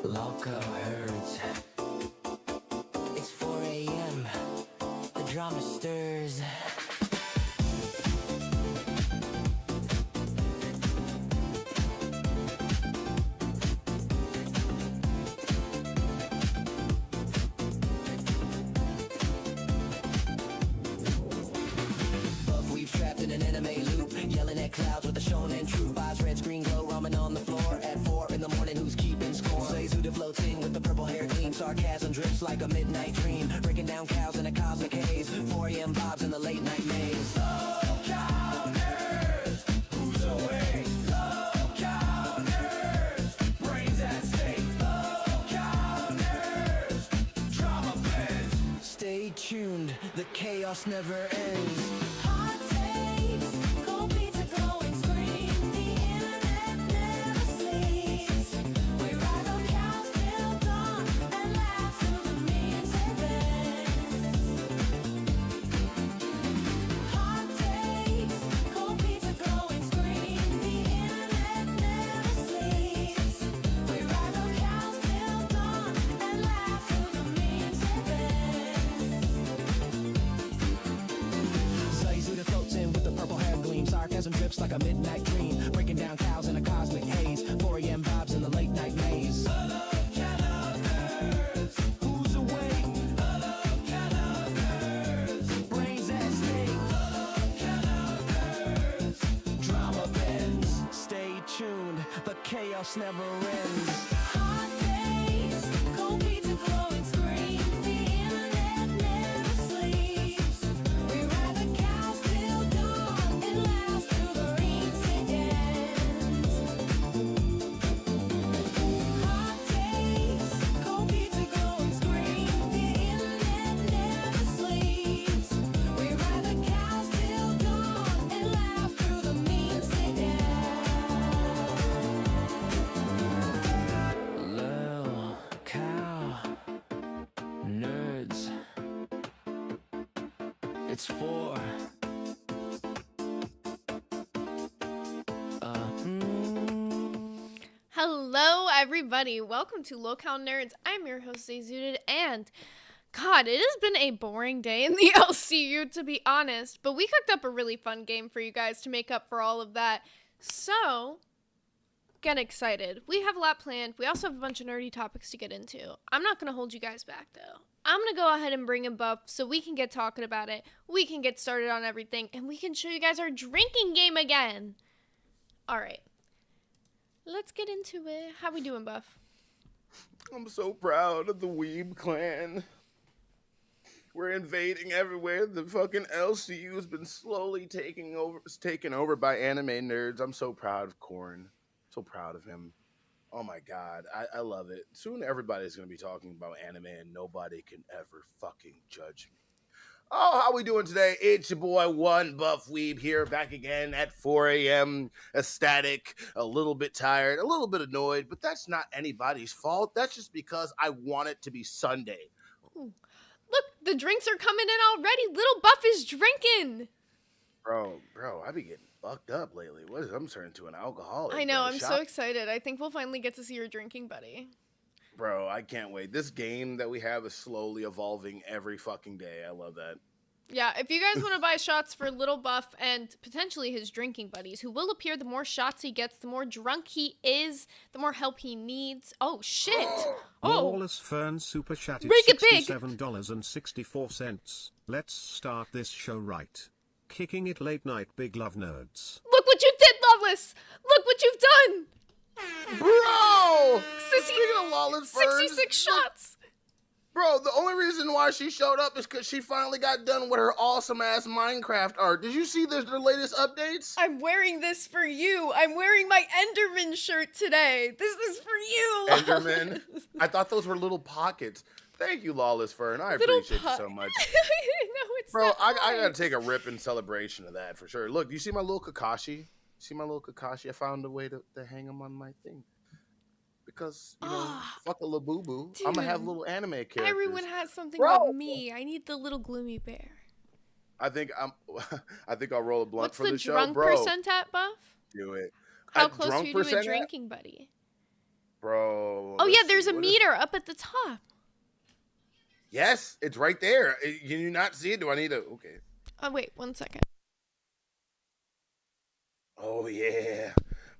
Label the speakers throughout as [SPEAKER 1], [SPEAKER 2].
[SPEAKER 1] Loco herds. It's 4 a.m. The drama stirs. Buff we've trapped in an anime loop, yelling at clouds with a shonen troop. Eyes red, screen glow, ramen on the floor at 4 in the morning. Who's keeping score? Says who floats in with the purple hair gleam. Sarcasm drips like a midnight dream, breaking down cows in a cosmic haze. 4 a.m. vibes in the late night maze. Low cow nerds, who's awake? Low cow nerds, brains at stake. Low cow nerds, drama blends. Stay tuned, the chaos never ends.
[SPEAKER 2] Hot takes, cold pizza, glowing screen. The internet never sleeps. We ride on cows till dawn and laugh through the memes and bends. Hot takes, cold pizza, glowing screen. The internet never sleeps. We ride on cows till dawn and laugh through the memes and bends.
[SPEAKER 1] Zayzuda floats in with the purple hair gleam. Sarcasm drips like a midnight dream, breaking down cows in a cosmic haze. 4 a.m. vibes in the late night maze. Hello, nerds, who's awake? Hello, nerds, brains at stake. Hello, nerds, drama bends. Stay tuned, the chaos never ends.
[SPEAKER 2] Hot takes, cold pizza, glowing screen. The internet never sleeps. We ride the cows till dawn and laugh through the reeds again. Hot takes, cold pizza, glowing screen. The internet never sleeps. We ride the cows till dawn and laugh through the memes again.
[SPEAKER 1] Lil cow nerds. It's 4.
[SPEAKER 3] Hello, everybody. Welcome to Local Nerds. I'm your host, Zayzuded, and God, it has been a boring day in the LCU, to be honest. But we cooked up a really fun game for you guys to make up for all of that. So, get excited. We have a lot planned. We also have a bunch of nerdy topics to get into. I'm not going to hold you guys back, though. I'm going to go ahead and bring in Buff so we can get talking about it. We can get started on everything, and we can show you guys our drinking game again. All right. Let's get into it. How we doing, Buff?
[SPEAKER 4] I'm so proud of the Weeb clan. We're invading everywhere. The fucking LCU has been slowly taken over by anime nerds. I'm so proud of Korn. So proud of him. Oh my god, I love it. Soon everybody's gonna be talking about anime and nobody can ever fucking judge me. Oh, how we doing today? It's your boy One Buff Weeb here, back again at 4 a.m. Ecstatic, a little bit tired, a little bit annoyed, but that's not anybody's fault. That's just because I want it to be Sunday.
[SPEAKER 3] Ooh. Look, the drinks are coming in already. Little Buff is drinking.
[SPEAKER 4] Bro, I be getting fucked up lately. What is I'm turning to an alcoholic?
[SPEAKER 3] I know,
[SPEAKER 4] bro.
[SPEAKER 3] I'm so excited. I think we'll finally get to see your drinking buddy.
[SPEAKER 4] Bro, I can't wait. This game that we have is slowly evolving every fucking day. I love that.
[SPEAKER 3] Yeah, if you guys want to buy shots for Little Buff and potentially his drinking buddies, who will appear the more shots he gets, the more drunk he is, the more help he needs. Oh, shit. Oh.
[SPEAKER 5] Lawless Fern super chatted
[SPEAKER 3] Break it big.
[SPEAKER 5] $67.64. Let's start this show right. Kicking it late night, big love nerds.
[SPEAKER 3] Look what you did, Loveless. Look what you've done.
[SPEAKER 4] Bro!
[SPEAKER 3] Sissy,
[SPEAKER 4] Speaking of Lawless Ferns,
[SPEAKER 3] 66 shots.
[SPEAKER 4] Bro, the only reason why she showed up is because she finally got done with her awesome-ass Minecraft art. Did you see their latest updates?
[SPEAKER 3] I'm wearing this for you. I'm wearing my Enderman shirt today. This is for you.
[SPEAKER 4] Enderman? I thought those were little pockets. Thank you, Lawless Fern. I appreciate you so much.
[SPEAKER 3] No, it's
[SPEAKER 4] Bro,
[SPEAKER 3] not
[SPEAKER 4] I gotta
[SPEAKER 3] mine.
[SPEAKER 4] take a rip in celebration of that for sure. Look, you see my little Kakashi? See my little Kakashi? I found a way to hang him on my thing. Because, you know, fuck a little boo-boo. I'm gonna have
[SPEAKER 3] Dude.
[SPEAKER 4] little anime characters.
[SPEAKER 3] Everyone has something
[SPEAKER 4] Bro.
[SPEAKER 3] but me. I need the little gloomy bear.
[SPEAKER 4] I think I'll roll a blunt
[SPEAKER 3] What's
[SPEAKER 4] for
[SPEAKER 3] the
[SPEAKER 4] the show,
[SPEAKER 3] drunk
[SPEAKER 4] bro.
[SPEAKER 3] percent at, Buff?
[SPEAKER 4] Do it.
[SPEAKER 3] How
[SPEAKER 4] At
[SPEAKER 3] close are
[SPEAKER 4] drunk
[SPEAKER 3] you to a
[SPEAKER 4] percent,
[SPEAKER 3] drinking buddy?
[SPEAKER 4] bro?
[SPEAKER 3] Oh, yeah,
[SPEAKER 4] Let's
[SPEAKER 3] there's
[SPEAKER 4] see,
[SPEAKER 3] a
[SPEAKER 4] what is-
[SPEAKER 3] meter up at the top.
[SPEAKER 4] Yes, it's right there. Can you not see it? Do I need to? Okay.
[SPEAKER 3] Oh, wait, 1 second.
[SPEAKER 4] Oh yeah,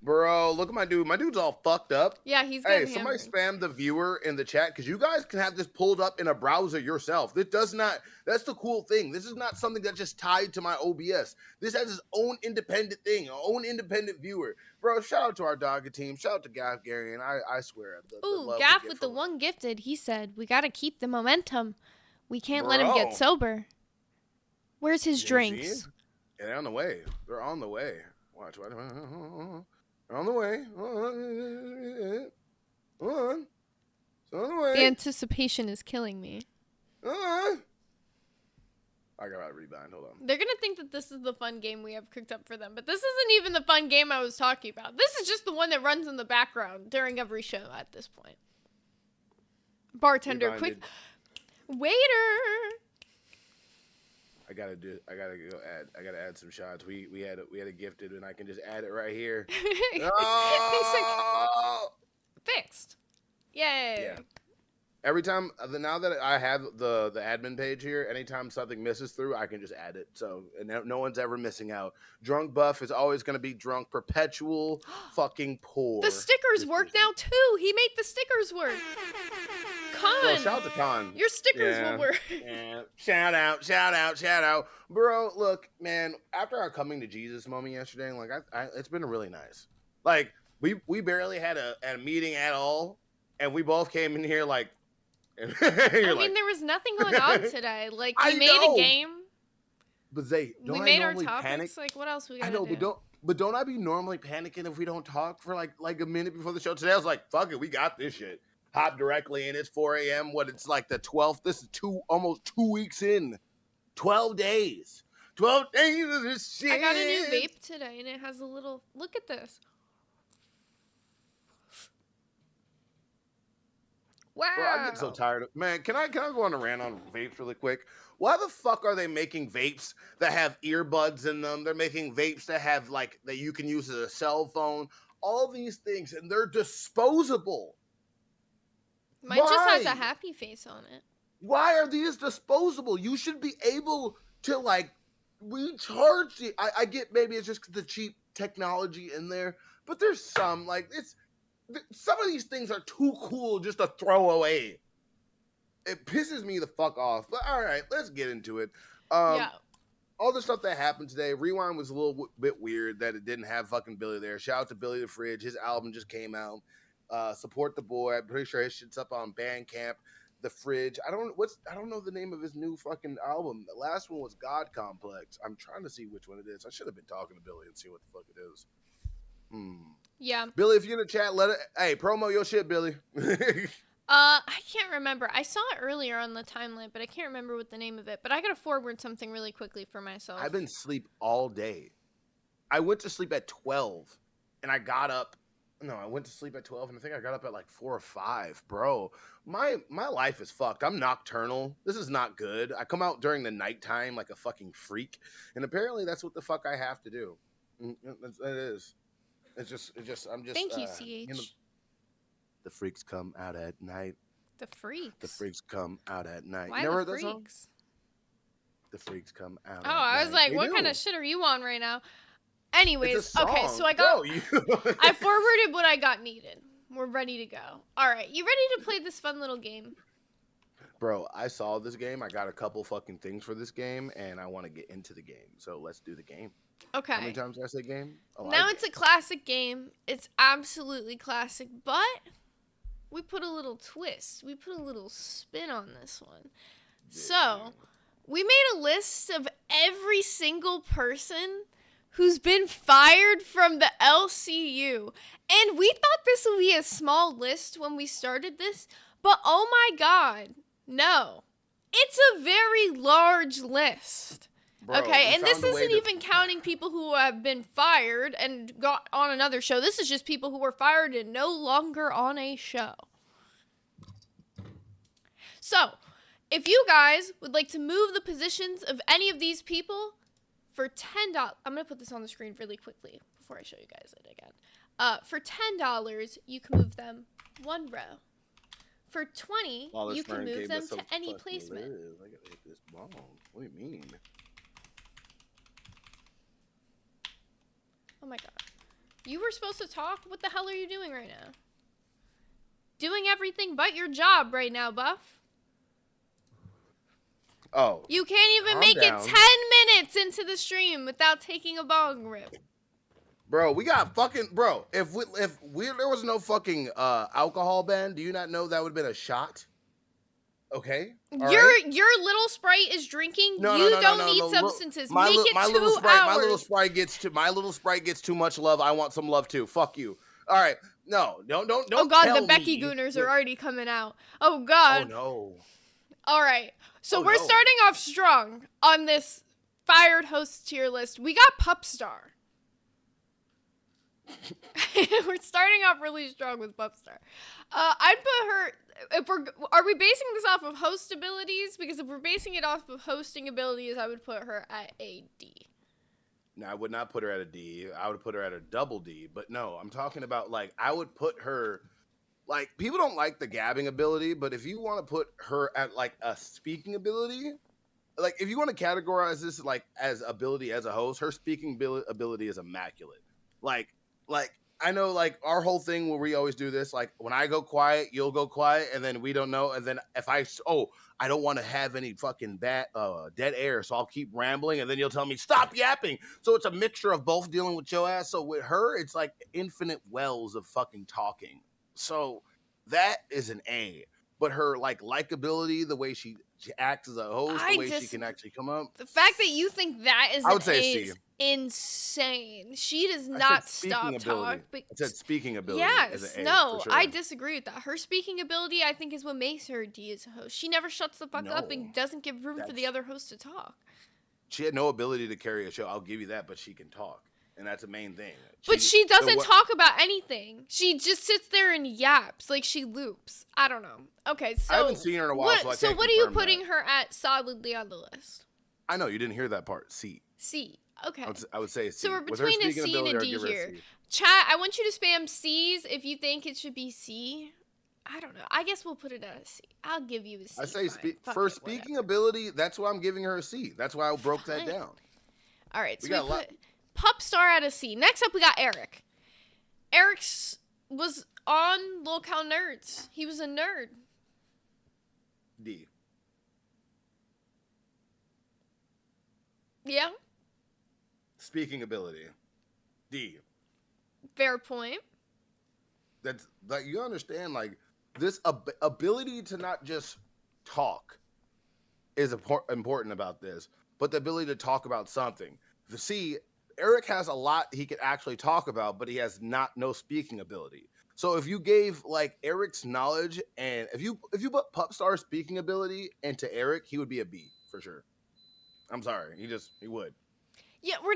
[SPEAKER 4] bro. Look at my dude. My dude's all fucked up.
[SPEAKER 3] Yeah, he's
[SPEAKER 4] Hey,
[SPEAKER 3] getting
[SPEAKER 4] somebody
[SPEAKER 3] hammered.
[SPEAKER 4] spam the viewer in the chat because you guys can have this pulled up in a browser yourself. This does not. That's the cool thing. This is not something that's just tied to my OBS. This has its own independent thing, own independent viewer. Bro, shout out to our doggy team. Shout out to Gav Gary, and I swear. The
[SPEAKER 3] Ooh,
[SPEAKER 4] love we
[SPEAKER 3] Gaff
[SPEAKER 4] get
[SPEAKER 3] with the
[SPEAKER 4] from-
[SPEAKER 3] one gifted. He said, we got to keep the momentum. We can't let him
[SPEAKER 4] Bro.
[SPEAKER 3] get sober. Where's his
[SPEAKER 4] Yeah,
[SPEAKER 3] drinks?
[SPEAKER 4] see? Yeah, they're on the way. They're on the way. Watch. They're on the way. On. It's on the way.
[SPEAKER 3] The anticipation is killing me.
[SPEAKER 4] I gotta rebound. Hold on.
[SPEAKER 3] They're going to think that this is the fun game we have cooked up for them, but this isn't even the fun game I was talking about. This is just the one that runs in the background during every show at this point. Bartender, quick. Waiter.
[SPEAKER 4] I gotta go add. I gotta add some shots. We had a gifted, and I can just add it right here.
[SPEAKER 3] He's like,
[SPEAKER 4] Oh!
[SPEAKER 3] fixed. Yay.
[SPEAKER 4] Yeah. Every time, now that I have the admin page here, anytime something misses through, I can just add it. So and no one's ever missing out. Drunk buff is always gonna be drunk, perpetual, fucking poor.
[SPEAKER 3] The stickers work now too. He made the stickers work. Con,
[SPEAKER 4] Well, shout out to Con.
[SPEAKER 3] your stickers
[SPEAKER 4] Yeah.
[SPEAKER 3] will work.
[SPEAKER 4] Yeah. Shout out. Bro, look, man, after our coming to Jesus moment yesterday, like it's been really nice. Like we barely had a meeting at all, and we both came in here like
[SPEAKER 3] I mean, there was nothing going on today. Like,
[SPEAKER 4] I
[SPEAKER 3] we made
[SPEAKER 4] know.
[SPEAKER 3] a game.
[SPEAKER 4] but they don't
[SPEAKER 3] We
[SPEAKER 4] I
[SPEAKER 3] made our
[SPEAKER 4] normally
[SPEAKER 3] topics.
[SPEAKER 4] panic?
[SPEAKER 3] Like, what else we
[SPEAKER 4] I
[SPEAKER 3] gotta
[SPEAKER 4] know,
[SPEAKER 3] do?
[SPEAKER 4] but don't I be normally panicking if we don't talk for like a minute before the show? Today I was like, fuck it, we got this shit. Hop directly in. It's 4 a.m. What, it's like the 12th. This is almost 2 weeks in. 12 days. 12 days of this shit.
[SPEAKER 3] I got a new vape today, and it has a little. Look at this. Wow.
[SPEAKER 4] Bro, I get so tired of, man, can I go on a rant on vapes really quick? Why the fuck are they making vapes that have earbuds in them? They're making vapes that have like that you can use as a cell phone. All these things, and they're disposable.
[SPEAKER 3] Mine just has a
[SPEAKER 4] Why?
[SPEAKER 3] happy face on it.
[SPEAKER 4] Why are these disposable? You should be able to like recharge the. I get maybe it's just the cheap technology in there, but there's some like some of these things are too cool just to throw away. It pisses me the fuck off. But all right, let's get into it.
[SPEAKER 3] Yeah.
[SPEAKER 4] All the stuff that happened today. Rewind was a little bit weird that it didn't have fucking Billy there. Shout out to Billy the Fridge. His album just came out. Support the boy. I'm pretty sure his shit's up on Bandcamp. The Fridge. I don't know the name of his new fucking album. The last one was God Complex. I'm trying to see which one it is. I should have been talking to Billy and see what the fuck it is.
[SPEAKER 3] Yeah.
[SPEAKER 4] Billy, if you're in the chat, promo your shit, Billy.
[SPEAKER 3] I can't remember. I saw it earlier on the timeline, but I can't remember what the name of it. But I gotta forward something really quickly for myself.
[SPEAKER 4] I've been asleep all day. I went to sleep at 12 and I got up. No, I went to sleep at 12 and I think I got up at like 4 or 5. Bro, my life is fucked. I'm nocturnal. This is not good. I come out during the nighttime like a fucking freak. And apparently that's what the fuck I have to do. It is. It's just, I'm just.
[SPEAKER 3] Thank you,
[SPEAKER 4] you
[SPEAKER 3] CH.
[SPEAKER 4] know, the freaks come out at night.
[SPEAKER 3] The freaks.
[SPEAKER 4] The freaks come out at night.
[SPEAKER 3] Why
[SPEAKER 4] You never
[SPEAKER 3] the
[SPEAKER 4] heard that song?
[SPEAKER 3] freaks?
[SPEAKER 4] The freaks come out.
[SPEAKER 3] Oh,
[SPEAKER 4] at
[SPEAKER 3] I was
[SPEAKER 4] night.
[SPEAKER 3] like,
[SPEAKER 4] They
[SPEAKER 3] what kind
[SPEAKER 4] do.
[SPEAKER 3] of shit are you on right now?
[SPEAKER 4] It's
[SPEAKER 3] Anyways,
[SPEAKER 4] a
[SPEAKER 3] okay,
[SPEAKER 4] song.
[SPEAKER 3] so I got.
[SPEAKER 4] Bro, you-
[SPEAKER 3] I forwarded what I got needed. We're ready to go. All right, you ready to play this fun little game?
[SPEAKER 4] Bro, I saw this game. I got a couple fucking things for this game, and I want to get into the game. So let's do the game.
[SPEAKER 3] Okay.
[SPEAKER 4] How many times did I say game? A lot
[SPEAKER 3] Now
[SPEAKER 4] of
[SPEAKER 3] it's a
[SPEAKER 4] games.
[SPEAKER 3] classic game. It's absolutely classic, but we put a little twist. We put a little spin on this one. So, we made a list of every single person who's been fired from the LCU. And we thought this would be a small list when we started this, but oh my god, no. It's a very large list.
[SPEAKER 4] Bro,
[SPEAKER 3] Okay,
[SPEAKER 4] we
[SPEAKER 3] and this
[SPEAKER 4] found a way
[SPEAKER 3] isn't
[SPEAKER 4] to-
[SPEAKER 3] even counting people who have been fired and got on another show. This is just people who were fired and no longer on a show. So, if you guys would like to move the positions of any of these people for $10, I'm going to put this on the screen really quickly before I show you guys it again. For $10, you can move them one row for 20,
[SPEAKER 4] Flawless
[SPEAKER 3] you can
[SPEAKER 4] Fern
[SPEAKER 3] move
[SPEAKER 4] gave
[SPEAKER 3] them
[SPEAKER 4] us
[SPEAKER 3] to
[SPEAKER 4] some
[SPEAKER 3] any
[SPEAKER 4] fucking
[SPEAKER 3] placement.
[SPEAKER 4] live. I gotta hit this bomb. What do you mean?
[SPEAKER 3] Oh my god. You were supposed to talk? What the hell are you doing right now? Doing everything but your job right now, Buff.
[SPEAKER 4] Oh.
[SPEAKER 3] You can't even
[SPEAKER 4] Calm
[SPEAKER 3] make
[SPEAKER 4] down.
[SPEAKER 3] it 10 minutes into the stream without taking a bong rip.
[SPEAKER 4] Bro, we got fucking bro. If there was no fucking alcohol ban, do you not know that would have been a shot? Okay. All right?
[SPEAKER 3] Your little Sprite is drinking.
[SPEAKER 4] No,
[SPEAKER 3] You
[SPEAKER 4] no, no,
[SPEAKER 3] don't
[SPEAKER 4] no, no,
[SPEAKER 3] need
[SPEAKER 4] no.
[SPEAKER 3] substances.
[SPEAKER 4] My
[SPEAKER 3] Make
[SPEAKER 4] li-
[SPEAKER 3] it
[SPEAKER 4] my
[SPEAKER 3] 2
[SPEAKER 4] little Sprite,
[SPEAKER 3] hours.
[SPEAKER 4] my little Sprite gets too much love. I want some love too. Fuck you. All right. No, don't
[SPEAKER 3] Oh god,
[SPEAKER 4] tell
[SPEAKER 3] the Becky
[SPEAKER 4] me.
[SPEAKER 3] Gooners are already coming out. Oh
[SPEAKER 4] Oh
[SPEAKER 3] god.
[SPEAKER 4] no.
[SPEAKER 3] All right. So
[SPEAKER 4] Oh,
[SPEAKER 3] we're
[SPEAKER 4] no.
[SPEAKER 3] starting off strong on this fired host tier list. We got Pupstar. We're starting off really strong with Pupstar. I'd put her. Are we basing this off of host abilities? Because if we're basing it off of hosting abilities, I would put her at a D.
[SPEAKER 4] No, I would not put her at a D. I would put her at a double D. But no, I'm talking about like I would put her. Like, people don't like the gabbing ability, but if you want to put her at like a speaking ability, like if you want to categorize this like as ability as a host, her speaking ability is immaculate. Like I know like our whole thing where we always do this, like when I go quiet, you'll go quiet, and then we don't know, and then if I don't want to have any fucking dead air, so I'll keep rambling, and then you'll tell me stop yapping. So it's a mixture of both dealing with your ass. So with her, it's like infinite wells of fucking talking. So that is an A. But her like likability, the way she acts as a host, the way she can actually come up.
[SPEAKER 3] The fact that you think that is
[SPEAKER 4] I would
[SPEAKER 3] an
[SPEAKER 4] say
[SPEAKER 3] A
[SPEAKER 4] C.
[SPEAKER 3] is insane. She does
[SPEAKER 4] I said
[SPEAKER 3] not
[SPEAKER 4] speaking
[SPEAKER 3] stop
[SPEAKER 4] ability.
[SPEAKER 3] talk.
[SPEAKER 4] I said speaking ability.
[SPEAKER 3] Yes,
[SPEAKER 4] as an A,
[SPEAKER 3] no,
[SPEAKER 4] for sure.
[SPEAKER 3] I disagree with that. Her speaking ability, I think, is what makes her a D as a host. She never shuts the fuck up
[SPEAKER 4] No,
[SPEAKER 3] and doesn't give room for the
[SPEAKER 4] that's-
[SPEAKER 3] other host to talk.
[SPEAKER 4] She had no ability to carry a show. I'll give you that, but she can talk, and that's the main thing.
[SPEAKER 3] But she
[SPEAKER 4] so
[SPEAKER 3] doesn't
[SPEAKER 4] what-
[SPEAKER 3] talk about anything. She just sits there and yaps, like she loops. I don't know. Okay, so
[SPEAKER 4] I haven't seen her in a while, so I can't
[SPEAKER 3] what are you
[SPEAKER 4] confirm
[SPEAKER 3] putting
[SPEAKER 4] that.
[SPEAKER 3] her at solidly on the list?
[SPEAKER 4] I know you didn't hear that part. C.
[SPEAKER 3] C. Okay.
[SPEAKER 4] I would say C.
[SPEAKER 3] So we're
[SPEAKER 4] With her
[SPEAKER 3] between a
[SPEAKER 4] speaking
[SPEAKER 3] C and a
[SPEAKER 4] ability,
[SPEAKER 3] D
[SPEAKER 4] I'll give her
[SPEAKER 3] here.
[SPEAKER 4] C.
[SPEAKER 3] Chat, I want you to spam C's if you think it should be C. I don't know. I guess we'll put it at a C. I'll give you a C.
[SPEAKER 4] I say
[SPEAKER 3] fine. Fuck
[SPEAKER 4] for
[SPEAKER 3] it,
[SPEAKER 4] speaking
[SPEAKER 3] whatever.
[SPEAKER 4] ability, that's why I'm giving her a C. That's why I broke that
[SPEAKER 3] Fine.
[SPEAKER 4] down.
[SPEAKER 3] All right,
[SPEAKER 4] We
[SPEAKER 3] so
[SPEAKER 4] got
[SPEAKER 3] we
[SPEAKER 4] a lot-
[SPEAKER 3] put Pupstar at a C. Next up, we got Eric. Eric's was on Lol Cow Nerds. He was a nerd.
[SPEAKER 4] D.
[SPEAKER 3] Yeah,
[SPEAKER 4] Speaking ability. D.
[SPEAKER 3] fair point.
[SPEAKER 4] That's like you understand like this ability to not just talk is important about this, but the ability to talk about something. See, Eric has a lot he could actually talk about, but he has no speaking ability. So if you gave like Eric's knowledge and if you put Pupstar's speaking ability into Eric, he would be a B for sure. I'm sorry, he would.
[SPEAKER 3] Yeah, we're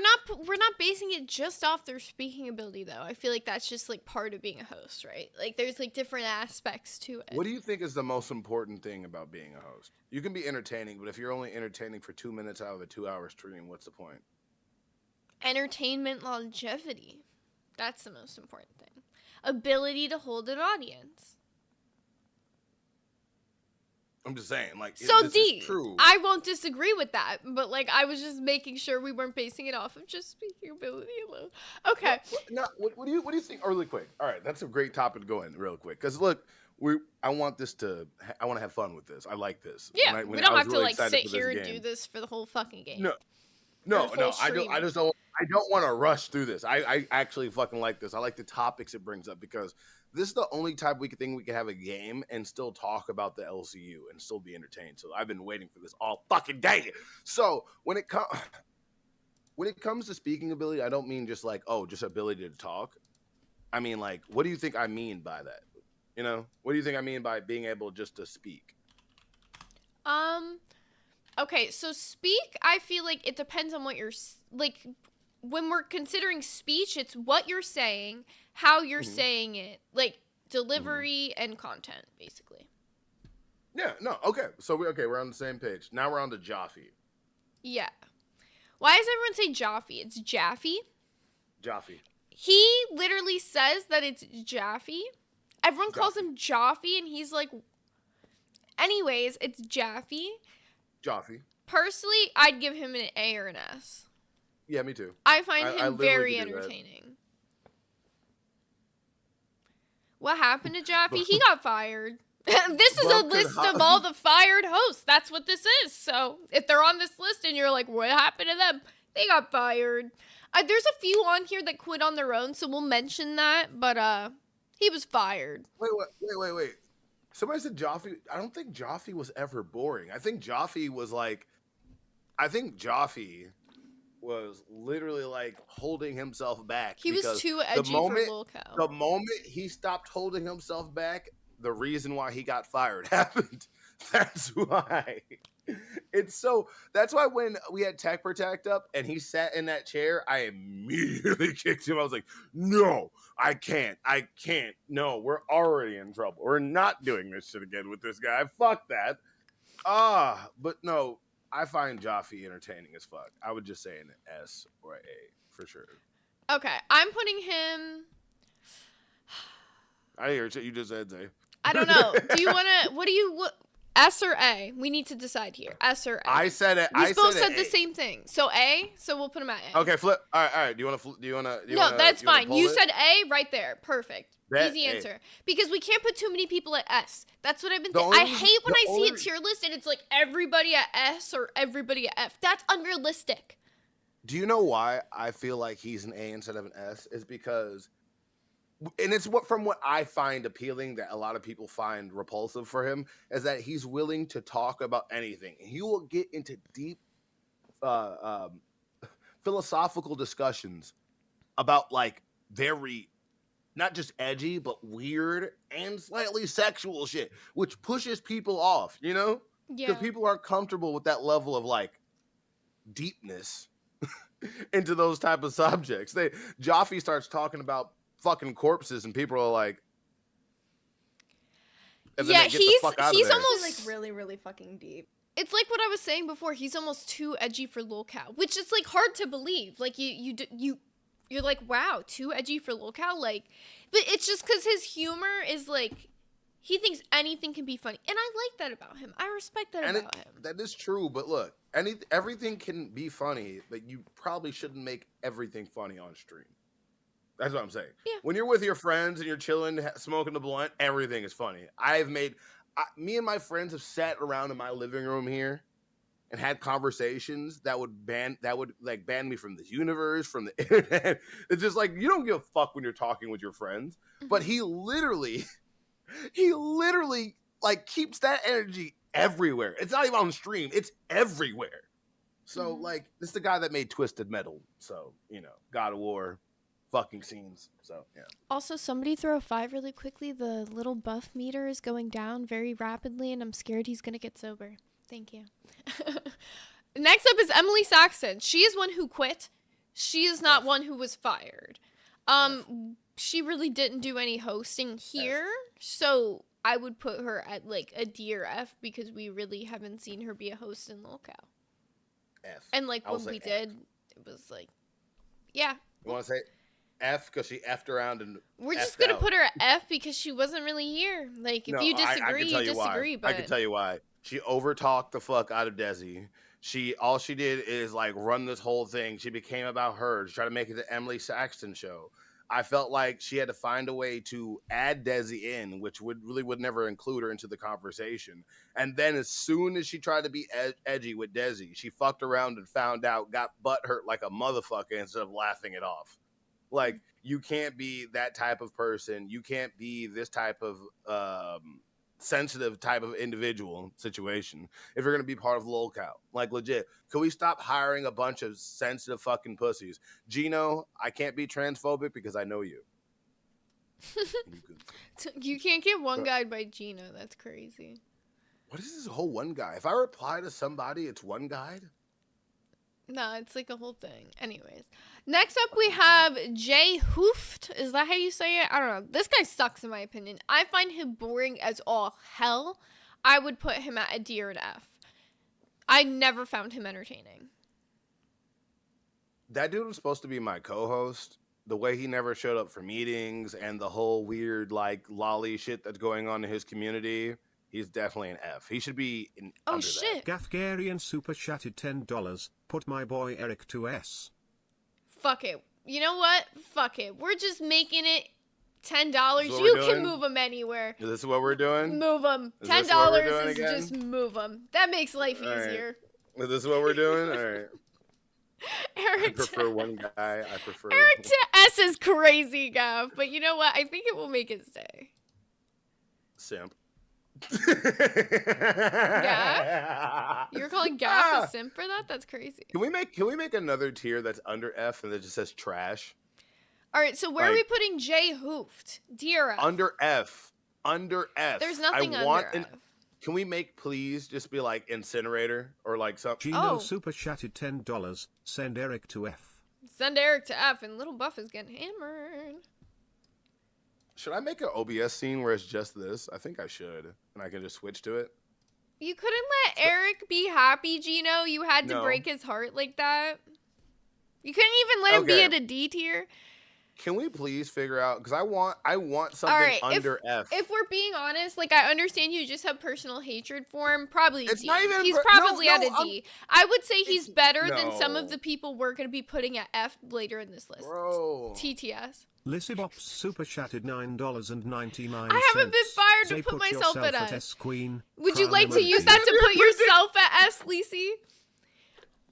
[SPEAKER 3] not basing it just off their speaking ability though. I feel like that's just like part of being a host, right? Like there's like different aspects to it.
[SPEAKER 4] What do you think is the most important thing about being a host? You can be entertaining, but if you're only entertaining for 2 minutes out of a 2-hour stream, what's the point?
[SPEAKER 3] Entertainment longevity. That's the most important thing. Ability to hold an audience.
[SPEAKER 4] I'm just saying, like,
[SPEAKER 3] So
[SPEAKER 4] this
[SPEAKER 3] D.
[SPEAKER 4] is true.
[SPEAKER 3] I won't disagree with that, but like I was just making sure we weren't basing it off of just speaking ability alone. Okay.
[SPEAKER 4] What do you think? Really quick. All right, that's a great topic to go in real quick. Because look, I want to have fun with this. I like this.
[SPEAKER 3] Yeah,
[SPEAKER 4] When
[SPEAKER 3] we
[SPEAKER 4] I
[SPEAKER 3] don't
[SPEAKER 4] was
[SPEAKER 3] have to
[SPEAKER 4] really
[SPEAKER 3] like
[SPEAKER 4] excited
[SPEAKER 3] sit
[SPEAKER 4] for this
[SPEAKER 3] here and
[SPEAKER 4] game.
[SPEAKER 3] do this for the whole fucking game.
[SPEAKER 4] No,
[SPEAKER 3] For the whole
[SPEAKER 4] I don't. I
[SPEAKER 3] stream.
[SPEAKER 4] just don't. I don't want to rush through this. I actually fucking like this. I like the topics it brings up because this is the only type thing we can have a game and still talk about the LCU and still be entertained. So I've been waiting for this all fucking day. So when it comes to speaking ability, I don't mean just like just ability to talk. I mean like, what do you think I mean by that? You know, what do you think I mean by being able just to speak?
[SPEAKER 3] Okay, so speak, I feel like it depends on what you're like. When we're considering speech, it's what you're saying, how you're saying it, like delivery and content, basically.
[SPEAKER 4] Yeah, no, okay. So we're on the same page. Now we're on to Jaffe.
[SPEAKER 3] Yeah. Why does everyone say Jaffe? It's Jaffe.
[SPEAKER 4] Jaffe.
[SPEAKER 3] He literally says that it's Jaffe. Everyone calls him Jaffe, and he's like, Anyways, it's Jaffe.
[SPEAKER 4] Joffy.
[SPEAKER 3] Personally, I'd give him an A or an S.
[SPEAKER 4] Yeah, me too.
[SPEAKER 3] I find
[SPEAKER 4] I
[SPEAKER 3] him
[SPEAKER 4] literally
[SPEAKER 3] very
[SPEAKER 4] could do that.
[SPEAKER 3] entertaining. What happened to Jaffe? He got fired. This is a
[SPEAKER 4] Buck and
[SPEAKER 3] list
[SPEAKER 4] Hot-
[SPEAKER 3] of all the fired hosts. That's what this is. So if they're on this list and you're like, what happened to them? They got fired. There's a few on here that quit on their own, so we'll mention that. But he was fired.
[SPEAKER 4] Wait. Somebody said Joffy. I don't think Joffy was ever boring. I think Joffy was literally like holding himself back.
[SPEAKER 3] He was
[SPEAKER 4] because
[SPEAKER 3] too edgy for Lil Cow.
[SPEAKER 4] The moment he stopped holding himself back, the reason why he got fired happened. That's why. That's why when we had Tech Protect up and he sat in that chair, I immediately kicked him. I was like, no, I can't. No, we're already in trouble. We're not doing this shit again with this guy. Fuck that. But no, I find Joffy entertaining as fuck. I would just say an S or an A for sure.
[SPEAKER 3] Okay, I'm putting him.
[SPEAKER 4] I hear you just said, Zay.
[SPEAKER 3] I don't know. Do you want to? S or A? We need to decide here. S or A?
[SPEAKER 4] I said it.
[SPEAKER 3] We both
[SPEAKER 4] said
[SPEAKER 3] said the same thing. So A. So we'll put him at A.
[SPEAKER 4] Okay, flip. All right. Do you want to?
[SPEAKER 3] No, that's fine. You
[SPEAKER 4] it?
[SPEAKER 3] said A right there. Perfect.
[SPEAKER 4] Bet
[SPEAKER 3] Easy
[SPEAKER 4] A.
[SPEAKER 3] answer. Because we can't put too many people at S. That's what I've been
[SPEAKER 4] The
[SPEAKER 3] thinking. I
[SPEAKER 4] only-
[SPEAKER 3] hate when
[SPEAKER 4] the
[SPEAKER 3] I see
[SPEAKER 4] only-
[SPEAKER 3] a tier list and it's like everybody at S or everybody at F. That's unrealistic.
[SPEAKER 4] Do you know why I feel like he's an A instead of an S? Is because, and it's from what I find appealing that a lot of people find repulsive for him, is that he's willing to talk about anything. He will get into deep philosophical discussions about like very, not just edgy, but weird and slightly sexual shit, which pushes people off, you know?
[SPEAKER 3] Yeah.
[SPEAKER 4] Because people aren't comfortable with that level of like deepness into those type of subjects. Joffy starts talking about fucking corpses and people are like, and then
[SPEAKER 3] Yeah,
[SPEAKER 4] they get the fuck out of
[SPEAKER 3] he's
[SPEAKER 4] there.
[SPEAKER 3] almost
[SPEAKER 6] like really, really fucking deep.
[SPEAKER 3] It's like what I was saying before. He's almost too edgy for Lil Cow, which is like hard to believe. Like you're like, wow, too edgy for Lil Cow. Like, but it's just because his humor is like, he thinks anything can be funny, and I like that about him. I respect that about him.
[SPEAKER 4] That is true, but look, everything can be funny, but you probably shouldn't make everything funny on stream. That's what I'm saying.
[SPEAKER 3] Yeah.
[SPEAKER 4] When you're with your friends and you're chilling, smoking the blunt, everything is funny. Me and my friends have sat around in my living room here and had conversations that would ban me from the universe, from the internet. It's just like, you don't give a fuck when you're talking with your friends.
[SPEAKER 3] Mm-hmm.
[SPEAKER 4] But he literally like keeps that energy everywhere. It's not even on stream, it's everywhere. So like, this is the guy that made Twisted Metal. So, God of War fucking scenes. So yeah.
[SPEAKER 3] Also, somebody throw a 5 really quickly. The little buff meter is going down very rapidly, and I'm scared he's gonna get sober. Thank you. Next up is Emily Saxton. She is one who quit. She is not one who was fired. She really didn't do any hosting here, so I would put her at like a D or F because we really haven't seen her be a host in Lil Cow.
[SPEAKER 4] F.
[SPEAKER 3] And like
[SPEAKER 4] I'll
[SPEAKER 3] when
[SPEAKER 4] say
[SPEAKER 3] we
[SPEAKER 4] F.
[SPEAKER 3] did, it was like, yeah.
[SPEAKER 4] You want to say F because she effed around and
[SPEAKER 3] We're just
[SPEAKER 4] F'd
[SPEAKER 3] gonna
[SPEAKER 4] out.
[SPEAKER 3] put her at F because she wasn't really here. Like, if
[SPEAKER 4] No,
[SPEAKER 3] you
[SPEAKER 4] I
[SPEAKER 3] disagree,
[SPEAKER 4] can tell
[SPEAKER 3] you disagree.
[SPEAKER 4] why.
[SPEAKER 3] But
[SPEAKER 4] I can tell you why. She overtalked the fuck out of Desi. All she did is like run this whole thing. She became about her to try to make it the Emily Saxton show. I felt like she had to find a way to add Desi in, which would never include her into the conversation. And then as soon as she tried to be edgy with Desi, she fucked around and found out, got butt hurt like a motherfucker instead of laughing it off. Like, you can't be that type of person. You can't be this type of sensitive type of individual situation if you're going to be part of Lil Cow. Like, legit. Can we stop hiring a bunch of sensitive fucking pussies? Gino, I can't be transphobic because I know you.
[SPEAKER 3] you can't get one guy by Gino. That's crazy.
[SPEAKER 4] What is this whole one guy? If I reply to somebody, it's one guide?
[SPEAKER 3] No, it's like a whole thing. Anyways, next up we have Jay Hooft. Is that how you say it? I don't know. This guy sucks in my opinion. I find him boring as all hell. I would put him at a D or an F. I never found him entertaining.
[SPEAKER 4] That dude was supposed to be my co-host. The way he never showed up for meetings and the whole weird like lolly shit that's going on in his community, He's definitely an F. He should be in.
[SPEAKER 3] Oh
[SPEAKER 4] under
[SPEAKER 3] shit.
[SPEAKER 5] Gafgarian super chatted $10. Put my boy Eric to S.
[SPEAKER 3] Fuck it. You know what? Fuck it. We're just making it $10.
[SPEAKER 4] This what
[SPEAKER 3] You
[SPEAKER 4] we're
[SPEAKER 3] can
[SPEAKER 4] doing?
[SPEAKER 3] move them anywhere.
[SPEAKER 4] Is this what we're doing?
[SPEAKER 3] Move them.
[SPEAKER 4] Is
[SPEAKER 3] $10
[SPEAKER 4] this what we're doing
[SPEAKER 3] is
[SPEAKER 4] again?
[SPEAKER 3] just move them. That makes life
[SPEAKER 4] All right.
[SPEAKER 3] easier.
[SPEAKER 4] Is this what we're doing? All right. I
[SPEAKER 3] Eric
[SPEAKER 4] prefer
[SPEAKER 3] to,
[SPEAKER 4] one guy. I prefer.
[SPEAKER 3] Eric to S is crazy, Gav. But you know what? I think it will make it stay.
[SPEAKER 4] Simp.
[SPEAKER 3] You're calling Gav a simp for that? That's crazy.
[SPEAKER 4] Can we make another tier that's under F and that just says trash?
[SPEAKER 3] All right, so where are we
[SPEAKER 4] Like-
[SPEAKER 3] putting J Hoofed? Dear F.
[SPEAKER 4] Under F. Under F.
[SPEAKER 3] There's nothing
[SPEAKER 4] I want
[SPEAKER 3] under F.
[SPEAKER 4] Can we make please just be like incinerator or like something?
[SPEAKER 5] Gino
[SPEAKER 3] Oh.
[SPEAKER 5] super chatted $10. Send Eric to F.
[SPEAKER 3] Send Eric to F, and Little Buff is getting hammered.
[SPEAKER 4] Should I make an OBS scene where it's just this? I think I should, and I can just switch to it.
[SPEAKER 3] You couldn't let Eric be happy, Gino. You had to
[SPEAKER 4] No.
[SPEAKER 3] break his heart like that. You couldn't even let him be
[SPEAKER 4] Okay.
[SPEAKER 3] at a D tier.
[SPEAKER 4] Can we please figure out? Because I want something
[SPEAKER 3] right,
[SPEAKER 4] under F.
[SPEAKER 3] If we're being honest, like I understand you just have personal hatred for him. Probably
[SPEAKER 4] It's
[SPEAKER 3] D.
[SPEAKER 4] not even
[SPEAKER 3] He's
[SPEAKER 4] no,
[SPEAKER 3] probably
[SPEAKER 4] no,
[SPEAKER 3] at a D. I would say he's better than some of
[SPEAKER 4] no.
[SPEAKER 3] the people we're going to be putting at F later in this list.
[SPEAKER 4] Bro.
[SPEAKER 3] TTS.
[SPEAKER 5] Lysibops super chatted $9.99.
[SPEAKER 3] I haven't been fired to
[SPEAKER 5] Say
[SPEAKER 3] put myself
[SPEAKER 5] yourself
[SPEAKER 3] at S.
[SPEAKER 5] S Queen.
[SPEAKER 3] Would you
[SPEAKER 5] Crown
[SPEAKER 3] like to
[SPEAKER 5] emoji.
[SPEAKER 3] use that to put yourself at S, Lisi?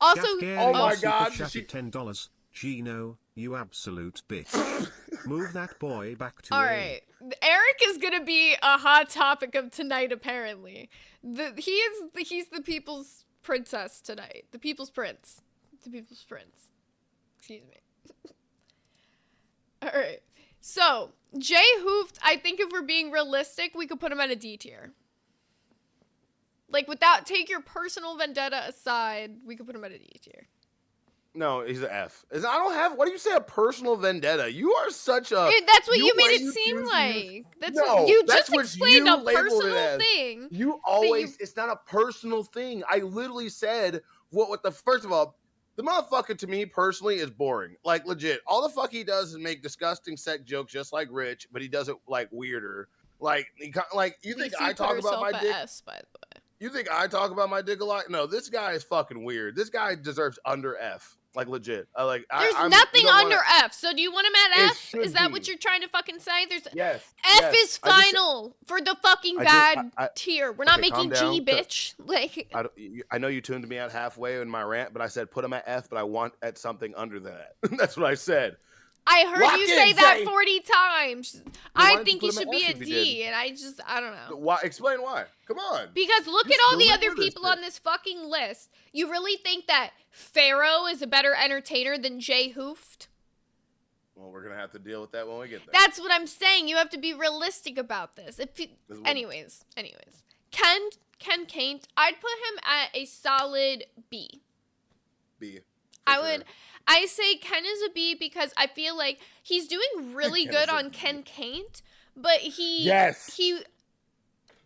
[SPEAKER 3] Also,
[SPEAKER 5] Gafgarian
[SPEAKER 4] Oh my
[SPEAKER 5] super
[SPEAKER 4] God,
[SPEAKER 5] chatted
[SPEAKER 4] she-
[SPEAKER 5] $10. Gino, you absolute bitch. Move that boy back to
[SPEAKER 3] all
[SPEAKER 5] A.
[SPEAKER 3] right. Eric is gonna be a hot topic of tonight. Apparently, he's the people's princess tonight. The people's prince. The people's prince. Excuse me. All right. So Jay Hoofed. I think if we're being realistic, we could put him at a D tier. Like without take your personal vendetta aside, we could put him at a D tier.
[SPEAKER 4] No, he's an F. I don't have. What do you say? A personal vendetta? You are such a.
[SPEAKER 3] That's what you
[SPEAKER 4] why
[SPEAKER 3] made it
[SPEAKER 4] you
[SPEAKER 3] seem
[SPEAKER 4] choose to
[SPEAKER 3] like.
[SPEAKER 4] use-
[SPEAKER 3] That's
[SPEAKER 4] No,
[SPEAKER 3] what you
[SPEAKER 4] that's
[SPEAKER 3] just
[SPEAKER 4] what
[SPEAKER 3] explained
[SPEAKER 4] you
[SPEAKER 3] a
[SPEAKER 4] labeled it
[SPEAKER 3] personal
[SPEAKER 4] as.
[SPEAKER 3] thing.
[SPEAKER 4] You always. It's not a personal thing. I literally said what the first of all. The motherfucker to me personally is boring. Like legit. All the fuck he does is make disgusting sex jokes just like Rich, but he does it like weirder. Like you think
[SPEAKER 3] Lisa
[SPEAKER 4] I
[SPEAKER 3] put
[SPEAKER 4] talk about
[SPEAKER 3] herself
[SPEAKER 4] my
[SPEAKER 3] at
[SPEAKER 4] dick?
[SPEAKER 3] S, by the way.
[SPEAKER 4] You think I talk about my dick a lot? No, this guy is fucking weird. This guy deserves under F. Like legit.
[SPEAKER 3] There's
[SPEAKER 4] I'm,
[SPEAKER 3] nothing
[SPEAKER 4] you don't
[SPEAKER 3] under
[SPEAKER 4] wanna-
[SPEAKER 3] F. So do you want him at
[SPEAKER 4] It
[SPEAKER 3] F?
[SPEAKER 4] should
[SPEAKER 3] Is that
[SPEAKER 4] be.
[SPEAKER 3] what you're trying to fucking say? There's
[SPEAKER 4] Yes.
[SPEAKER 3] F
[SPEAKER 4] yes.
[SPEAKER 3] is
[SPEAKER 4] I just-
[SPEAKER 3] final for the fucking
[SPEAKER 4] I
[SPEAKER 3] bad
[SPEAKER 4] just-
[SPEAKER 3] tier. We're not
[SPEAKER 4] okay,
[SPEAKER 3] making
[SPEAKER 4] calm
[SPEAKER 3] G,
[SPEAKER 4] down.
[SPEAKER 3] bitch. Like
[SPEAKER 4] I know you tuned me out halfway in my rant, but I said put him at F, but I want at something under that. That's what I said.
[SPEAKER 3] I heard
[SPEAKER 4] Lock
[SPEAKER 3] you
[SPEAKER 4] in,
[SPEAKER 3] say that
[SPEAKER 4] Jay.
[SPEAKER 3] 40 times.
[SPEAKER 4] why
[SPEAKER 3] I
[SPEAKER 4] didn't
[SPEAKER 3] think
[SPEAKER 4] you
[SPEAKER 3] he
[SPEAKER 4] put him
[SPEAKER 3] should
[SPEAKER 4] at
[SPEAKER 3] be
[SPEAKER 4] F
[SPEAKER 3] a
[SPEAKER 4] if you
[SPEAKER 3] D, and I don't know.
[SPEAKER 4] Why? Explain why. Come on.
[SPEAKER 3] Because look
[SPEAKER 4] You
[SPEAKER 3] at all the
[SPEAKER 4] still
[SPEAKER 3] other
[SPEAKER 4] remember this
[SPEAKER 3] people on
[SPEAKER 4] shit.
[SPEAKER 3] this fucking list. You really think that Pharaoh is a better entertainer than Jay Hoofed?
[SPEAKER 4] Well, we're gonna have to deal with that when we get there.
[SPEAKER 3] That's what I'm saying. You have to be realistic about this.
[SPEAKER 4] This is what-
[SPEAKER 3] Anyways. Ken Kane, I'd put him at a solid B.
[SPEAKER 4] B.
[SPEAKER 3] I say Ken is a B because I feel like he's doing really
[SPEAKER 4] Ken
[SPEAKER 3] good
[SPEAKER 4] is a
[SPEAKER 3] on
[SPEAKER 4] B.
[SPEAKER 3] Ken Kane, but he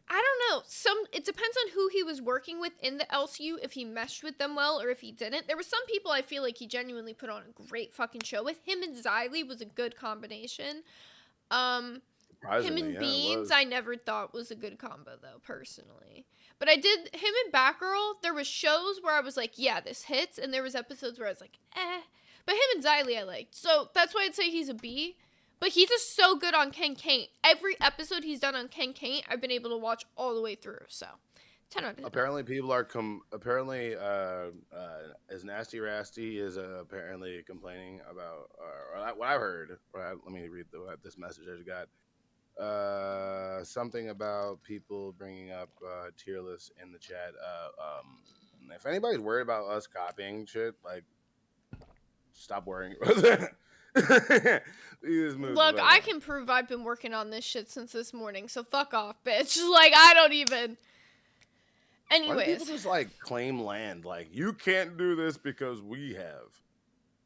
[SPEAKER 3] I don't know. It depends on who he was working with in the LCU, if he meshed with them well or if he didn't. There were some people I feel like he genuinely put on a great fucking show with. Him and Xylee was a good combination. Him
[SPEAKER 4] Surprisingly,
[SPEAKER 3] and
[SPEAKER 4] yeah, it
[SPEAKER 3] Beans,
[SPEAKER 4] was.
[SPEAKER 3] I never thought was a good combo though, personally. But I did him and Batgirl. There was shows where I was like, yeah, this hits, and there was episodes where I was like, eh. But him and Xylee I liked, so that's why I'd say he's a B. But he's just so good on Ken Kane. Every episode he's done on Ken Kane, I've been able to watch all the way through. So 10 out of 10.
[SPEAKER 4] Apparently, people are as Nasty Rasty is apparently complaining about what I heard. Let me read this message I just got. Something about people bringing up tier lists in the chat. If anybody's worried about us copying shit, like, stop worrying about that.
[SPEAKER 3] Look, I can prove I've been working on this shit since this morning, so fuck off, bitch. Like, I don't even.
[SPEAKER 4] Why do
[SPEAKER 3] Anyways.
[SPEAKER 4] people just like claim land? Like, you can't do this because we have.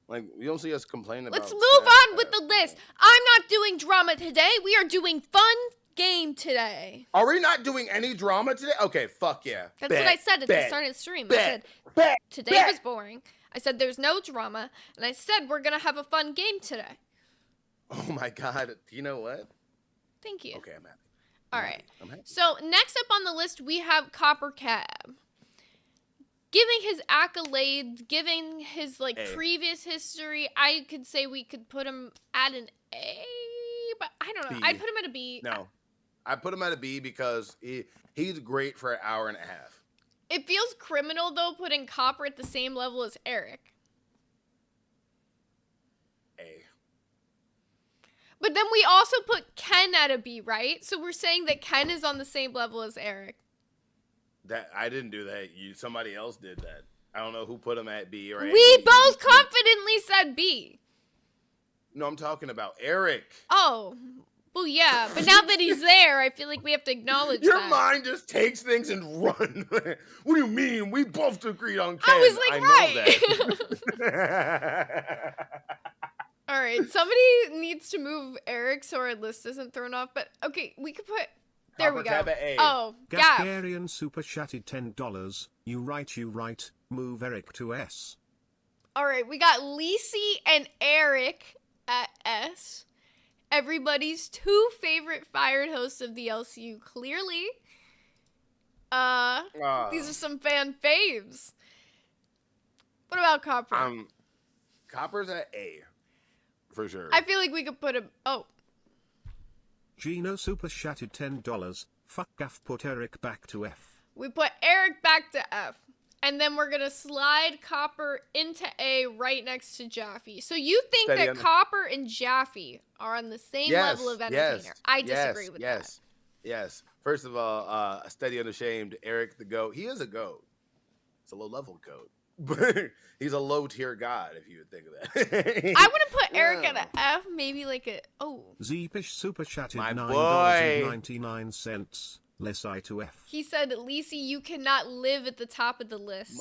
[SPEAKER 4] Like, you don't see us complaining about.
[SPEAKER 3] Let's move on with the list. I'm not doing drama today. We are doing fun game today.
[SPEAKER 4] Are we not doing any drama today? Okay, fuck yeah.
[SPEAKER 3] That's what I said at the start of the stream. I said, today was boring. I said, there's no drama. And I said, we're going to have a fun game today.
[SPEAKER 4] Oh my god. You know what?
[SPEAKER 3] Thank you.
[SPEAKER 4] Okay, I'm happy.
[SPEAKER 3] All right.
[SPEAKER 4] I'm happy.
[SPEAKER 3] So next up on the list, we have Copper Cab. Giving his accolades, giving his like
[SPEAKER 4] A.
[SPEAKER 3] previous history, I could say we could put him at an A, but I don't know.
[SPEAKER 4] B.
[SPEAKER 3] I'd put him at a B.
[SPEAKER 4] No, I put him at a B because he's great for an hour and a half.
[SPEAKER 3] It feels criminal though putting Copper at the same level as Eric.
[SPEAKER 4] A.
[SPEAKER 3] But then we also put Ken at a B, right? So we're saying that Ken is on the same level as Eric.
[SPEAKER 4] That I didn't do that. Somebody else did that. I don't know who put him at B or A.
[SPEAKER 3] We both confidently said B.
[SPEAKER 4] No, I'm talking about Eric.
[SPEAKER 3] Oh, well, yeah. But now that he's there, I feel like we have to acknowledge
[SPEAKER 4] Your
[SPEAKER 3] that.
[SPEAKER 4] mind just takes things and run. What do you mean? We both agreed on Ken.
[SPEAKER 3] I was like,
[SPEAKER 4] know that.
[SPEAKER 3] All right, somebody needs to move Eric so our list isn't thrown off. But okay, we could put. There we go.
[SPEAKER 4] Copper Cab at A.
[SPEAKER 3] Oh, Gaff.
[SPEAKER 5] Gaffarian super chatted $10. You right. Move Eric to S.
[SPEAKER 3] All right, we got Lisi and Eric at S. Everybody's two favorite fired hosts of the LCU, clearly. These are some fan faves. What about Copper?
[SPEAKER 4] Copper's at A. For sure.
[SPEAKER 3] I feel like we could put him. Oh,
[SPEAKER 5] Gino super chatted $10. Fuck Gaff, put Eric back to F.
[SPEAKER 3] we put Eric back to F. And then we're going to slide Copper into A right next to Jaffe. So you think
[SPEAKER 4] Steady
[SPEAKER 3] that
[SPEAKER 4] on the-
[SPEAKER 3] Copper and Jaffe are on the same level of entertainer. I disagree with that.
[SPEAKER 4] Yes. First of all, steady unashamed, Eric the GOAT. He is a GOAT. It's a low-level GOAT. But he's a low-tier god, if you would think of that.
[SPEAKER 3] I want to put Eric at an F, maybe like a,
[SPEAKER 5] Zeepish super chatted
[SPEAKER 4] My
[SPEAKER 5] $9.99. Less I to F.
[SPEAKER 3] He said, Lisi, you cannot live at the top of the list.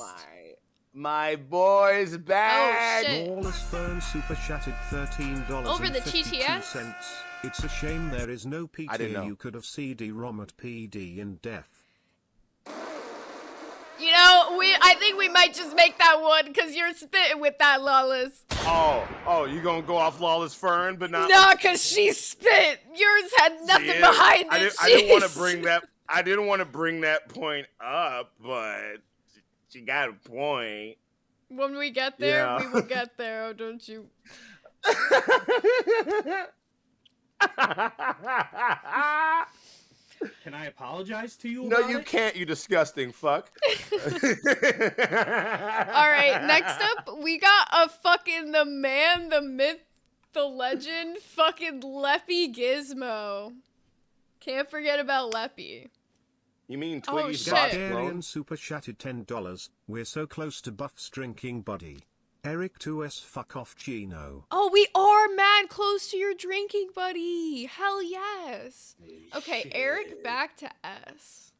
[SPEAKER 4] My boy's back.
[SPEAKER 3] Oh, shit.
[SPEAKER 5] Lawless Fern super chatted $13.
[SPEAKER 3] Over the
[SPEAKER 5] 52
[SPEAKER 3] TTS?
[SPEAKER 5] cents. It's a shame there is no P
[SPEAKER 4] I didn't
[SPEAKER 5] tier.
[SPEAKER 4] know.
[SPEAKER 5] You could have CD-ROM at PD in def.
[SPEAKER 3] You know, I think we might just make that one because you're spitting with that, Lawless.
[SPEAKER 4] Oh, you gonna go off Lawless Fern, but not.
[SPEAKER 3] No, because she spit. Yours had nothing
[SPEAKER 4] Yeah,
[SPEAKER 3] behind it.
[SPEAKER 4] I didn't want to bring that. I didn't want to bring that point up, but she got a point.
[SPEAKER 3] When we get there,
[SPEAKER 4] Yeah.
[SPEAKER 3] we will get there. Oh, don't you?
[SPEAKER 6] Can I apologize to you
[SPEAKER 4] No,
[SPEAKER 6] about
[SPEAKER 4] you
[SPEAKER 6] it?
[SPEAKER 4] can't, you disgusting fuck.
[SPEAKER 3] All right, next up, we got a fucking the man, the myth, the legend, fucking Leppy Gizmo. Can't forget about Leppy.
[SPEAKER 4] You mean
[SPEAKER 3] Oh,
[SPEAKER 4] Twiggy's
[SPEAKER 3] shit.
[SPEAKER 4] box
[SPEAKER 5] Garian
[SPEAKER 4] clone?
[SPEAKER 5] super chatted $10. We're so close to Buff's drinking buddy. Eric 2S fuck off Gino.
[SPEAKER 3] Oh, we are mad close to your drinking buddy. Hell yes. Okay, Eric back to S.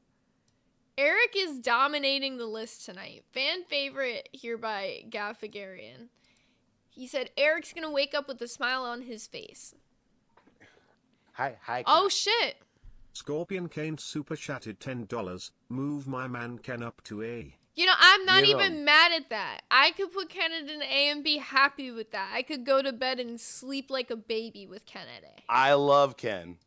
[SPEAKER 3] Eric is dominating the list tonight. Fan favorite here by Gaffagarian. He said Eric's gonna wake up with a smile on his face.
[SPEAKER 4] Hi.
[SPEAKER 3] Oh shit.
[SPEAKER 5] Scorpion Kane super chatted $10. Move my man Ken up to A.
[SPEAKER 3] You know, I'm not
[SPEAKER 4] You know.
[SPEAKER 3] even mad at that. I could put Ken at an A and be happy with that. I could go to bed and sleep like a baby with Ken at A.
[SPEAKER 4] I love Ken.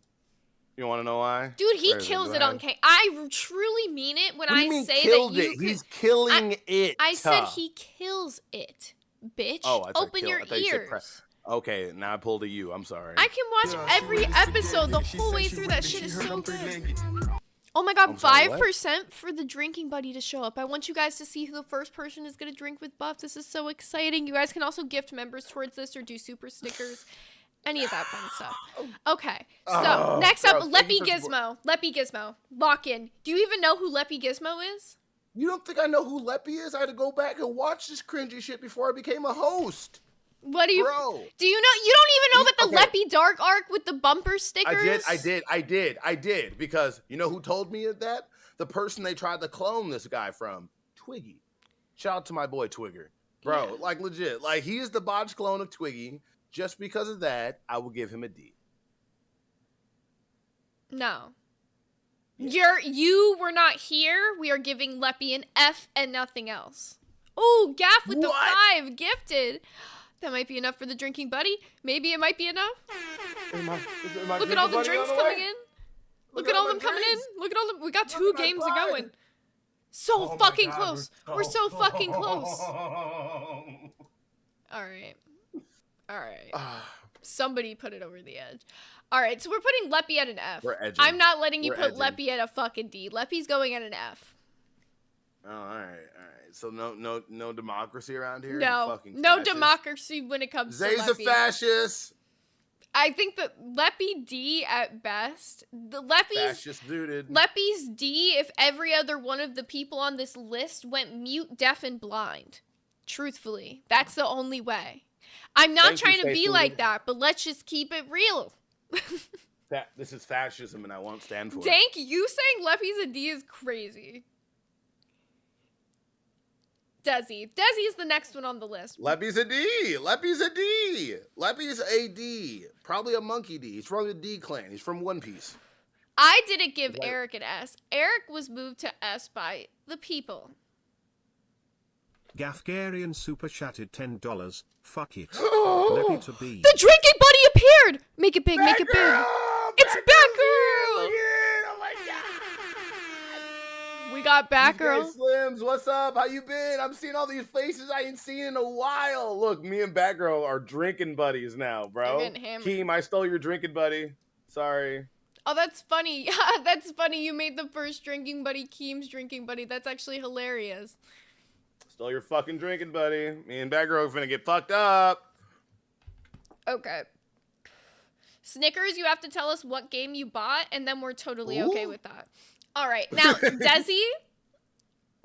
[SPEAKER 4] You want to know why?
[SPEAKER 3] Dude, he
[SPEAKER 4] Where is
[SPEAKER 3] kills
[SPEAKER 4] Go
[SPEAKER 3] it on
[SPEAKER 4] ahead.
[SPEAKER 3] Ken. I truly mean it when
[SPEAKER 4] What do
[SPEAKER 3] I
[SPEAKER 4] you mean
[SPEAKER 3] say
[SPEAKER 4] killed
[SPEAKER 3] that you
[SPEAKER 4] it?
[SPEAKER 3] could.
[SPEAKER 4] He's killing it.
[SPEAKER 3] I said he kills it, bitch.
[SPEAKER 4] Oh, I thought
[SPEAKER 3] Open
[SPEAKER 4] kill-
[SPEAKER 3] your
[SPEAKER 4] I thought you said
[SPEAKER 3] ears.
[SPEAKER 4] Okay, now I pulled a U. I'm sorry.
[SPEAKER 3] I can watch every episode the whole way through. That shit is so good. Oh my god,
[SPEAKER 4] I'm sorry, what?
[SPEAKER 3] 5% for the drinking buddy to show up. I want you guys to see who the first person is going to drink with Buff. This is so exciting. You guys can also gift members towards this or do super stickers. Any of that fun stuff. Okay, so
[SPEAKER 4] Oh,
[SPEAKER 3] next up,
[SPEAKER 4] gross. Thank
[SPEAKER 3] Leppy
[SPEAKER 4] you for
[SPEAKER 3] Gizmo. Leppy Gizmo. Lock in. Do you even know who Leppy Gizmo is?
[SPEAKER 4] You don't think I know who Leppy is? I had to go back and watch this cringy shit before I became a host.
[SPEAKER 3] What do you
[SPEAKER 4] Bro.
[SPEAKER 3] Do you know? You don't even know about the
[SPEAKER 4] Okay.
[SPEAKER 3] Leppy Dark arc with the bumper stickers?
[SPEAKER 4] I did. Because you know who told me that? The person they tried to clone this guy from, Twiggy. Shout out to my boy Twigger. Bro,
[SPEAKER 3] Yeah.
[SPEAKER 4] like legit. Like he is the botched clone of Twiggy. Just because of that, I will give him a D.
[SPEAKER 3] No. You were not here. We are giving Leppy an F and nothing else. Oh, Gaff with the
[SPEAKER 4] What?
[SPEAKER 3] 5 gifted. That might be enough for the drinking buddy. Maybe it might be enough. Look at all the drinks coming in. Look at all
[SPEAKER 4] my
[SPEAKER 3] them coming in.
[SPEAKER 4] drinks.
[SPEAKER 3] Look at all them. We got
[SPEAKER 4] Look
[SPEAKER 3] 2
[SPEAKER 4] at my
[SPEAKER 3] games
[SPEAKER 4] pride.
[SPEAKER 3] going. So
[SPEAKER 6] Oh my
[SPEAKER 3] fucking
[SPEAKER 6] God,
[SPEAKER 3] close. We're so fucking close.
[SPEAKER 6] close.
[SPEAKER 3] All right. All right.
[SPEAKER 4] Ah,
[SPEAKER 3] Somebody put it over the edge. All right, so we're putting Leppy at an F.
[SPEAKER 4] We're edging.
[SPEAKER 3] I'm not letting you
[SPEAKER 4] We're
[SPEAKER 3] put
[SPEAKER 4] edging.
[SPEAKER 3] Leppy at a fucking D. Leppy's going at an F.
[SPEAKER 4] oh, all right. So no democracy around here. You
[SPEAKER 3] No,
[SPEAKER 4] fucking
[SPEAKER 3] no
[SPEAKER 4] fascist.
[SPEAKER 3] democracy when it comes
[SPEAKER 4] Zay's
[SPEAKER 3] to
[SPEAKER 4] a
[SPEAKER 3] Leppy.
[SPEAKER 4] fascist.
[SPEAKER 3] I think that Leppy D at best. The Leppy's
[SPEAKER 4] Fascist dude.
[SPEAKER 3] Leppy's D if every other one of the people on this list went mute, deaf, and blind. Truthfully, that's the only way. I'm not
[SPEAKER 4] Thank you,
[SPEAKER 3] trying to
[SPEAKER 4] Faith
[SPEAKER 3] be
[SPEAKER 4] Food.
[SPEAKER 3] like that, but let's just keep it real.
[SPEAKER 4] This is fascism, and I won't stand for it.
[SPEAKER 3] Dank, you saying Leppy's a D is crazy. Desi is the next one on the list.
[SPEAKER 4] Leppy's a D. Leppy's a D. Leppy's a D. Probably a monkey D. He's from the D clan. He's from One Piece.
[SPEAKER 3] I didn't give
[SPEAKER 4] Right.
[SPEAKER 3] Eric an S. Eric was moved to S by the people.
[SPEAKER 5] Gafgarian super chatted $10. Fuck it. Leppy to B.
[SPEAKER 3] The drinking buddy appeared! Make it big, make it big.
[SPEAKER 4] Batgirl!
[SPEAKER 3] It's
[SPEAKER 4] Batgirl!
[SPEAKER 3] Batgirl!
[SPEAKER 4] Yeah, oh my God!
[SPEAKER 3] We got Batgirl.
[SPEAKER 4] DJ Slims, what's up? How you been? I'm seeing all these faces I ain't seen in a while. Look, me and Batgirl are drinking buddies now, bro.
[SPEAKER 3] They're getting hammered.
[SPEAKER 4] Keem, I stole your drinking buddy. Sorry.
[SPEAKER 3] Oh, that's funny. That's funny. You made the first drinking buddy Keem's drinking buddy. That's actually hilarious.
[SPEAKER 4] Stole your fucking drinking buddy. Me and Batgirl are finna get fucked up.
[SPEAKER 3] Okay. Snickers, you have to tell us what game you bought, and then we're totally okay
[SPEAKER 4] Ooh.
[SPEAKER 3] with that. All right. Now, Desi.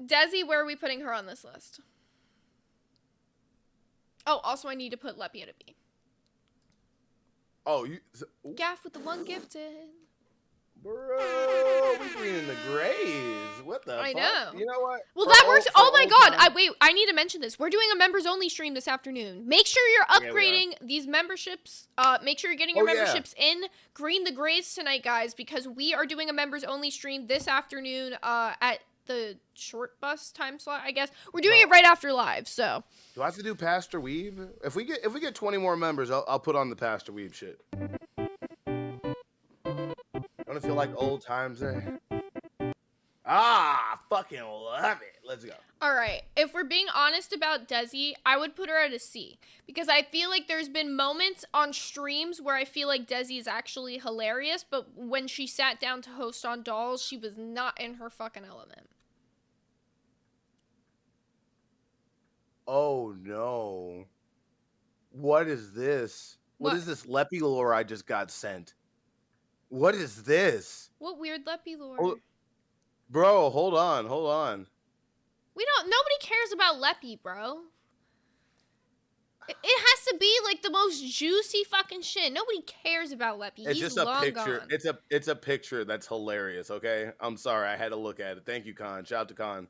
[SPEAKER 3] Desi, where are we putting her on this list? Oh, also, I need to put Leppy at a B.
[SPEAKER 4] Oh, you...
[SPEAKER 3] Gaff with the one gifted.
[SPEAKER 4] Bro, we green in the grays. What the
[SPEAKER 3] I
[SPEAKER 4] fuck?
[SPEAKER 3] know.
[SPEAKER 4] You know what?
[SPEAKER 3] Well,
[SPEAKER 4] For
[SPEAKER 3] that
[SPEAKER 4] old-
[SPEAKER 3] works.
[SPEAKER 4] for
[SPEAKER 3] Oh my
[SPEAKER 4] old
[SPEAKER 3] god.
[SPEAKER 4] time-
[SPEAKER 3] I need to mention this. We're doing a members only stream this afternoon. Make sure you're
[SPEAKER 4] Yeah, we are.
[SPEAKER 3] upgrading these memberships. Make sure you're getting your
[SPEAKER 4] Oh, yeah.
[SPEAKER 3] memberships in Green the Grays tonight, guys, because we are doing a members only stream this afternoon at the short bus time slot, I guess. We're doing it right after live, so
[SPEAKER 4] Do I have to do Pastor Weave? If we get 20 more members, I'll put on the Pastor Weave shit. I want to feel like old times there. Ah, fucking love it. Let's go.
[SPEAKER 3] all right. If we're being honest about Desi, I would put her at a C because I feel like there's been moments on streams where I feel like Desi is actually hilarious, but when she sat down to host on Dolls, she was not in her fucking element.
[SPEAKER 4] Oh no. What is this? What
[SPEAKER 3] What?
[SPEAKER 4] is this Leppy lore I just got sent? What is this?
[SPEAKER 3] What weird Leppy lore?
[SPEAKER 4] Oh, bro, hold on.
[SPEAKER 3] Nobody cares about Leppy, bro. It has to be like the most juicy fucking shit. Nobody cares about Leppy.
[SPEAKER 4] It's
[SPEAKER 3] He's
[SPEAKER 4] just a
[SPEAKER 3] long
[SPEAKER 4] picture.
[SPEAKER 3] gone.
[SPEAKER 4] It's a picture that's hilarious, okay? I'm sorry, I had to look at it. Thank you, Con. Shout out to Con.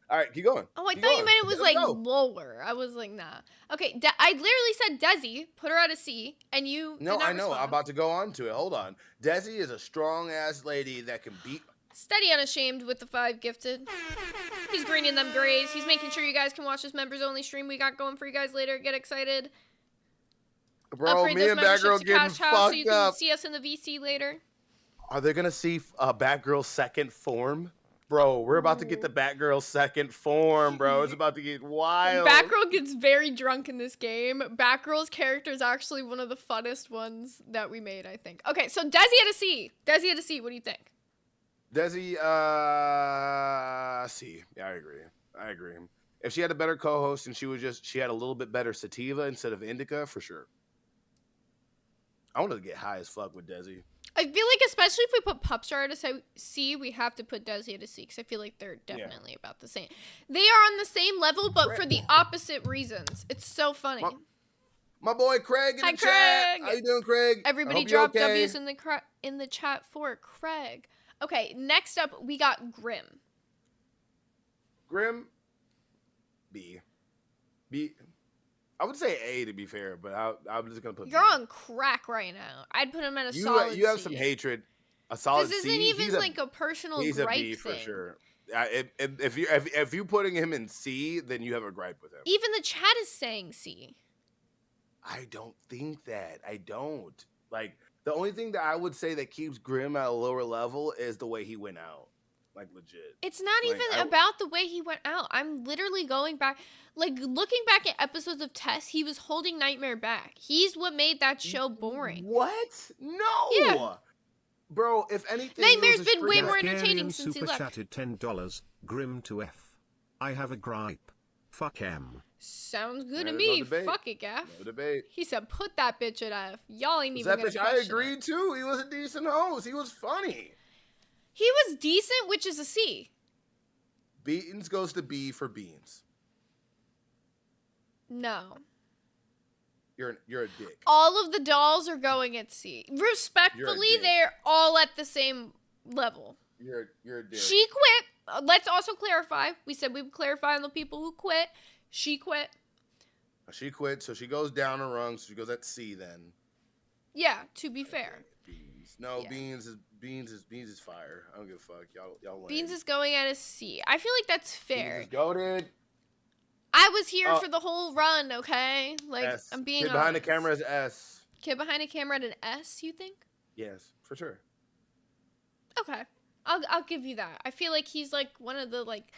[SPEAKER 4] All right, keep going.
[SPEAKER 3] Oh, I
[SPEAKER 4] Keep
[SPEAKER 3] thought you
[SPEAKER 4] going.
[SPEAKER 3] meant it was
[SPEAKER 4] Let's
[SPEAKER 3] like
[SPEAKER 4] go.
[SPEAKER 3] lower. I was like, nah. Okay, I literally said Desi, put her at a C, and you
[SPEAKER 4] No,
[SPEAKER 3] did not
[SPEAKER 4] I know. I'm
[SPEAKER 3] respond.
[SPEAKER 4] about to go on to it. Hold on. Desi is a strong ass lady that can beat.
[SPEAKER 3] Steady unashamed with the 5 gifted. He's greening them grays. He's making sure you guys can watch this members only stream we got going for you guys later. Get excited.
[SPEAKER 4] Bro,
[SPEAKER 3] Upgrade
[SPEAKER 4] me
[SPEAKER 3] those
[SPEAKER 4] and
[SPEAKER 3] memberships
[SPEAKER 4] Batgirl
[SPEAKER 3] to
[SPEAKER 4] getting
[SPEAKER 3] Cash House so
[SPEAKER 4] fucked
[SPEAKER 3] you can
[SPEAKER 4] up.
[SPEAKER 3] see us in the VC later.
[SPEAKER 4] Are they gonna see Batgirl's second form? Bro, we're about to get the Batgirl's second form, bro. It's about to get wild.
[SPEAKER 3] Batgirl gets very drunk in this game. Batgirl's character is actually one of the funnest ones that we made, I think. Okay, so Desi at a C. Desi at a C. What do you think?
[SPEAKER 4] Desi, C. Yeah, I agree. If she had a better co-host and she had a little bit better sativa instead of indica, for sure. I wanted to get high as fuck with Desi.
[SPEAKER 3] I feel like especially if we put Pupstar at a C, we have to put Desi at a C because I feel like they're definitely about the same. They are on the same level, but for the opposite reasons. It's so funny.
[SPEAKER 4] My boy Craig in
[SPEAKER 3] Hi,
[SPEAKER 4] the chat.
[SPEAKER 3] Craig.
[SPEAKER 4] How you doing, Craig? I
[SPEAKER 3] Everybody
[SPEAKER 4] hope you're
[SPEAKER 3] drop
[SPEAKER 4] okay.
[SPEAKER 3] W's in the chat for Craig. Okay, next up we got Grim.
[SPEAKER 4] Grim. B. I would say A to be fair, but I'm just gonna put.
[SPEAKER 3] You're
[SPEAKER 4] B.
[SPEAKER 3] on crack right now. I'd put him at a solid
[SPEAKER 4] You have
[SPEAKER 3] C.
[SPEAKER 4] some hatred. A solid
[SPEAKER 3] This
[SPEAKER 4] C.
[SPEAKER 3] isn't even
[SPEAKER 4] He's
[SPEAKER 3] like a personal
[SPEAKER 4] he's a
[SPEAKER 3] gripe
[SPEAKER 4] B for
[SPEAKER 3] thing.
[SPEAKER 4] sure. If you're putting him in C, then you have a gripe with him.
[SPEAKER 3] Even the chat is saying C.
[SPEAKER 4] I don't think that. I don't. Like, The only thing that I would say that keeps Grimm at a lower level is the way he went out. Like, legit.
[SPEAKER 3] It's not
[SPEAKER 4] Like,
[SPEAKER 3] even about the way he went out. I'm literally going back, like, looking back at episodes of Tess, he was holding Nightmare back. He's what made that show boring.
[SPEAKER 4] What? No!
[SPEAKER 3] Yeah.
[SPEAKER 4] Bro, if anything...
[SPEAKER 3] Nightmare's
[SPEAKER 4] it was a
[SPEAKER 3] been way
[SPEAKER 4] freaking-
[SPEAKER 3] more entertaining
[SPEAKER 5] Hungarian
[SPEAKER 3] since he
[SPEAKER 5] super
[SPEAKER 3] left.
[SPEAKER 5] chatted $10. Grim to F. I have a gripe. Fuck M.
[SPEAKER 3] Sounds good
[SPEAKER 4] Yeah,
[SPEAKER 3] to
[SPEAKER 4] there's
[SPEAKER 3] me.
[SPEAKER 4] no debate.
[SPEAKER 3] Fuck it, Gaff.
[SPEAKER 4] No debate.
[SPEAKER 3] He said, put that bitch at F. Y'all ain't even gonna
[SPEAKER 4] Zepish, I
[SPEAKER 3] question it.
[SPEAKER 4] agreed too. He was a decent host. He was funny.
[SPEAKER 3] He was decent, which is a C.
[SPEAKER 4] Beans goes to B for beans.
[SPEAKER 3] No.
[SPEAKER 4] You're a dick.
[SPEAKER 3] All of the dolls are going at C. Respectfully,
[SPEAKER 4] dick.
[SPEAKER 3] they're all at the same level.
[SPEAKER 4] You're a dick.
[SPEAKER 3] She quit. Let's also clarify. We said we would clarify on the people who quit. She quit.
[SPEAKER 4] She quit, so she goes down a rung. So she goes at C then.
[SPEAKER 3] Yeah, to be fair.
[SPEAKER 4] Beans. No,
[SPEAKER 3] Yeah.
[SPEAKER 4] Beans is fire. I don't give a fuck. Y'all lame.
[SPEAKER 3] Beans is going at a C. I feel like that's
[SPEAKER 4] Beans
[SPEAKER 3] fair.
[SPEAKER 4] is goated.
[SPEAKER 3] I was here
[SPEAKER 4] Oh.
[SPEAKER 3] for the whole run, okay? Like,
[SPEAKER 4] S.
[SPEAKER 3] I'm being
[SPEAKER 4] Kid behind the
[SPEAKER 3] honest.
[SPEAKER 4] camera is S.
[SPEAKER 3] Kid behind the camera at an S, you think?
[SPEAKER 4] Yes, for sure.
[SPEAKER 3] Okay. I'll give you that. I feel like he's like one of the like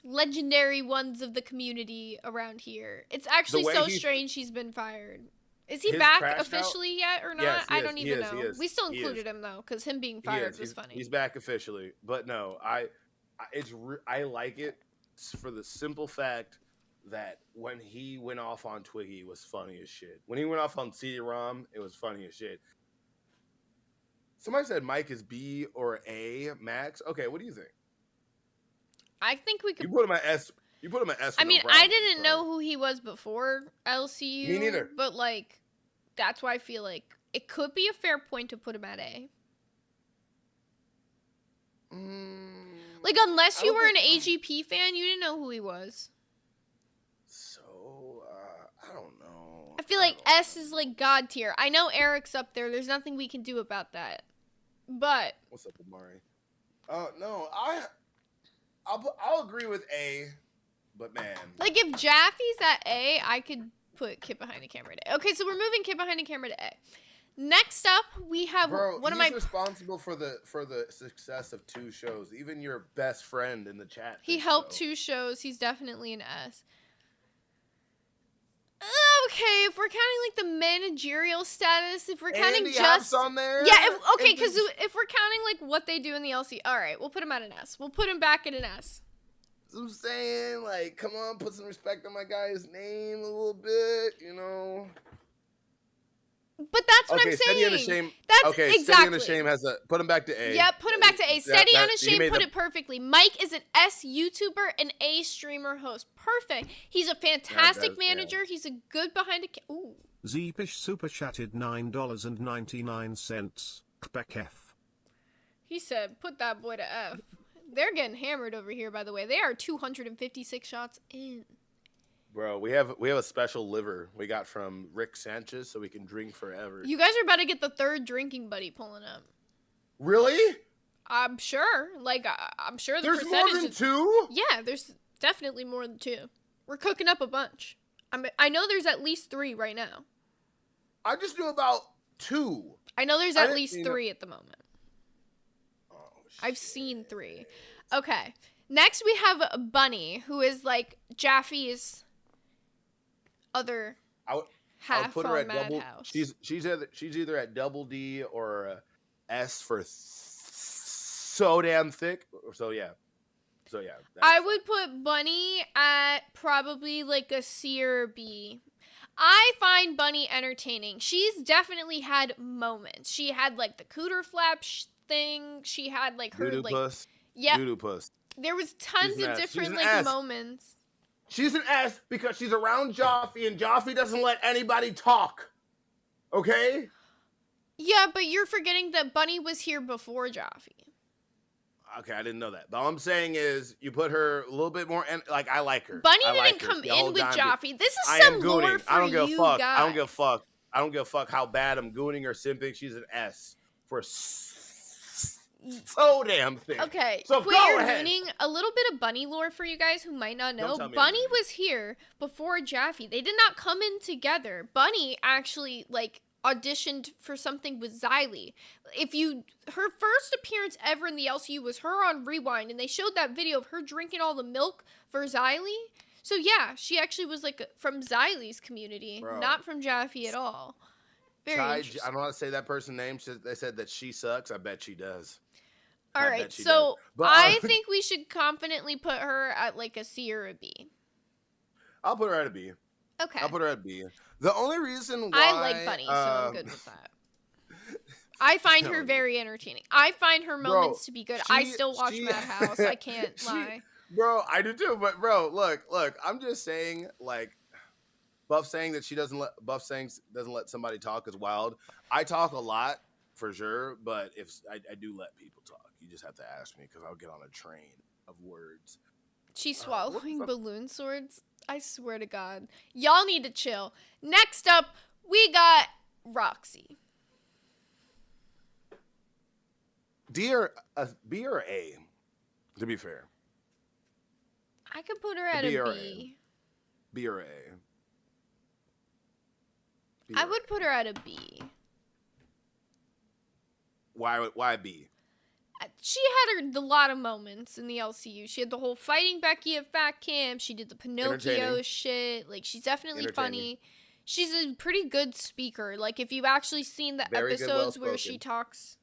[SPEAKER 3] legendary ones of the community around here. It's actually
[SPEAKER 4] way
[SPEAKER 3] so
[SPEAKER 4] he's-
[SPEAKER 3] strange he's been fired. Is he
[SPEAKER 4] His
[SPEAKER 3] back
[SPEAKER 4] crashed out-
[SPEAKER 3] officially yet or not?
[SPEAKER 4] Yes, he
[SPEAKER 3] I
[SPEAKER 4] is,
[SPEAKER 3] don't
[SPEAKER 4] he
[SPEAKER 3] even
[SPEAKER 4] is,
[SPEAKER 3] know.
[SPEAKER 4] he is,
[SPEAKER 3] We still
[SPEAKER 4] he
[SPEAKER 3] included
[SPEAKER 4] is.
[SPEAKER 3] him though, because him being
[SPEAKER 4] He
[SPEAKER 3] fired
[SPEAKER 4] is.
[SPEAKER 3] was funny.
[SPEAKER 4] He's back officially, but no, I like it for the simple fact that when he went off on Twiggy, it was funny as shit. When he went off on CD-ROM, it was funny as shit. Somebody said Mike is B or A max. Okay, what do you think?
[SPEAKER 3] I think we could.
[SPEAKER 4] You put him at S. You put him at S.
[SPEAKER 3] I
[SPEAKER 4] with no
[SPEAKER 3] mean, I
[SPEAKER 4] problem,
[SPEAKER 3] didn't
[SPEAKER 4] so.
[SPEAKER 3] know who he was before LCU.
[SPEAKER 4] Me neither.
[SPEAKER 3] But like, that's why I feel like it could be a fair point to put him at A. Like, unless
[SPEAKER 4] I
[SPEAKER 3] you
[SPEAKER 4] don't
[SPEAKER 3] were an
[SPEAKER 4] think-
[SPEAKER 3] AGP fan, you didn't know who he was.
[SPEAKER 4] So I don't know.
[SPEAKER 3] I feel like S is like God tier. I know Eric's up there. There's nothing we can do about that. But
[SPEAKER 4] What's up, Amari? No, I'll agree with A, but man,
[SPEAKER 3] like if Jaffe's at A, I could put Kid Behind the Camera to A. Okay, so we're moving Kid Behind the Camera to A. Next up, we have
[SPEAKER 4] bro,
[SPEAKER 3] one of
[SPEAKER 4] he's
[SPEAKER 3] my.
[SPEAKER 4] responsible for the success of 2 shows. Even your best friend in the chat.
[SPEAKER 3] He
[SPEAKER 4] thinks
[SPEAKER 3] helped
[SPEAKER 4] so.
[SPEAKER 3] 2 shows. He's definitely an S. Okay, if we're counting like the managerial status, if we're counting
[SPEAKER 4] Andy
[SPEAKER 3] just
[SPEAKER 4] App's on there.
[SPEAKER 3] yeah, okay,
[SPEAKER 4] and
[SPEAKER 3] because
[SPEAKER 4] the-
[SPEAKER 3] if we're counting like what they do in the LC, all right, we'll put him at an S. We'll put him back at an S.
[SPEAKER 4] I'm saying, like, come on, put some respect on my guy's name a little bit, you know.
[SPEAKER 3] But that's what
[SPEAKER 4] Okay,
[SPEAKER 3] I'm
[SPEAKER 4] Steady
[SPEAKER 3] saying.
[SPEAKER 4] on the Shame.
[SPEAKER 3] That's
[SPEAKER 4] Okay,
[SPEAKER 3] exactly.
[SPEAKER 4] Steady on the Shame has a put him back to A.
[SPEAKER 3] Yep, put him back to A. Steady on a
[SPEAKER 4] he
[SPEAKER 3] shame,
[SPEAKER 4] made
[SPEAKER 3] put
[SPEAKER 4] the-
[SPEAKER 3] it perfectly. Mike is an S YouTuber, an A streamer host. Perfect. He's a fantastic
[SPEAKER 4] yeah.
[SPEAKER 3] manager. He's a good behind a ooh.
[SPEAKER 5] Zeepish super chatted $9.99. Back F.
[SPEAKER 3] He said, put that boy to F. They're getting hammered over here, by the way. They are 256 shots in.
[SPEAKER 4] Bro, we have a special liver we got from Rick Sanchez, so we can drink forever.
[SPEAKER 3] You guys are about to get the 3rd drinking buddy pulling up.
[SPEAKER 4] Really?
[SPEAKER 3] I'm sure. Like, I'm sure the
[SPEAKER 4] There's more
[SPEAKER 3] percentage
[SPEAKER 4] than
[SPEAKER 3] is...
[SPEAKER 4] 2?
[SPEAKER 3] Yeah, there's definitely more than 2. We're cooking up a bunch. I know there's at least 3 right now.
[SPEAKER 4] I just knew about 2.
[SPEAKER 3] I know there's
[SPEAKER 4] I
[SPEAKER 3] at
[SPEAKER 4] didn't-
[SPEAKER 3] least
[SPEAKER 4] you know-
[SPEAKER 3] 3 at the moment.
[SPEAKER 4] Oh,
[SPEAKER 3] I've
[SPEAKER 4] shit.
[SPEAKER 3] seen 3. Okay. Next we have Bunny, who is like Jaffe's other
[SPEAKER 4] I would
[SPEAKER 3] half
[SPEAKER 4] put her
[SPEAKER 3] on
[SPEAKER 4] at double.
[SPEAKER 3] Madhouse.
[SPEAKER 4] She's either at double D or S for so damn thick. So yeah.
[SPEAKER 3] I would put Bunny at probably like a C or B. I find Bunny entertaining. She's definitely had moments. She had like the cooter flap thing. She had like her
[SPEAKER 4] Doodoo
[SPEAKER 3] like
[SPEAKER 4] puss.
[SPEAKER 3] yep.
[SPEAKER 4] Doodoo puss.
[SPEAKER 3] There was tons
[SPEAKER 4] She's an
[SPEAKER 3] of
[SPEAKER 4] ass. She's
[SPEAKER 3] different
[SPEAKER 4] an
[SPEAKER 3] like
[SPEAKER 4] ass.
[SPEAKER 3] moments.
[SPEAKER 4] She's an S because she's around Joffy, and Joffy doesn't let anybody talk. Okay?
[SPEAKER 3] Yeah, but you're forgetting that Bunny was here before Jaffe.
[SPEAKER 4] Okay, I didn't know that. But all I'm saying is, you put her a little bit more, like, I like her.
[SPEAKER 3] Bunny
[SPEAKER 4] I
[SPEAKER 3] didn't
[SPEAKER 4] like her.
[SPEAKER 3] come
[SPEAKER 4] The whole
[SPEAKER 3] in with
[SPEAKER 4] time.
[SPEAKER 3] Jaffe. This is
[SPEAKER 4] I
[SPEAKER 3] some
[SPEAKER 4] am
[SPEAKER 3] lore
[SPEAKER 4] gooning.
[SPEAKER 3] for
[SPEAKER 4] I don't give a
[SPEAKER 3] you
[SPEAKER 4] fuck.
[SPEAKER 3] guys.
[SPEAKER 4] I don't give a fuck. I don't give a fuck how bad I'm gooning or simping. She's an S for so damn thick.
[SPEAKER 3] Okay,
[SPEAKER 4] So
[SPEAKER 3] quit
[SPEAKER 4] go
[SPEAKER 3] your
[SPEAKER 4] ahead.
[SPEAKER 3] mooning. A little bit of Bunny lore for you guys who might not know.
[SPEAKER 4] Don't tell me
[SPEAKER 3] Bunny
[SPEAKER 4] I'm mooning.
[SPEAKER 3] was here before Jaffe. They did not come in together. Bunny actually, like, auditioned for something with Xylee. Her first appearance ever in the LCU was her on Rewind, and they showed that video of her drinking all the milk for Xylee. So yeah, she actually was like from Xylee's community,
[SPEAKER 4] Bro.
[SPEAKER 3] not from Jaffe at all. Very
[SPEAKER 4] Chai,
[SPEAKER 3] interesting.
[SPEAKER 4] I don't want to say that person's name. They said that she sucks. I bet she does.
[SPEAKER 3] All
[SPEAKER 4] I
[SPEAKER 3] right,
[SPEAKER 4] bet she
[SPEAKER 3] so
[SPEAKER 4] does. But,
[SPEAKER 3] I think we should confidently put her at like a C or a B.
[SPEAKER 4] I'll put her at a B.
[SPEAKER 3] Okay.
[SPEAKER 4] I'll put her at B. The only reason why
[SPEAKER 3] I like Bunny, so I'm good with that. I find her very entertaining. I find her moments to be good. I still watch Madhouse. I can't lie.
[SPEAKER 4] Bro, I do too. But bro, look. I'm just saying, like, Buff saying that doesn't let somebody talk is wild. I talk a lot for sure, but if I do let people talk, you just have to ask me because I'll get on a train of words.
[SPEAKER 3] She's swallowing balloon swords. I swear to God. Y'all need to chill. Next up, we got Roxy.
[SPEAKER 4] D or B or A, to be fair.
[SPEAKER 3] I could put her at
[SPEAKER 4] B
[SPEAKER 3] a
[SPEAKER 4] or
[SPEAKER 3] B.
[SPEAKER 4] B or A. B
[SPEAKER 3] I
[SPEAKER 4] or
[SPEAKER 3] would
[SPEAKER 4] A.
[SPEAKER 3] put her at a B.
[SPEAKER 4] Why B?
[SPEAKER 3] She had a lot of moments in the LCU. She had the whole fighting Becky at Fat Camp. She did the Pinocchio
[SPEAKER 4] Entertaining.
[SPEAKER 3] shit. Like, she's definitely
[SPEAKER 4] Entertaining.
[SPEAKER 3] funny. She's a pretty good speaker. Like, if you've actually seen the
[SPEAKER 4] Very good,
[SPEAKER 3] episodes where she
[SPEAKER 4] well-spoken.
[SPEAKER 3] talks,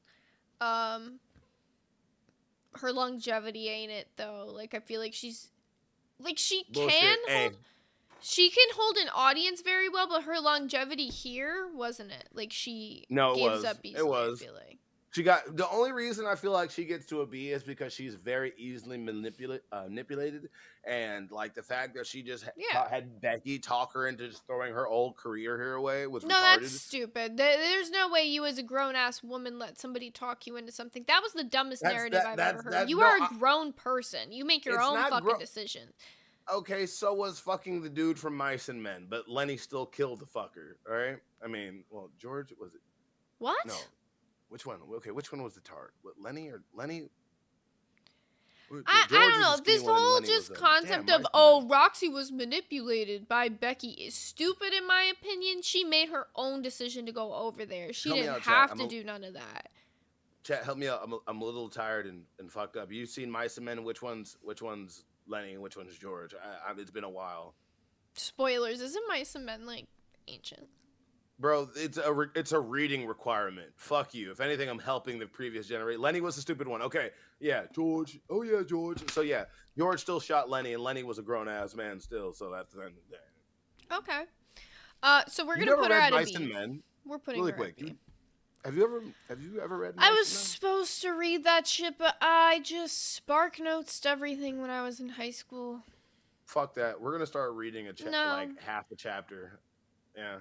[SPEAKER 3] her longevity ain't it though. Like, I feel like she's, like, she
[SPEAKER 4] Bullshit.
[SPEAKER 3] can
[SPEAKER 4] A.
[SPEAKER 3] hold, she can hold an audience very well, but her longevity here wasn't it. Like, she
[SPEAKER 4] No, it
[SPEAKER 3] gives
[SPEAKER 4] was.
[SPEAKER 3] up
[SPEAKER 4] It
[SPEAKER 3] easily.
[SPEAKER 4] was.
[SPEAKER 3] I feel like.
[SPEAKER 4] She got the only reason I feel like she gets to a B is because she's very easily manipulated, and like the fact that she just had Becky talk her into just throwing her old career here away was
[SPEAKER 3] No,
[SPEAKER 4] retarded.
[SPEAKER 3] that's stupid. There's no way you as a grown-ass woman let somebody talk you into something. That was the dumbest narrative I've ever heard. You are a grown person. You make your own fucking decisions.
[SPEAKER 4] Okay, so was fucking the dude from Mice and Men, but Lenny still killed the fucker, all right? I mean, well, George, was it?
[SPEAKER 3] What?
[SPEAKER 4] No. Which one? Okay, which one was the tart? What, Lenny or Lenny?
[SPEAKER 3] I don't know. This whole just concept of, Roxy was manipulated by Becky is stupid in my opinion. She made her own decision to go over there. She didn't have to do none of that.
[SPEAKER 4] Chat, help me out. I'm a little tired and fucked up. You've seen Mice and Men. Which one's Lenny and which one's George? It's been a while.
[SPEAKER 3] Spoilers. Isn't Mice and Men like ancient?
[SPEAKER 4] Bro, it's a reading requirement. Fuck you. If anything, I'm helping the previous generation. Lenny was the stupid one. Okay, yeah, George. Oh yeah, George. So yeah, George still shot Lenny, and Lenny was a grown ass man still. So that's the end of the day.
[SPEAKER 3] Okay. So we're gonna put her at a B.
[SPEAKER 4] Men?
[SPEAKER 3] We're putting
[SPEAKER 4] really
[SPEAKER 3] her
[SPEAKER 4] quick.
[SPEAKER 3] at B.
[SPEAKER 4] Have you ever read?
[SPEAKER 3] I was supposed to read that shit, but I just spark notes everything when I was in high school.
[SPEAKER 4] Fuck that. We're gonna start reading
[SPEAKER 3] No.
[SPEAKER 4] like half the chapter. Yeah.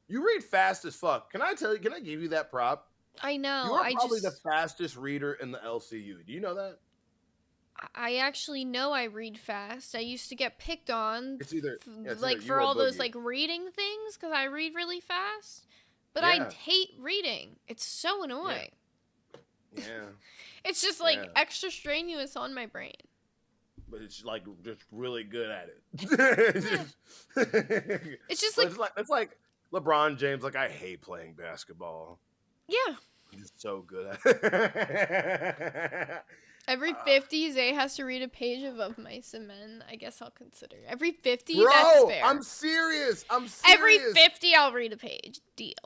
[SPEAKER 4] You read fast as fuck. Can I give you that prop?
[SPEAKER 3] I know.
[SPEAKER 4] You are probably the fastest reader in the LCU. Do you know that?
[SPEAKER 3] I actually know I read fast. I used to get picked on
[SPEAKER 4] It's either
[SPEAKER 3] for all those like reading things because I read really fast. But I hate reading. It's so annoying.
[SPEAKER 4] Yeah.
[SPEAKER 3] It's just like extra strenuous on my brain.
[SPEAKER 4] But it's like just really good at it.
[SPEAKER 3] It's just
[SPEAKER 4] it's like LeBron James. Like, I hate playing basketball.
[SPEAKER 3] Yeah.
[SPEAKER 4] He's so good at it.
[SPEAKER 3] Every 50, Zay has to read a page of Mice and Men. I guess I'll consider. Every 50,
[SPEAKER 4] Bro,
[SPEAKER 3] that's fair.
[SPEAKER 4] I'm serious.
[SPEAKER 3] Every 50, I'll read a page. Deal.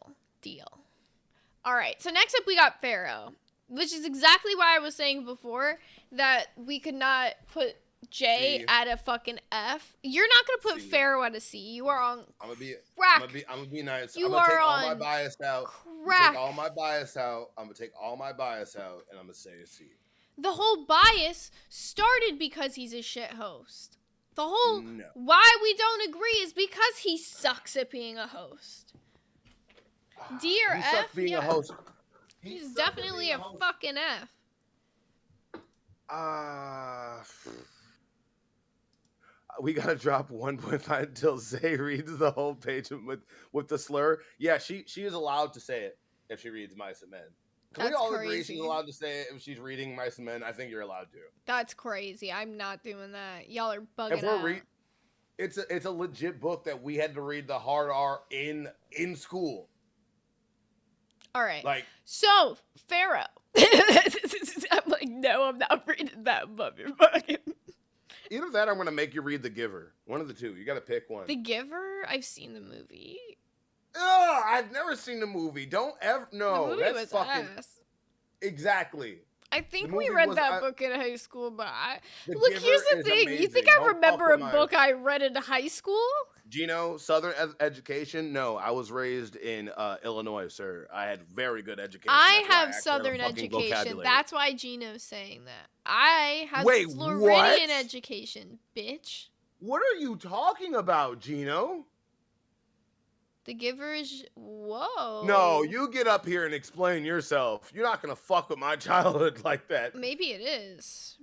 [SPEAKER 3] All right, so next up we got Pharaoh, which is exactly why I was saying before that we could not put J at a fucking F. You're not gonna put Pharaoh at a C. You are on crack.
[SPEAKER 4] I'm gonna be nice.
[SPEAKER 3] You
[SPEAKER 4] I'm gonna
[SPEAKER 3] are
[SPEAKER 4] take all
[SPEAKER 3] on
[SPEAKER 4] my bias out.
[SPEAKER 3] crack.
[SPEAKER 4] Take all my bias out. I'm gonna take all my bias out, and I'm gonna say a C.
[SPEAKER 3] The whole bias started because he's a shit host. The whole
[SPEAKER 4] No.
[SPEAKER 3] why we don't agree is because he sucks at being a host. D or
[SPEAKER 4] He
[SPEAKER 3] F?
[SPEAKER 4] sucks being a host.
[SPEAKER 3] He's definitely a fucking F.
[SPEAKER 4] We gotta drop 1.5 until Zay reads the whole page with the slur. Yeah, she is allowed to say it if she reads Mice and Men. Can we
[SPEAKER 3] That's
[SPEAKER 4] all agree
[SPEAKER 3] crazy.
[SPEAKER 4] she's allowed to say it if she's reading Mice and Men? I think you're allowed to.
[SPEAKER 3] That's crazy. I'm not doing that. Y'all are bugging
[SPEAKER 4] If we're
[SPEAKER 3] out.
[SPEAKER 4] it's a legit book that we had to read the hard R in school.
[SPEAKER 3] All right.
[SPEAKER 4] Like,
[SPEAKER 3] So, Pharaoh. I'm like, no, I'm not reading that motherfucking.
[SPEAKER 4] either that or I'm going to make you read The Giver. One of the two. You got to pick one.
[SPEAKER 3] The Giver? I've seen the movie.
[SPEAKER 4] Ugh, I've never seen the movie. Don't ever. No,
[SPEAKER 3] the movie
[SPEAKER 4] that's
[SPEAKER 3] was
[SPEAKER 4] fucking.
[SPEAKER 3] ass.
[SPEAKER 4] Exactly.
[SPEAKER 3] I think
[SPEAKER 4] The
[SPEAKER 3] we
[SPEAKER 4] movie
[SPEAKER 3] read
[SPEAKER 4] was-
[SPEAKER 3] that book in high school, but
[SPEAKER 4] The
[SPEAKER 3] look,
[SPEAKER 4] Giver
[SPEAKER 3] here's the
[SPEAKER 4] is
[SPEAKER 3] thing. You think
[SPEAKER 4] amazing.
[SPEAKER 3] I
[SPEAKER 4] Don't
[SPEAKER 3] remember a
[SPEAKER 4] fuck with
[SPEAKER 3] book I read in high school?
[SPEAKER 4] Gino, Southern education? No, I was raised in Illinois, sir. I had very good education.
[SPEAKER 3] I
[SPEAKER 4] That's why
[SPEAKER 3] have
[SPEAKER 4] actually
[SPEAKER 3] Southern
[SPEAKER 4] a fucking
[SPEAKER 3] education.
[SPEAKER 4] vocabulary.
[SPEAKER 3] That's why Gino's saying that. I have
[SPEAKER 4] Wait,
[SPEAKER 3] Floridian
[SPEAKER 4] what?
[SPEAKER 3] education, bitch.
[SPEAKER 4] What are you talking about, Gino?
[SPEAKER 3] The Giver is. Whoa.
[SPEAKER 4] No, you get up here and explain yourself. You're not gonna fuck with my childhood like that.
[SPEAKER 3] Maybe it is.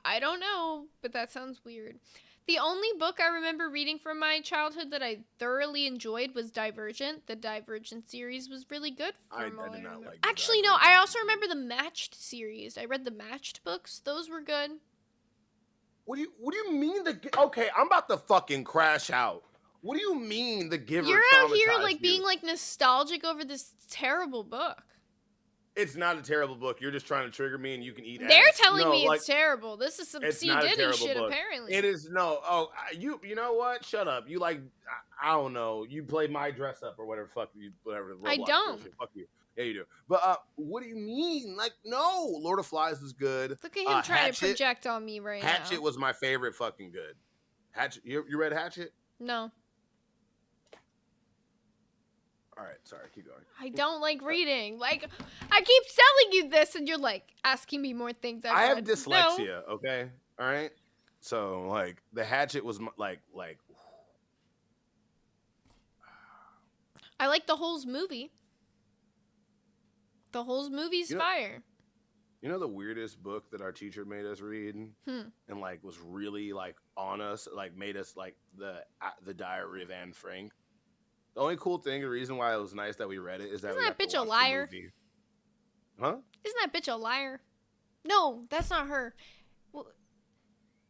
[SPEAKER 3] I don't know, but that sounds weird. The only book I remember reading from my childhood that I thoroughly enjoyed was Divergent. The Divergent series was really good.
[SPEAKER 4] I
[SPEAKER 3] From all
[SPEAKER 4] did not
[SPEAKER 3] remember.
[SPEAKER 4] like the
[SPEAKER 3] Actually, no. I
[SPEAKER 4] Divergent
[SPEAKER 3] also remember the Matched series. I read the Matched books. Those were good.
[SPEAKER 4] What do you mean okay, I'm about to fucking crash out. What do you mean The Giver?
[SPEAKER 3] You're out here
[SPEAKER 4] traumatized
[SPEAKER 3] like
[SPEAKER 4] you?
[SPEAKER 3] being like nostalgic over this terrible book.
[SPEAKER 4] It's not a terrible book. You're just trying to trigger me, and you can eat.
[SPEAKER 3] They're
[SPEAKER 4] ass.
[SPEAKER 3] telling
[SPEAKER 4] No,
[SPEAKER 3] me
[SPEAKER 4] like,
[SPEAKER 3] it's terrible. This is some
[SPEAKER 4] it's
[SPEAKER 3] C.
[SPEAKER 4] not a
[SPEAKER 3] Diddy
[SPEAKER 4] terrible
[SPEAKER 3] shit,
[SPEAKER 4] book.
[SPEAKER 3] apparently.
[SPEAKER 4] It is no. Oh, you know what? Shut up. You like I don't know. You play My Dress Up or whatever. Fuck you. Whatever.
[SPEAKER 3] I
[SPEAKER 4] Roblox
[SPEAKER 3] don't.
[SPEAKER 4] bullshit. Fuck you. Yeah, you do. But what do you mean? Like, no. Lord of Flies was good.
[SPEAKER 3] Look at him trying
[SPEAKER 4] Hatchet,
[SPEAKER 3] to project on me right
[SPEAKER 4] Hatchet
[SPEAKER 3] now.
[SPEAKER 4] was my favorite. Fucking good. Hatchet. You read Hatchet?
[SPEAKER 3] No,
[SPEAKER 4] All right. Sorry. Keep going.
[SPEAKER 3] I don't like reading. Like, I keep telling you this, and you're like asking me more things.
[SPEAKER 4] I have
[SPEAKER 3] read.
[SPEAKER 4] dyslexia.
[SPEAKER 3] No.
[SPEAKER 4] Okay. All right. So like the Hatchet was like.
[SPEAKER 3] I like the Holes movie. The Holes movie's
[SPEAKER 4] You know-
[SPEAKER 3] fire.
[SPEAKER 4] You know the weirdest book that our teacher made us read, and like was really like on us, like made us like the Diary of Anne Frank. The only cool thing, the reason why it was nice that we read it is that
[SPEAKER 3] Isn't
[SPEAKER 4] we
[SPEAKER 3] that
[SPEAKER 4] got to
[SPEAKER 3] bitch a
[SPEAKER 4] watch the
[SPEAKER 3] liar?
[SPEAKER 4] movie. Huh?
[SPEAKER 3] Isn't that bitch a liar? No, that's not her. Well,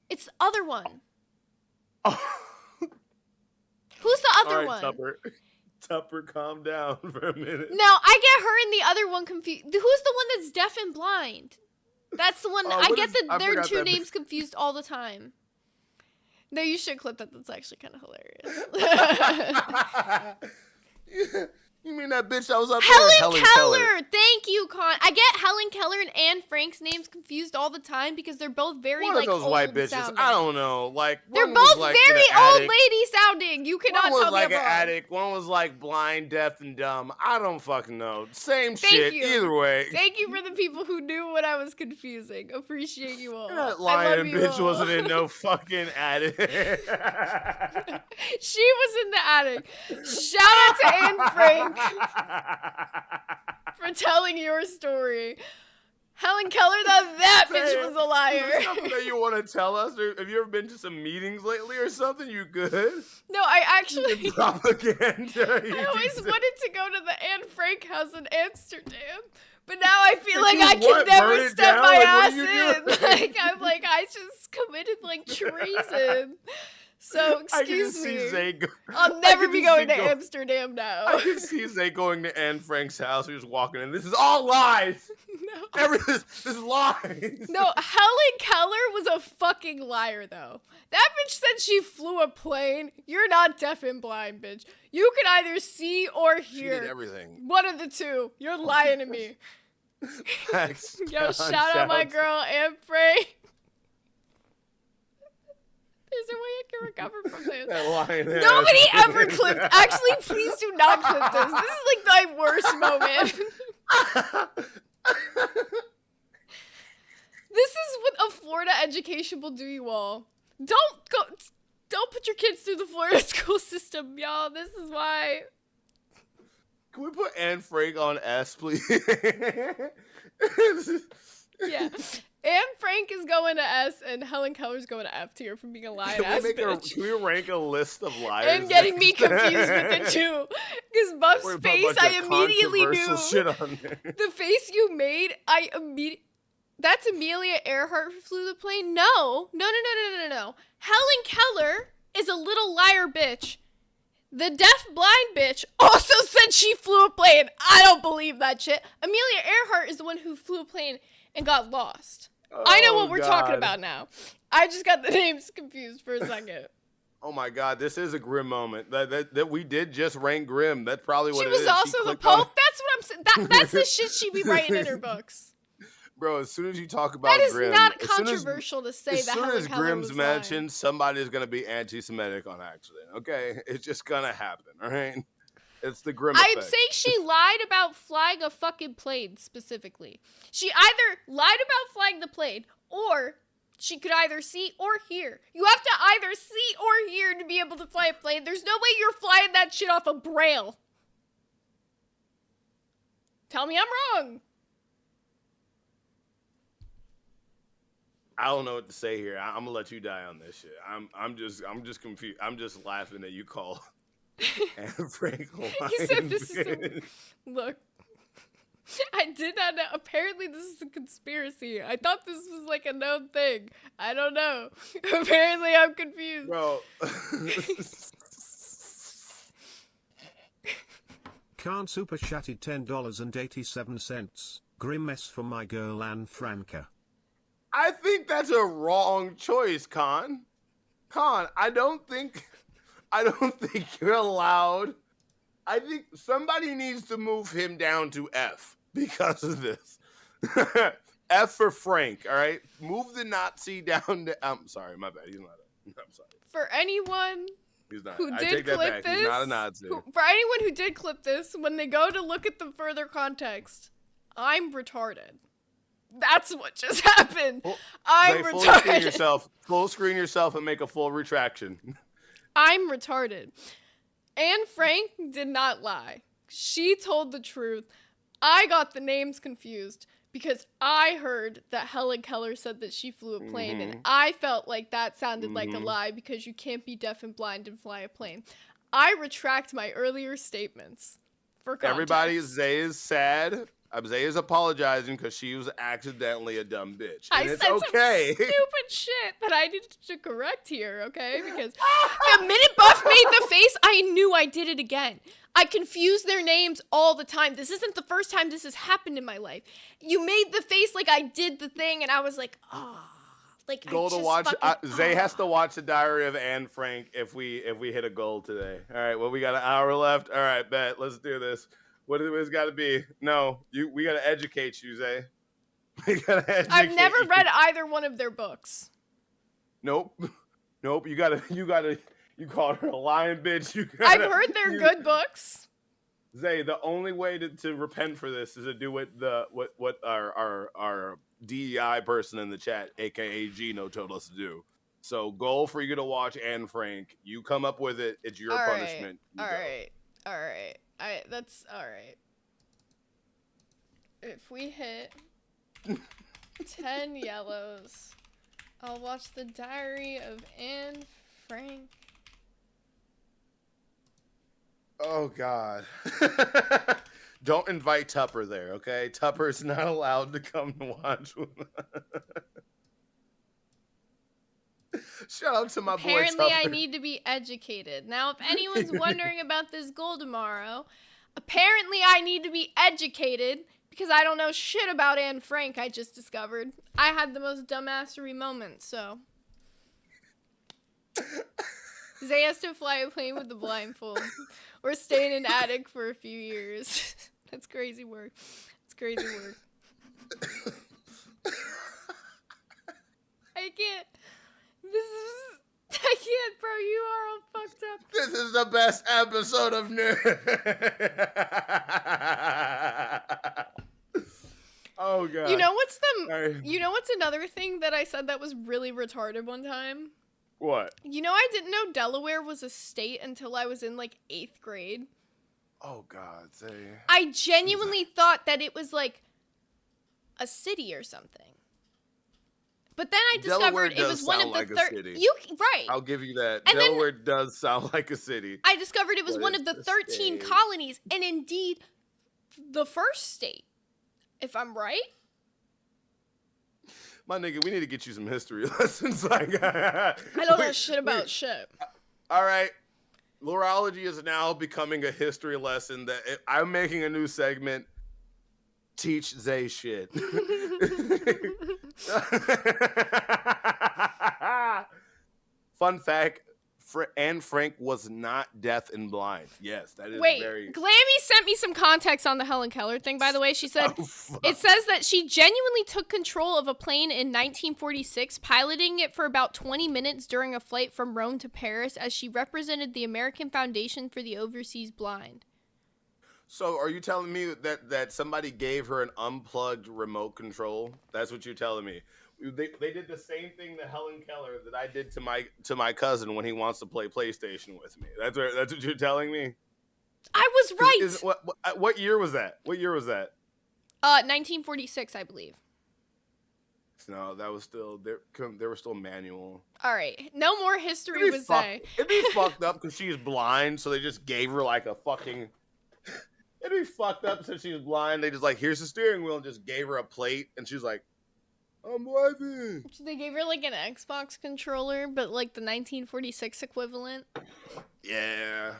[SPEAKER 3] it's the other one.
[SPEAKER 4] Oh.
[SPEAKER 3] Who's the
[SPEAKER 4] All
[SPEAKER 3] other
[SPEAKER 4] right,
[SPEAKER 3] one?
[SPEAKER 4] Tupper, calm down for a minute.
[SPEAKER 3] No, I get her and the other one confused. Who's the one that's deaf and blind? That's the one. I
[SPEAKER 4] what
[SPEAKER 3] get
[SPEAKER 4] is-
[SPEAKER 3] the
[SPEAKER 4] I
[SPEAKER 3] their
[SPEAKER 4] forgot
[SPEAKER 3] two
[SPEAKER 4] that-
[SPEAKER 3] names confused all the time. No, you should clip that. That's actually kind of hilarious.
[SPEAKER 4] You mean that bitch that was up
[SPEAKER 3] Helen
[SPEAKER 4] there?
[SPEAKER 3] Keller. Thank you, Con. I get Helen Keller and Anne Frank's names confused all the time because they're both very
[SPEAKER 4] One
[SPEAKER 3] like
[SPEAKER 4] of those
[SPEAKER 3] old
[SPEAKER 4] white bitches.
[SPEAKER 3] sounding.
[SPEAKER 4] I don't know. Like
[SPEAKER 3] They're
[SPEAKER 4] one was,
[SPEAKER 3] both
[SPEAKER 4] like,
[SPEAKER 3] very
[SPEAKER 4] in an
[SPEAKER 3] old
[SPEAKER 4] attic.
[SPEAKER 3] lady sounding. You cannot
[SPEAKER 4] One was
[SPEAKER 3] tell
[SPEAKER 4] like
[SPEAKER 3] me
[SPEAKER 4] an
[SPEAKER 3] I'm wrong.
[SPEAKER 4] addict. One was like blind, deaf, and dumb. I don't fucking know. Same
[SPEAKER 3] Thank
[SPEAKER 4] shit.
[SPEAKER 3] you.
[SPEAKER 4] Either way.
[SPEAKER 3] Thank you for the people who knew what I was confusing. Appreciate you all.
[SPEAKER 4] That
[SPEAKER 3] I
[SPEAKER 4] lying
[SPEAKER 3] love you
[SPEAKER 4] bitch
[SPEAKER 3] all.
[SPEAKER 4] wasn't in no fucking attic.
[SPEAKER 3] She was in the attic. Shout out to Anne Frank for telling your story. Helen Keller, that bitch was a
[SPEAKER 4] Is there
[SPEAKER 3] liar.
[SPEAKER 4] something that you want to tell us? Or have you ever been to some meetings lately or something? You good?
[SPEAKER 3] No, I actually.
[SPEAKER 4] Propaganda.
[SPEAKER 3] I always wanted to go to the Anne Frank house in Amsterdam, but now I feel
[SPEAKER 4] Did
[SPEAKER 3] like
[SPEAKER 4] you
[SPEAKER 3] I can
[SPEAKER 4] what,
[SPEAKER 3] never
[SPEAKER 4] burn it
[SPEAKER 3] step
[SPEAKER 4] down?
[SPEAKER 3] my
[SPEAKER 4] Like, what
[SPEAKER 3] ass
[SPEAKER 4] are you
[SPEAKER 3] in.
[SPEAKER 4] doing?
[SPEAKER 3] Like I'm like I just committed like treason. So
[SPEAKER 4] I can
[SPEAKER 3] excuse
[SPEAKER 4] just see
[SPEAKER 3] me.
[SPEAKER 4] Zay
[SPEAKER 3] I'll never
[SPEAKER 4] can
[SPEAKER 3] be
[SPEAKER 4] just
[SPEAKER 3] going
[SPEAKER 4] see
[SPEAKER 3] to
[SPEAKER 4] go-
[SPEAKER 3] Amsterdam now.
[SPEAKER 4] I can see Zay going to Anne Frank's house. He was walking in. This is all lies.
[SPEAKER 3] No.
[SPEAKER 4] This is lies.
[SPEAKER 3] No, Helen Keller was a fucking liar, though. That bitch said she flew a plane. You're not deaf and blind, bitch. You can either see or
[SPEAKER 4] She
[SPEAKER 3] hear.
[SPEAKER 4] did everything.
[SPEAKER 3] One of the two. You're lying to me.
[SPEAKER 4] Facts.
[SPEAKER 3] Yo, shout out my girl, Anne Frank. There's a way I can recover from this.
[SPEAKER 4] That lying ass.
[SPEAKER 3] Nobody ever clipped. Actually, please do not clip this. This is like my worst moment. This is what a Florida education will do you all. Don't put your kids through the Florida school system, y'all. This is why.
[SPEAKER 4] Can we put Anne Frank on S, please?
[SPEAKER 3] Yeah. Anne Frank is going to S and Helen Keller's going to F tier for being a lying ass bitch.
[SPEAKER 4] Can we rank a list of liars?
[SPEAKER 3] And getting me
[SPEAKER 4] next?
[SPEAKER 3] confused with the two. Because Buff's
[SPEAKER 4] We're gonna put a
[SPEAKER 3] face,
[SPEAKER 4] bunch
[SPEAKER 3] I
[SPEAKER 4] of
[SPEAKER 3] immediately
[SPEAKER 4] controversial
[SPEAKER 3] knew.
[SPEAKER 4] shit on there.
[SPEAKER 3] The face you made, I immediately. That's Amelia Earhart who flew the plane? No. No. Helen Keller is a little liar bitch. The deaf blind bitch also said she flew a plane. I don't believe that shit. Amelia Earhart is the one who flew a plane and got lost. I know what we're talking about now. I just got the names confused for a second.
[SPEAKER 4] Oh my God, this is a grim moment. That we did just rank grim. That's probably what
[SPEAKER 3] She
[SPEAKER 4] it
[SPEAKER 3] was
[SPEAKER 4] is.
[SPEAKER 3] also the
[SPEAKER 4] clicked on-
[SPEAKER 3] Pope. That's what I'm saying. That's the shit she be writing in her books.
[SPEAKER 4] Bro, as soon as you talk about
[SPEAKER 3] That is
[SPEAKER 4] grim,
[SPEAKER 3] not
[SPEAKER 4] as soon as-
[SPEAKER 3] controversial to say
[SPEAKER 4] As
[SPEAKER 3] that
[SPEAKER 4] soon
[SPEAKER 3] Helen
[SPEAKER 4] as
[SPEAKER 3] Keller
[SPEAKER 4] Grimm's
[SPEAKER 3] was lying.
[SPEAKER 4] mentioned, somebody's gonna be anti-Semitic on accident. Okay, it's just gonna happen. All right, it's the Grimm
[SPEAKER 3] I'm
[SPEAKER 4] effect.
[SPEAKER 3] saying she lied about flying a fucking plane specifically. She either lied about flying the plane, or she could either see or hear. You have to either see or hear to be able to fly a plane. There's no way you're flying that shit off of Braille. Tell me I'm wrong.
[SPEAKER 4] I don't know what to say here. I'm gonna let you die on this shit. I'm just confused. I'm just laughing that you call Anne Frank
[SPEAKER 3] He said this is
[SPEAKER 4] bitch.
[SPEAKER 3] Look. I did not know. Apparently this is a conspiracy. I thought this was like a known thing. I don't know. Apparently I'm confused.
[SPEAKER 4] Bro.
[SPEAKER 5] Khan super chatted $10.87. Grim mess for my girl Anne Franca.
[SPEAKER 4] I think that's a wrong choice, Khan. Khan, I don't think you're allowed. I think somebody needs to move him down to F because of this. F for Frank, all right? Move the Nazi down to I'm sorry, my bad. He's not I'm sorry.
[SPEAKER 3] For anyone
[SPEAKER 4] He's not.
[SPEAKER 3] who
[SPEAKER 4] I
[SPEAKER 3] did
[SPEAKER 4] take that
[SPEAKER 3] clip
[SPEAKER 4] back.
[SPEAKER 3] this,
[SPEAKER 4] He's not a Nazi.
[SPEAKER 3] for anyone who did clip this, when they go to look at the further context, I'm retarded. That's what just happened. I'm
[SPEAKER 4] Say full screen
[SPEAKER 3] retarded.
[SPEAKER 4] yourself. Full screen yourself and make a full retraction.
[SPEAKER 3] I'm retarded. Anne Frank did not lie. She told the truth. I got the names confused because I heard that Helen Keller said that she flew a plane, and I felt like that sounded like a lie because you can't be deaf and blind and fly a plane. I retract my earlier statements for context.
[SPEAKER 4] Everybody, Zay is sad. Zay is apologizing because she was accidentally a dumb bitch. And
[SPEAKER 3] I
[SPEAKER 4] it's
[SPEAKER 3] said
[SPEAKER 4] okay.
[SPEAKER 3] some stupid shit that I needed to correct here, okay? Because the minute Buff made the face, I knew I did it again. I confuse their names all the time. This isn't the first time this has happened in my life. You made the face like I did the thing, and I was like, ah. Like,
[SPEAKER 4] Goal
[SPEAKER 3] I
[SPEAKER 4] to
[SPEAKER 3] just
[SPEAKER 4] watch.
[SPEAKER 3] fucking,
[SPEAKER 4] Zay has to watch the Diary of Anne Frank if we hit a goal today. All right. Well, we got an hour left. All right, bet. Let's do this. What it's got to be? No, we got to educate you, Zay. We got to educate.
[SPEAKER 3] I've never
[SPEAKER 4] you.
[SPEAKER 3] read either one of their books.
[SPEAKER 4] Nope. You called her a lying bitch.
[SPEAKER 3] I've heard they're good books.
[SPEAKER 4] Zay, the only way to repent for this is to do what our DEI person in the chat, aka Gino, told us to do. So, goal for you to watch Anne Frank. You come up with it. It's your punishment. You
[SPEAKER 3] All
[SPEAKER 4] go.
[SPEAKER 3] right. That's all right. If we hit 10 yellows, I'll watch the Diary of Anne Frank.
[SPEAKER 4] Oh God. Don't invite Tupper there, okay? Tupper's not allowed to come to watch. Shout out to my boy
[SPEAKER 3] Apparently, I
[SPEAKER 4] Tupper.
[SPEAKER 3] need to be educated. Now, if anyone's wondering about this goal tomorrow, apparently I need to be educated because I don't know shit about Anne Frank, I just discovered. I had the most dumbassery moment, so. Zay has to fly a plane with the blindfold or stay in an attic for a few years. That's crazy work. It's crazy work. I can't. I can't, bro. You are all fucked up.
[SPEAKER 4] This is the best episode of Nerd. Oh God.
[SPEAKER 3] You know
[SPEAKER 4] Sorry.
[SPEAKER 3] what's another thing that I said that was really retarded one time?
[SPEAKER 4] What?
[SPEAKER 3] You know, I didn't know Delaware was a state until I was in like 8th grade.
[SPEAKER 4] Oh God, Zay.
[SPEAKER 3] I genuinely thought that it was like a city or something. But then I
[SPEAKER 4] Delaware
[SPEAKER 3] discovered it was
[SPEAKER 4] does
[SPEAKER 3] one
[SPEAKER 4] sound
[SPEAKER 3] of the
[SPEAKER 4] like a
[SPEAKER 3] 13.
[SPEAKER 4] city.
[SPEAKER 3] Right.
[SPEAKER 4] I'll give you that.
[SPEAKER 3] And then-
[SPEAKER 4] Delaware does sound like a city.
[SPEAKER 3] I discovered it was
[SPEAKER 4] But
[SPEAKER 3] one
[SPEAKER 4] it's
[SPEAKER 3] of the
[SPEAKER 4] a
[SPEAKER 3] 13
[SPEAKER 4] state.
[SPEAKER 3] colonies, and indeed the first state. If I'm right.
[SPEAKER 4] My nigga, we need to get you some history lessons. Like,
[SPEAKER 3] I don't know shit about shit.
[SPEAKER 4] All right. Lorology is now becoming a history lesson that I'm making a new segment. Teach Zay shit. Fun fact, Anne Frank was not deaf and blind. Yes, that is
[SPEAKER 3] Wait,
[SPEAKER 4] very...
[SPEAKER 3] Glammy sent me some context on the Helen Keller thing, by the way. She said,
[SPEAKER 4] Oh, fuck.
[SPEAKER 3] it says that she genuinely took control of a plane in 1946, piloting it for about 20 minutes during a flight from Rome to Paris as she represented the American Foundation for the Overseas Blind.
[SPEAKER 4] So are you telling me that somebody gave her an unplugged remote control? That's what you're telling me. They did the same thing to Helen Keller that I did to my cousin when he wants to play PlayStation with me. That's what you're telling me?
[SPEAKER 3] I was right!
[SPEAKER 4] What year was that? What year was that?
[SPEAKER 3] 1946, I believe.
[SPEAKER 4] No, that was still they were still manual.
[SPEAKER 3] All right, no more history was say.
[SPEAKER 4] It'd be fucked up because she's blind, so they just gave her like a fucking... It'd be fucked up since she's blind. They just like, here's the steering wheel, and just gave her a plate, and she's like, I'm wiping.
[SPEAKER 3] They gave her like an Xbox controller, but like the 1946 equivalent.
[SPEAKER 4] Yeah.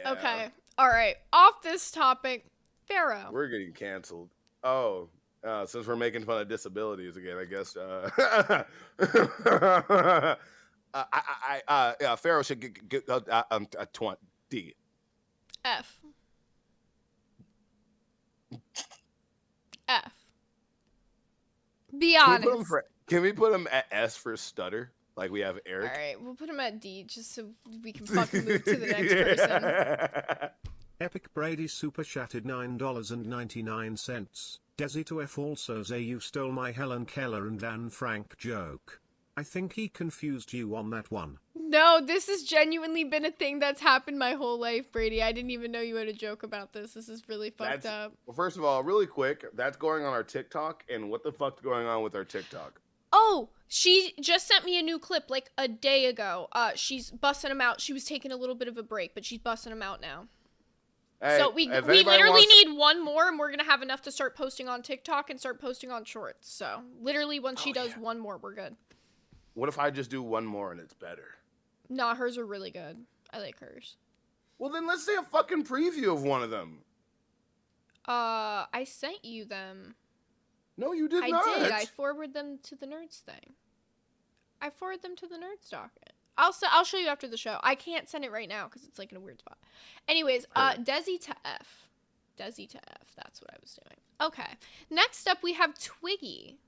[SPEAKER 3] Okay. All right. Off this topic, Pharaoh.
[SPEAKER 4] We're getting canceled. Oh, since we're making fun of disabilities again, I guess. Pharaoh should get 20.
[SPEAKER 3] F. F. Be honest.
[SPEAKER 4] Can we put him at S for stutter? Like we have Eric?
[SPEAKER 3] All right, we'll put him at D just so we can fucking move to the next person.
[SPEAKER 5] Epic Brady super chatted $9.99. Desi to F also say you stole my Helen Keller and Anne Frank joke. I think he confused you on that one.
[SPEAKER 3] No, this has genuinely been a thing that's happened my whole life, Brady. I didn't even know you had a joke about this. This is really fucked up.
[SPEAKER 4] Well, first of all, really quick, that's going on our TikTok, and what the fuck's going on with our TikTok?
[SPEAKER 3] Oh, she just sent me a new clip like a day ago. She's busting them out. She was taking a little bit of a break, but she's busting them out now.
[SPEAKER 4] Hey,
[SPEAKER 3] So we literally need one more, and we're going to have enough to start posting on TikTok and start posting on Shorts. So literally once she does one more, we're good.
[SPEAKER 4] What if I just do one more and it's better?
[SPEAKER 3] Nah, hers are really good. I like hers.
[SPEAKER 4] Well, then let's say a fucking preview of one of them.
[SPEAKER 3] I sent you them.
[SPEAKER 4] No, you did not.
[SPEAKER 3] I did. I forwarded them to the Nerds thing. I forwarded them to the Nerds docket. I'll show you after the show. I can't send it right now because it's like in a weird spot. Anyways, Desi to F. Desi to F. That's what I was doing. Okay. Next up, we have Twiggy.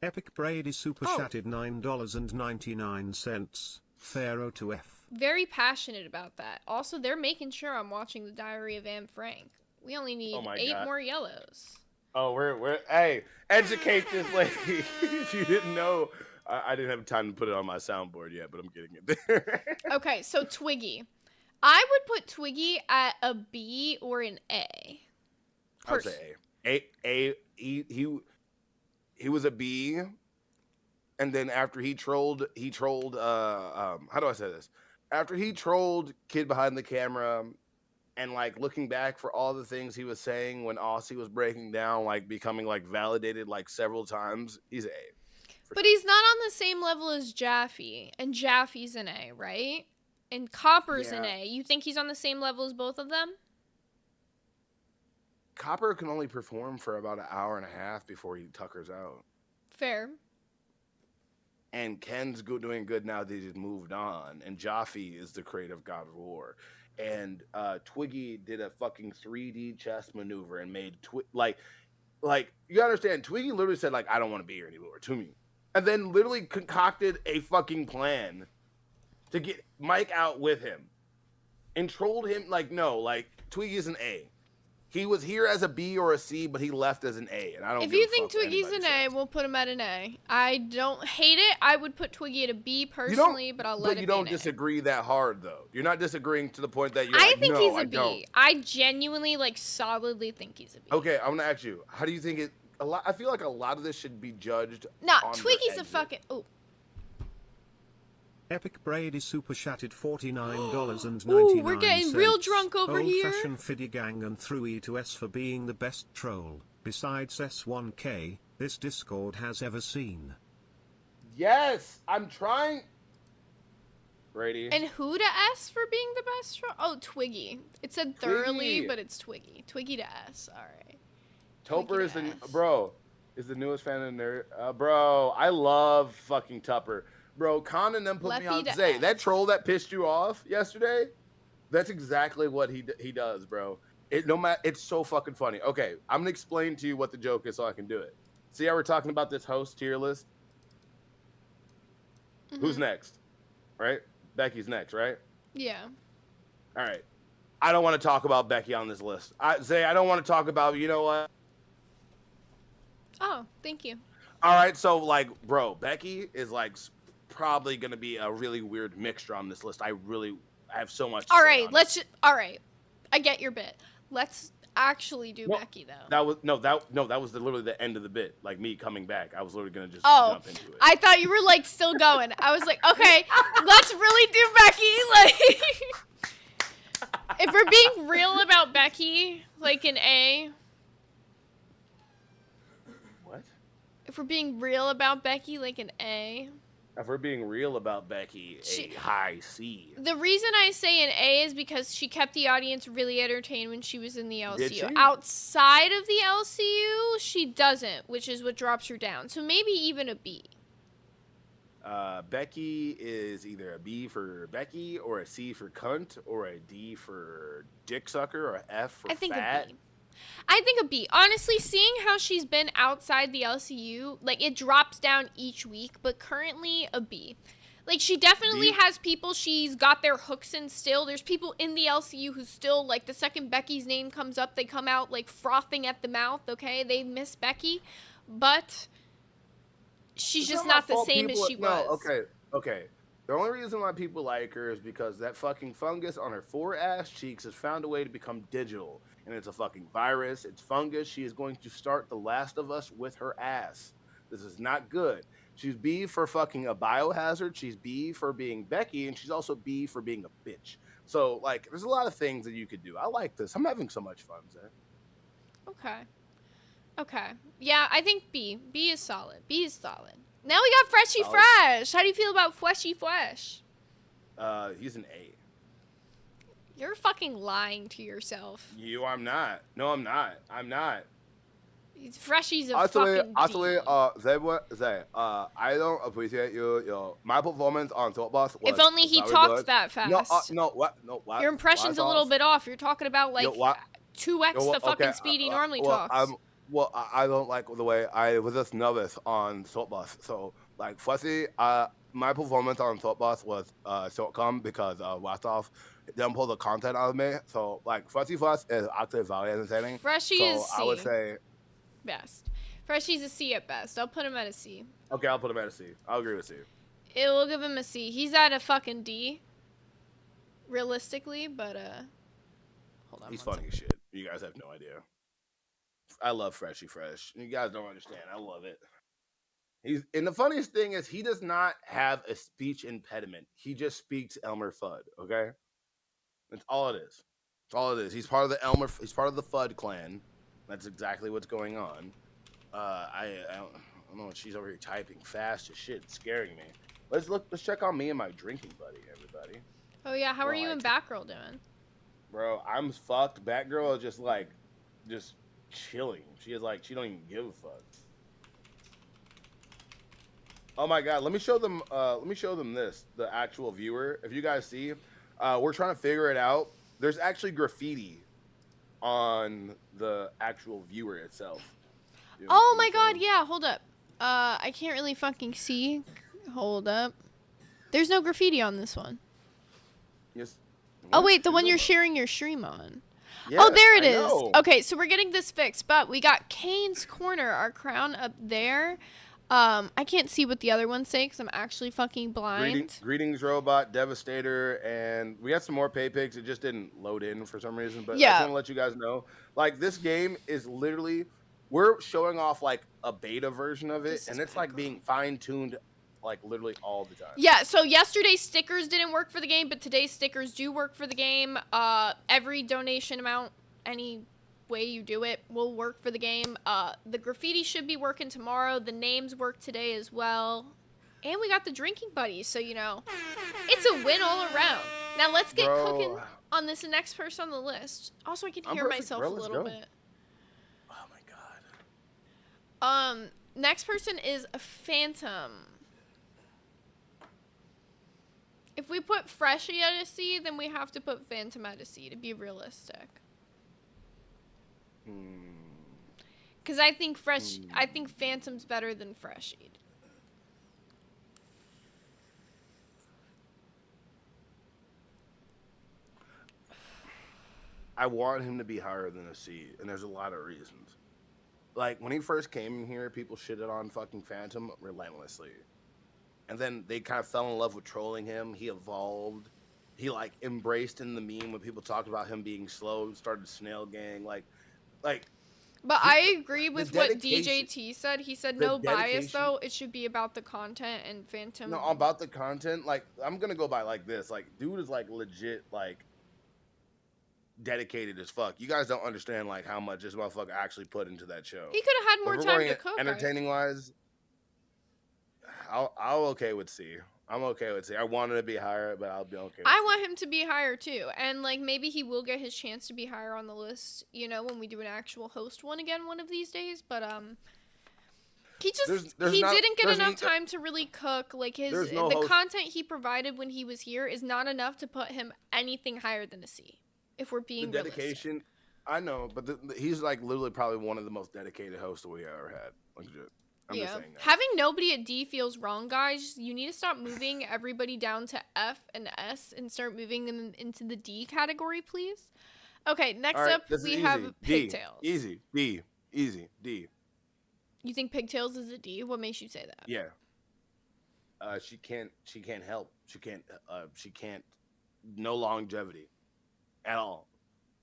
[SPEAKER 5] Epic Brady super chatted $9.99. Pharaoh to F.
[SPEAKER 3] Very passionate about that. Also, they're making sure I'm watching The Diary of Anne Frank. We only need 8 more yellows.
[SPEAKER 4] Oh, we're hey, educate this lady. If you didn't know, I didn't have time to put it on my soundboard yet, but I'm getting it there.
[SPEAKER 3] Okay, so Twiggy. I would put Twiggy at a B or an A.
[SPEAKER 4] I would say A. He was a B, and then after he trolled how do I say this? After he trolled Kid Behind the Camera, and like looking back for all the things he was saying when Aussie was breaking down, like becoming like validated like several times, he's A.
[SPEAKER 3] But he's not on the same level as Jaffe, and Jaffe's an A, right? And Copper's an A. You think he's on the same level as both of them?
[SPEAKER 4] Copper can only perform for about an hour and a half before he tuckers out.
[SPEAKER 3] Fair.
[SPEAKER 4] And Ken's doing good now that he's moved on. And Jaffe is the creative god of war. And Twiggy did a fucking 3D chess maneuver and made like you understand. Twiggy literally said like, I don't want to be here anymore to me, and then literally concocted a fucking plan to get Mike out with him, and trolled him like no, like Twiggy's an A. He was here as a B or a C, but he left as an A, and I don't.
[SPEAKER 3] If you think Twiggy's an A, we'll put him at an A. I don't hate it. I would put Twiggy at a B personally, but I'll let it be.
[SPEAKER 4] But you don't disagree that hard, though. You're not disagreeing to the point that you're.
[SPEAKER 3] I
[SPEAKER 4] like,
[SPEAKER 3] think
[SPEAKER 4] no,
[SPEAKER 3] he's a
[SPEAKER 4] I
[SPEAKER 3] B.
[SPEAKER 4] don't.
[SPEAKER 3] I genuinely, like, solidly think he's a B.
[SPEAKER 4] Okay, I'm gonna ask you. How do you think it? I feel like a lot of this should be judged.
[SPEAKER 3] Nah,
[SPEAKER 4] on
[SPEAKER 3] Twiggy's
[SPEAKER 4] their
[SPEAKER 3] a fucking. Oh.
[SPEAKER 5] Epic Brady super chatted $49.99.
[SPEAKER 3] Ooh, we're getting real drunk over here.
[SPEAKER 5] Old-fashioned Fiddy Gang and through E to S for being the best troll, besides S1K, this Discord has ever seen.
[SPEAKER 4] Yes, I'm trying. Brady.
[SPEAKER 3] And who to S for being the best troll? Oh, Twiggy. It said thoroughly,
[SPEAKER 4] Twiggy.
[SPEAKER 3] but it's Twiggy. Twiggy to S. All right.
[SPEAKER 4] Topper is
[SPEAKER 3] Twiggy
[SPEAKER 4] the
[SPEAKER 3] to S.
[SPEAKER 4] bro. Is the newest fan of nerd. Bro, I love fucking Tupper. Bro, Con and them put me
[SPEAKER 3] Leffy
[SPEAKER 4] on.
[SPEAKER 3] to
[SPEAKER 4] Zay, that
[SPEAKER 3] S.
[SPEAKER 4] troll that pissed you off yesterday. That's exactly what he does, bro. It's so fucking funny. Okay, I'm gonna explain to you what the joke is so I can do it. See how we're talking about this host tier list? Who's
[SPEAKER 3] Mhm.
[SPEAKER 4] next? Right? Becky's next, right?
[SPEAKER 3] Yeah.
[SPEAKER 4] All right. I don't want to talk about Becky on this list. Zay, I don't want to talk about, you know what?
[SPEAKER 3] Oh, thank you.
[SPEAKER 4] All right, so like, bro, Becky is like probably gonna be a really weird mixture on this list. I have so much. To
[SPEAKER 3] All
[SPEAKER 4] say
[SPEAKER 3] right,
[SPEAKER 4] on
[SPEAKER 3] let's.
[SPEAKER 4] it.
[SPEAKER 3] All right, I get your bit. Let's actually do
[SPEAKER 4] No,
[SPEAKER 3] Becky though.
[SPEAKER 4] That was literally the end of the bit. Like me coming back, I was literally gonna just
[SPEAKER 3] Oh,
[SPEAKER 4] jump into it.
[SPEAKER 3] I thought you were like still going. I was like, okay, let's really do Becky. Like, if we're being real about Becky, like an A.
[SPEAKER 4] What?
[SPEAKER 3] If we're being real about Becky, like an A.
[SPEAKER 4] If we're being real about Becky, a high C.
[SPEAKER 3] The reason I say an A is because she kept the audience really entertained when she was in the
[SPEAKER 4] Did
[SPEAKER 3] LCU.
[SPEAKER 4] she?
[SPEAKER 3] Outside of the LCU, she doesn't, which is what drops her down. So maybe even a B.
[SPEAKER 4] Becky is either a B for Becky, or a C for cunt, or a D for dick sucker, or a F for
[SPEAKER 3] I think
[SPEAKER 4] fat.
[SPEAKER 3] a B. I think a B. Honestly, seeing how she's been outside the LCU, like it drops down each week, but currently a B. Like she definitely
[SPEAKER 4] B?
[SPEAKER 3] has people she's got their hooks in still. There's people in the LCU who still, like, the second Becky's name comes up, they come out like frothing at the mouth, okay? They miss Becky, but she's just not the same as she was.
[SPEAKER 4] No, okay. The only reason why people like her is because that fucking fungus on her four ass cheeks has found a way to become digital. And it's a fucking virus. It's fungus. She is going to start The Last of Us with her ass. This is not good. She's B for fucking a biohazard. She's B for being Becky. And she's also B for being a bitch. So, like, there's a lot of things that you could do. I like this. I'm having so much fun, Zay.
[SPEAKER 3] Okay. Yeah, I think B. B is solid. B is solid. Now we got Freshy
[SPEAKER 4] Solid.
[SPEAKER 3] Fresh. How do you feel about Fleshy Flesh?
[SPEAKER 4] He's an A.
[SPEAKER 3] You're fucking lying to yourself.
[SPEAKER 4] I'm not. No, I'm not.
[SPEAKER 3] Freshy's a
[SPEAKER 4] Actually,
[SPEAKER 3] fucking D.
[SPEAKER 4] Zay, I don't appreciate my performance on Talk Boss was
[SPEAKER 3] If only he
[SPEAKER 4] very
[SPEAKER 3] talked
[SPEAKER 4] good.
[SPEAKER 3] that fast.
[SPEAKER 4] No, what?
[SPEAKER 3] Your impression's a little bit off. You're talking about like
[SPEAKER 4] Yo, what?
[SPEAKER 3] 2x the fucking speed he normally talks.
[SPEAKER 4] I don't like the way I was just nervous on Talk Boss. So, like, firstly, my performance on Talk Boss was short-come because Wastoff didn't pull the content out of me. So, like, Freshie Flush is actually very entertaining.
[SPEAKER 3] Freshie
[SPEAKER 4] so
[SPEAKER 3] is C.
[SPEAKER 4] I would say,
[SPEAKER 3] best. Freshy's a C at best. I'll put him at a C.
[SPEAKER 4] okay, I'll put him at a C. I'll agree with C.
[SPEAKER 3] It will give him a C. He's at a fucking D. Realistically, but hold on.
[SPEAKER 4] He's
[SPEAKER 3] one
[SPEAKER 4] funny as shit. You guys have no idea. I love Freshie Fresh. You guys don't understand. I love it. And the funniest thing is he does not have a speech impediment. He just speaks Elmer Fudd, okay? That's all it is. That's all it is. He's part of the Fudd clan. That's exactly what's going on. I don't know. She's over here typing fast as shit. It's scaring me. Let's check on me and my drinking buddy, everybody.
[SPEAKER 3] Oh yeah, how are
[SPEAKER 4] Well,
[SPEAKER 3] you and Batgirl doing?
[SPEAKER 4] Bro, I'm fucked. Batgirl is just chilling. She don't even give a fuck. Oh my god, let me show them this, the actual viewer. If you guys see, we're trying to figure it out. There's actually graffiti on the actual viewer itself.
[SPEAKER 3] Oh my god, yeah, hold up. I can't really fucking see. Hold up. There's no graffiti on this one.
[SPEAKER 4] Yes.
[SPEAKER 3] Oh wait, the one you're sharing your stream on.
[SPEAKER 4] Yeah,
[SPEAKER 3] Oh, there it
[SPEAKER 4] I
[SPEAKER 3] is.
[SPEAKER 4] know.
[SPEAKER 3] Okay, so we're getting this fixed, but we got Kane's Corner, our crown up there. I can't see what the other ones say because I'm actually fucking blind.
[SPEAKER 4] Greetings, Robot, Devastator, and we got some more pay pigs. It just didn't load in for some reason, but I
[SPEAKER 3] Yeah.
[SPEAKER 4] just want to let you guys know, like, this game is literally, we're showing off like a beta version of it,
[SPEAKER 3] This
[SPEAKER 4] and
[SPEAKER 3] is
[SPEAKER 4] it's like being fine-tuned like literally all the time.
[SPEAKER 3] Yeah, so yesterday's stickers didn't work for the game, but today's stickers do work for the game. Every donation amount, any way you do it, will work for the game. The graffiti should be working tomorrow. The names work today as well. And we got the drinking buddies, so, you know, it's a win all around. Now let's get
[SPEAKER 4] Bro.
[SPEAKER 3] cooking on this next person on the list. Also, I can
[SPEAKER 4] I'm
[SPEAKER 3] hear
[SPEAKER 4] perfect,
[SPEAKER 3] myself
[SPEAKER 4] bro.
[SPEAKER 3] a
[SPEAKER 4] Let's
[SPEAKER 3] little
[SPEAKER 4] go.
[SPEAKER 3] bit.
[SPEAKER 4] Oh my god.
[SPEAKER 3] Next person is Phantom. If we put Freshie at a C, then we have to put Phantom at a C to be realistic. Because I think Phantom's better than Freshie.
[SPEAKER 4] I want him to be higher than a C, and there's a lot of reasons. Like, when he first came in here, people shitted on fucking Phantom relentlessly. And then they kind of fell in love with trolling him. He evolved. He, like, embraced in the meme when people talked about him being slow, started snail gang. Like,
[SPEAKER 3] But I agree with what
[SPEAKER 4] dedication-
[SPEAKER 3] DJT said. He said
[SPEAKER 4] the
[SPEAKER 3] no bias,
[SPEAKER 4] dedication-
[SPEAKER 3] though. It should be about the content, and Phantom...
[SPEAKER 4] No, about the content, like, I'm gonna go by like this. Like, dude is, like, legit, like, dedicated as fuck. You guys don't understand, like, how much this motherfucker actually put into that show.
[SPEAKER 3] He could have had more
[SPEAKER 4] If we're
[SPEAKER 3] time
[SPEAKER 4] going
[SPEAKER 3] to cook.
[SPEAKER 4] entertaining-wise, I'm okay with C. I'm okay with C. I wanted to be higher, but I'll be okay with
[SPEAKER 3] I
[SPEAKER 4] C.
[SPEAKER 3] want him to be higher, too. And, like, maybe he will get his chance to be higher on the list, you know, when we do an actual host one again one of these days. But, he just,
[SPEAKER 4] There's
[SPEAKER 3] he
[SPEAKER 4] not-
[SPEAKER 3] didn't get
[SPEAKER 4] there's
[SPEAKER 3] enough
[SPEAKER 4] n-
[SPEAKER 3] time to really cook. Like,
[SPEAKER 4] There's no
[SPEAKER 3] the
[SPEAKER 4] host-
[SPEAKER 3] content he provided when he was here is not enough to put him anything higher than a C, if we're
[SPEAKER 4] The
[SPEAKER 3] being
[SPEAKER 4] dedication,
[SPEAKER 3] realistic.
[SPEAKER 4] I know, but he's, like, literally probably one of the most dedicated hosts that we ever had. Like, legit. I'm just saying that.
[SPEAKER 3] Having nobody at D feels wrong, guys. You need to stop moving everybody down to F and S and start moving them into the D category, please. Okay, next
[SPEAKER 4] All right,
[SPEAKER 3] up
[SPEAKER 4] this is
[SPEAKER 3] we
[SPEAKER 4] easy.
[SPEAKER 3] have
[SPEAKER 4] D.
[SPEAKER 3] Pigtails.
[SPEAKER 4] Easy. D. Easy. D.
[SPEAKER 3] You think Pigtails is a D? What makes you say that?
[SPEAKER 4] Yeah. She can't help. She can't no longevity at all.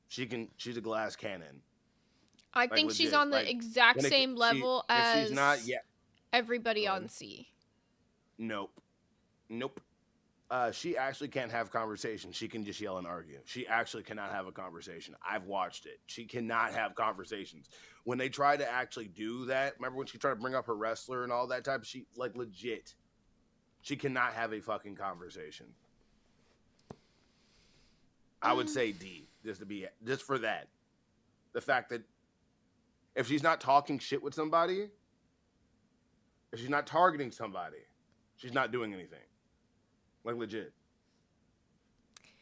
[SPEAKER 4] She's a glass cannon.
[SPEAKER 3] I think she's
[SPEAKER 4] legit,
[SPEAKER 3] on the
[SPEAKER 4] like,
[SPEAKER 3] exact
[SPEAKER 4] when it-
[SPEAKER 3] same level
[SPEAKER 4] if
[SPEAKER 3] as
[SPEAKER 4] she's not yet.
[SPEAKER 3] everybody on C.
[SPEAKER 4] Nope. She actually can't have conversation. She can just yell and argue. She actually cannot have a conversation. I've watched it. She cannot have conversations. When they try to actually do that, remember when she tried to bring up her wrestler and all that type of shit? Like, legit. She cannot have a fucking conversation. I would say D, just for that. The fact that if she's not talking shit with somebody, if she's not targeting somebody, she's not doing anything. Like, legit.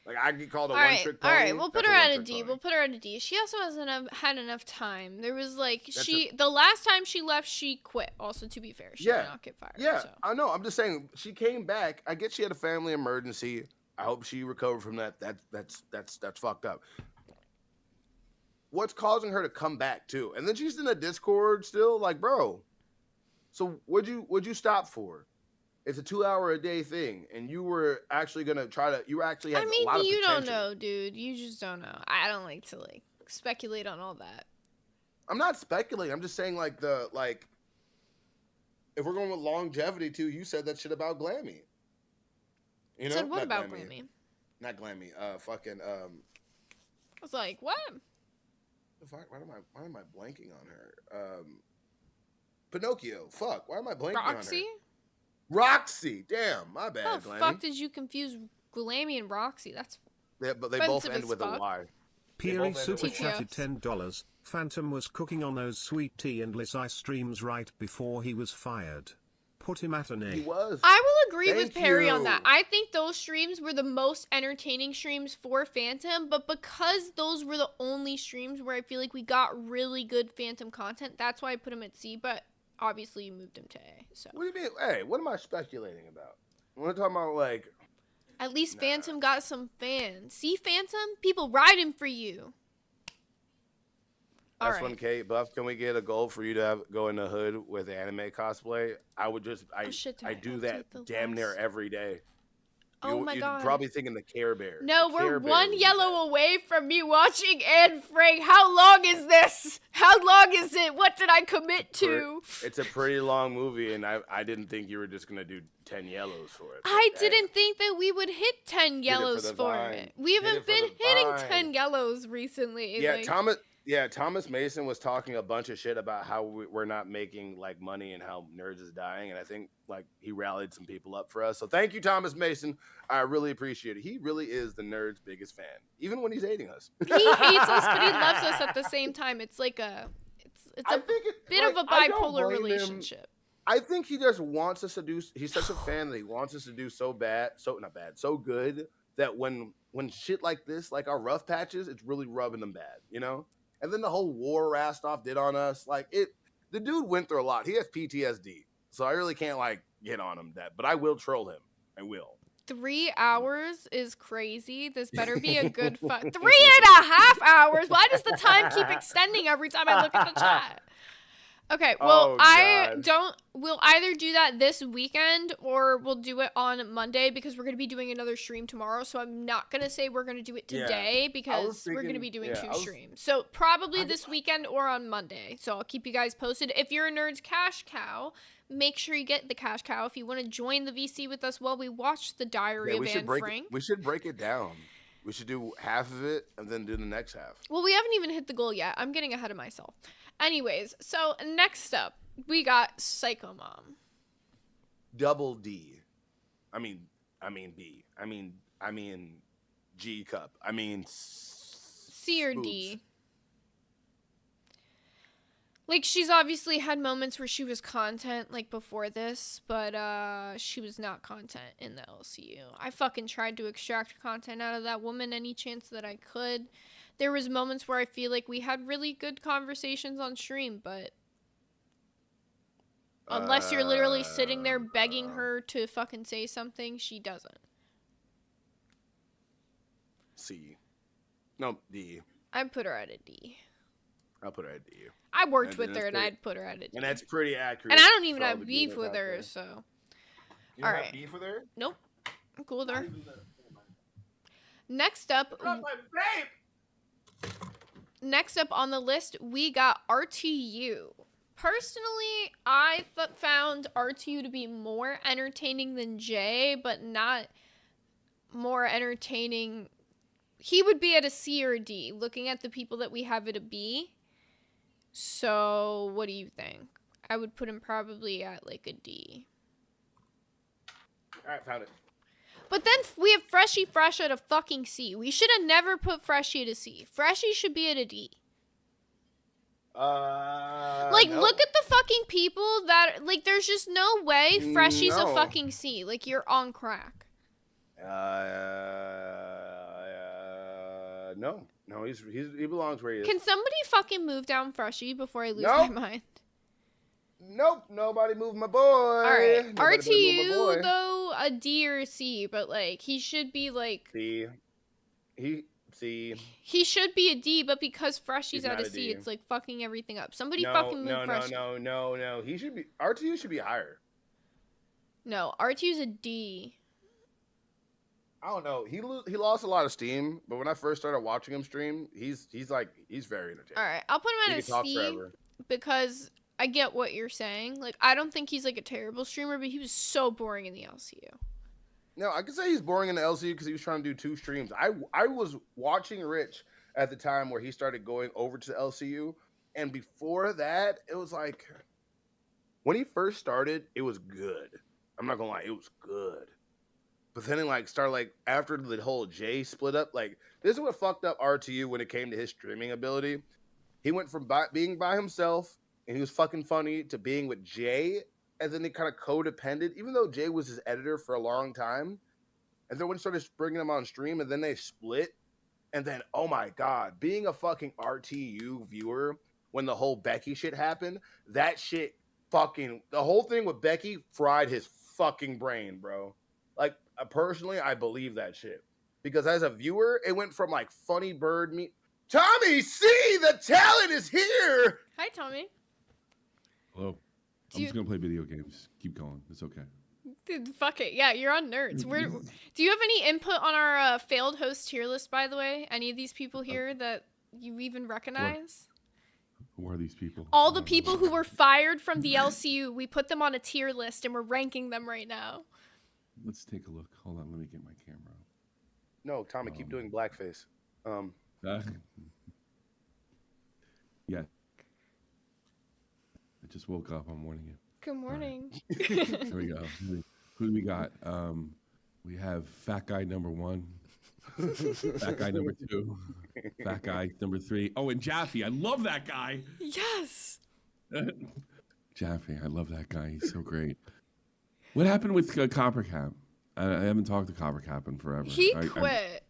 [SPEAKER 4] Like, I get called a one-trick pony.
[SPEAKER 3] All right, we'll put
[SPEAKER 4] that's
[SPEAKER 3] her at a
[SPEAKER 4] one-trick
[SPEAKER 3] D.
[SPEAKER 4] pony.
[SPEAKER 3] We'll put her at a D. She also hasn't had enough time. There was like
[SPEAKER 4] That's
[SPEAKER 3] the last time she left, she quit. Also, to be fair, she did not get fired.
[SPEAKER 4] Yeah,
[SPEAKER 3] so.
[SPEAKER 4] I know. I'm just saying, she came back. I get she had a family emergency. I hope she recovered from that. That's fucked up. What's causing her to come back too? And then she's in a Discord still. Like, bro. So what'd you stop for? It's a 2-hour-a-day thing, and you were actually gonna try to. You actually had
[SPEAKER 3] I
[SPEAKER 4] a lot of
[SPEAKER 3] mean, you don't
[SPEAKER 4] potential.
[SPEAKER 3] know, dude. You just don't know. I don't like to like speculate on all that.
[SPEAKER 4] I'm not speculating. I'm just saying, like, if we're going with longevity too, you said that shit about Glammy. You know,
[SPEAKER 3] Said what
[SPEAKER 4] Not
[SPEAKER 3] about Grammy?
[SPEAKER 4] Not Glammy. Fucking.
[SPEAKER 3] I was like, what?
[SPEAKER 4] Fuck, why am I blanking on her? Pinocchio. Fuck. Why am I blanking
[SPEAKER 3] Roxy?
[SPEAKER 4] on her? Roxy. Damn, my bad,
[SPEAKER 3] How the
[SPEAKER 4] Glammy.
[SPEAKER 3] fuck did you confuse Glammy and Roxy? That's
[SPEAKER 4] But they both
[SPEAKER 3] offensive
[SPEAKER 4] end
[SPEAKER 3] as
[SPEAKER 4] with a
[SPEAKER 3] fuck.
[SPEAKER 4] Y.
[SPEAKER 5] Peely
[SPEAKER 4] both
[SPEAKER 5] super
[SPEAKER 3] ended
[SPEAKER 5] chatted
[SPEAKER 3] with-
[SPEAKER 5] $10. Phantom was cooking on those sweet tea and Lizzie streams right before he was fired. Put him at an A.
[SPEAKER 4] He was.
[SPEAKER 3] I will agree with
[SPEAKER 4] Thank
[SPEAKER 3] Perry on
[SPEAKER 4] you.
[SPEAKER 3] that. I think those streams were the most entertaining streams for Phantom, but because those were the only streams where I feel like we got really good Phantom content, that's why I put him at C, but obviously you moved him to A. So
[SPEAKER 4] What do you mean? Hey, what am I speculating about? We're talking about, like,
[SPEAKER 3] at least Phantom got some fans. See, Phantom? People riding for you. All
[SPEAKER 4] that's
[SPEAKER 3] right.
[SPEAKER 4] when Kate Buff. Can we get a goal for you to go in the hood with anime cosplay? I would just, I
[SPEAKER 3] shit, did
[SPEAKER 4] I
[SPEAKER 3] I
[SPEAKER 4] do that
[SPEAKER 3] update the
[SPEAKER 4] damn near
[SPEAKER 3] last?
[SPEAKER 4] every day.
[SPEAKER 3] Oh my
[SPEAKER 4] You're
[SPEAKER 3] God.
[SPEAKER 4] probably thinking the Care Bear.
[SPEAKER 3] No,
[SPEAKER 4] The
[SPEAKER 3] we're
[SPEAKER 4] Care Bear
[SPEAKER 3] one
[SPEAKER 4] would be
[SPEAKER 3] yellow away from me watching Anne Frank. How long is this? How long is it? What did I commit to?
[SPEAKER 4] It's a pretty long movie, and I didn't think you were just gonna do 10 yellows for it.
[SPEAKER 3] I
[SPEAKER 4] But, hey,
[SPEAKER 3] didn't think that we would hit 10
[SPEAKER 4] it for
[SPEAKER 3] yellows
[SPEAKER 4] the
[SPEAKER 3] for
[SPEAKER 4] vine.
[SPEAKER 3] it. We
[SPEAKER 4] Did
[SPEAKER 3] haven't
[SPEAKER 4] it for
[SPEAKER 3] been
[SPEAKER 4] the
[SPEAKER 3] hitting
[SPEAKER 4] vine.
[SPEAKER 3] 10 yellows recently.
[SPEAKER 4] Yeah,
[SPEAKER 3] like-
[SPEAKER 4] Yeah, Thomas Mason was talking a bunch of shit about how we're not making like money and how nerds is dying, and I think like he rallied some people up for us. So thank you, Thomas Mason. I really appreciate it. He really is the nerd's biggest fan, even when he's hating us.
[SPEAKER 3] He hates us, but he loves us at the same time. It's like it's
[SPEAKER 4] I
[SPEAKER 3] a
[SPEAKER 4] think
[SPEAKER 3] bit of a
[SPEAKER 4] I don't
[SPEAKER 3] bipolar
[SPEAKER 4] blame him.
[SPEAKER 3] relationship.
[SPEAKER 4] I think he just wants us to do. He's such a fan that he wants us to do so bad, so not bad, so good that when shit like this, like our rough patches, it's really rubbing them bad, you know. And then the whole war Rastoff did on us, like it. The dude went through a lot. He has PTSD, so I really can't like get on him that. But I will troll him. I will.
[SPEAKER 3] 3 hours is crazy. This better be a good fun. 3.5 hours. Why does the time keep extending every time I look at the chat? Okay, well,
[SPEAKER 4] Oh, God.
[SPEAKER 3] we'll either do that this weekend or we'll do it on Monday because we're going to be doing another stream tomorrow. So I'm not going to say we're going to do it
[SPEAKER 4] Yeah.
[SPEAKER 3] today because we're going to
[SPEAKER 4] thinking-
[SPEAKER 3] be doing
[SPEAKER 4] yeah,
[SPEAKER 3] 2 streams. So probably this weekend or on Monday. So I'll keep you guys posted. If you're a Nerd's Cash Cow, make sure you get the Cash Cow. If you want to join the VC with us while we watch the Diary
[SPEAKER 4] Yeah,
[SPEAKER 3] of
[SPEAKER 4] we
[SPEAKER 3] Anne
[SPEAKER 4] should break.
[SPEAKER 3] Frank.
[SPEAKER 4] We should break it down. We should do half of it and then do the next half.
[SPEAKER 3] Well, we haven't even hit the goal yet. I'm getting ahead of myself. Anyways, so next up, we got Psycho Mom.
[SPEAKER 4] Double D. I mean B. I mean G cup. I mean
[SPEAKER 3] C or
[SPEAKER 4] boobs.
[SPEAKER 3] D? Like, she's obviously had moments where she was content, like, before this, but, she was not content in the LCU. I fucking tried to extract content out of that woman any chance that I could. There was moments where I feel like we had really good conversations on stream, but unless you're literally sitting there begging her to fucking say something, she doesn't.
[SPEAKER 4] C. No, D.
[SPEAKER 3] I'd put her at a D.
[SPEAKER 4] I'll put her at D.
[SPEAKER 3] I worked
[SPEAKER 4] And
[SPEAKER 3] with
[SPEAKER 4] that's
[SPEAKER 3] her, and
[SPEAKER 4] pretty-
[SPEAKER 3] I'd put her at a D.
[SPEAKER 4] And that's pretty accurate.
[SPEAKER 3] And I don't even
[SPEAKER 4] for all
[SPEAKER 3] have
[SPEAKER 4] the
[SPEAKER 3] beef
[SPEAKER 4] gamers
[SPEAKER 3] with
[SPEAKER 4] out
[SPEAKER 3] her,
[SPEAKER 4] there.
[SPEAKER 3] so
[SPEAKER 4] You don't
[SPEAKER 3] Alright.
[SPEAKER 4] have beef with her?
[SPEAKER 3] nope. I'm cool with her. Next up, on the list, we got RTU. Personally, I found RTU to be more entertaining than Jay, but not more entertaining. He would be at a C or a D, looking at the people that we have at a B. So, what do you think? I would put him probably at like a D.
[SPEAKER 4] Alright, found it.
[SPEAKER 3] But then we have Freshie Fresh at a fucking C. We should have never put Freshie at a C. Freshie should be at a D. Like,
[SPEAKER 4] No.
[SPEAKER 3] look at the fucking people that, like, there's just no way Freshie's a
[SPEAKER 4] No.
[SPEAKER 3] fucking C. Like, you're on crack.
[SPEAKER 4] No, he belongs where he is.
[SPEAKER 3] Can somebody fucking move down Freshie before I lose
[SPEAKER 4] Nope.
[SPEAKER 3] my mind?
[SPEAKER 4] Nope, nobody move my boy.
[SPEAKER 3] Alright,
[SPEAKER 4] Nobody better move my
[SPEAKER 3] RTU,
[SPEAKER 4] boy.
[SPEAKER 3] though, a D or a C, but, like, he should be, like,
[SPEAKER 4] C.
[SPEAKER 3] he should be a D, but because Freshie's
[SPEAKER 4] He's
[SPEAKER 3] at
[SPEAKER 4] not
[SPEAKER 3] a
[SPEAKER 4] a
[SPEAKER 3] C,
[SPEAKER 4] D.
[SPEAKER 3] it's, like, fucking everything up. Somebody
[SPEAKER 4] No,
[SPEAKER 3] fucking move
[SPEAKER 4] no,
[SPEAKER 3] Freshie.
[SPEAKER 4] no. He should be RTU should be higher.
[SPEAKER 3] No, RTU's a D.
[SPEAKER 4] I don't know. He lost a lot of steam, but when I first started watching him stream, he's very entertaining.
[SPEAKER 3] Alright, I'll put him
[SPEAKER 4] He
[SPEAKER 3] at a
[SPEAKER 4] can talk
[SPEAKER 3] C
[SPEAKER 4] forever.
[SPEAKER 3] because I get what you're saying. Like, I don't think he's, like, a terrible streamer, but he was so boring in the LCU.
[SPEAKER 4] No, I could say he's boring in the LCU because he was trying to do 2 streams. I was watching Rich at the time where he started going over to the LCU, and before that, it was like when he first started, it was good. I'm not gonna lie, it was good. But then it like started like after the whole Jay split up, like this is what fucked up RTU when it came to his streaming ability. He went from being by himself and he was fucking funny to being with Jay, and then they kind of codependent, even though Jay was his editor for a long time. And then when he started bringing him on stream, and then they split, and then oh my god, being a fucking RTU viewer when the whole Becky shit happened, that shit fucking the whole thing with Becky fried his fucking brain, bro. Like personally, I believe that shit because as a viewer, it went from like funny bird me. Tommy, see the talent is here.
[SPEAKER 3] Hi, Tommy.
[SPEAKER 7] Hello.
[SPEAKER 3] Do
[SPEAKER 7] I'm
[SPEAKER 3] you-
[SPEAKER 7] just gonna play video games. Keep going. It's okay.
[SPEAKER 3] Dude, fuck it. Yeah, you're on Nerds. Do you have any input on our failed host tier list, by the way? Any of these people here that you even recognize?
[SPEAKER 7] Who are these people?
[SPEAKER 3] All the people who were fired from the LCU, we put them on a tier list and we're ranking them right now.
[SPEAKER 7] Let's take a look. Hold on. Let me get my camera.
[SPEAKER 4] No, Tommy, keep doing blackface.
[SPEAKER 7] Uh, Yeah. I just woke up. I'm warning you.
[SPEAKER 3] Good morning.
[SPEAKER 7] Here we go. Who do we got? We have fat guy number 1, fat guy number 2, fat guy number 3. Oh, and Jaffe. I love that guy.
[SPEAKER 3] Yes.
[SPEAKER 7] Jaffe. I love that guy. He's so great. What happened with Copper Cap? I haven't talked to Copper Cap in forever.
[SPEAKER 3] He quit.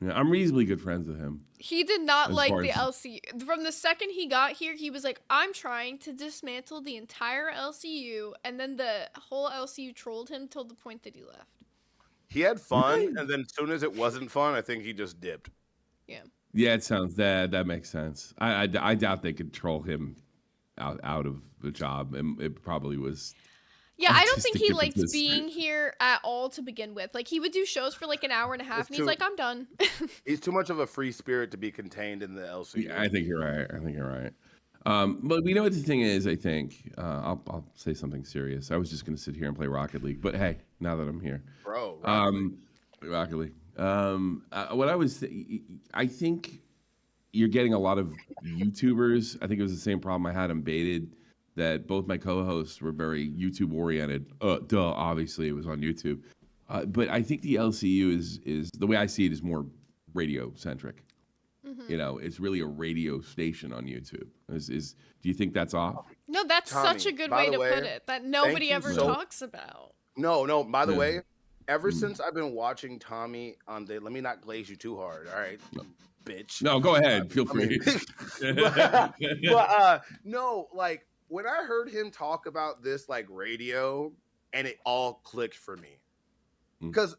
[SPEAKER 7] I'm reasonably good friends with him.
[SPEAKER 3] He did not
[SPEAKER 7] As
[SPEAKER 3] like
[SPEAKER 7] far
[SPEAKER 3] the
[SPEAKER 7] as-
[SPEAKER 3] LCU. From the second he got here, he was like, I'm trying to dismantle the entire LCU. And then the whole LCU trolled him till the point that he left.
[SPEAKER 4] He had fun, and then as soon as it wasn't fun, I think he just dipped.
[SPEAKER 3] Yeah.
[SPEAKER 7] Yeah, it sounds that makes sense. I doubt they could troll him out of the job, and it probably was.
[SPEAKER 3] Yeah, I don't think
[SPEAKER 7] Artistic
[SPEAKER 3] he liked
[SPEAKER 7] differences.
[SPEAKER 3] being here at all to begin with. Like, he would do shows for like an hour and a half,
[SPEAKER 4] It's
[SPEAKER 3] and he's
[SPEAKER 4] too-
[SPEAKER 3] like, I'm done.
[SPEAKER 4] He's too much of a free spirit to be contained in the LCU.
[SPEAKER 7] Yeah, I think you're right. But we know what the thing is. I think I'll say something serious. I was just going to sit here and play Rocket League, but hey, now that I'm here,
[SPEAKER 4] Bro,
[SPEAKER 7] Rocket League. I think you're getting a lot of YouTubers. I think it was the same problem I had on Baited, that both my co-hosts were very YouTube oriented. Obviously it was on YouTube. But I think the LCU is the way I see it is more radio centric. You know, it's really a radio station on YouTube. Do you think that's off?
[SPEAKER 3] No, that's
[SPEAKER 4] Tommy,
[SPEAKER 3] such a good
[SPEAKER 4] by
[SPEAKER 3] way
[SPEAKER 4] the
[SPEAKER 3] to
[SPEAKER 4] way,
[SPEAKER 3] put it that nobody
[SPEAKER 4] you
[SPEAKER 3] ever
[SPEAKER 4] so-
[SPEAKER 3] talks about.
[SPEAKER 4] no. By the
[SPEAKER 7] Yeah.
[SPEAKER 4] way, ever since I've been watching Tommy on the, let me not glaze you too hard, all right, bitch.
[SPEAKER 7] No, go ahead. Feel
[SPEAKER 4] I mean,
[SPEAKER 7] free.
[SPEAKER 4] no, like when I heard him talk about this, like radio, and it all clicked for me. Because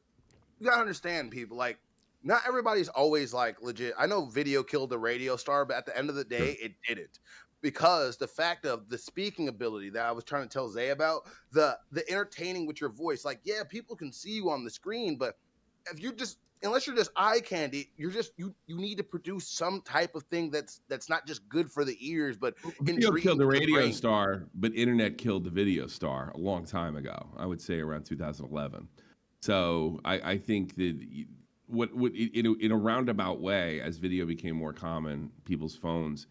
[SPEAKER 4] you gotta understand, people, like, not everybody's always like legit. I know video killed the radio star, but at the end of the day, it didn't. Because the fact of the speaking ability that I was trying to tell Zay about, the entertaining with your voice, like, yeah, people can see you on the screen, but if you're just, unless you're just eye candy, you're just you need to produce some type of thing that's not just good for the ears, but
[SPEAKER 7] Video
[SPEAKER 4] intriguing
[SPEAKER 7] killed the
[SPEAKER 4] to
[SPEAKER 7] radio
[SPEAKER 4] brain.
[SPEAKER 7] star, but internet killed the video star a long time ago. I would say around 2011. So I think that what in a roundabout way, as video became more common, people's phones,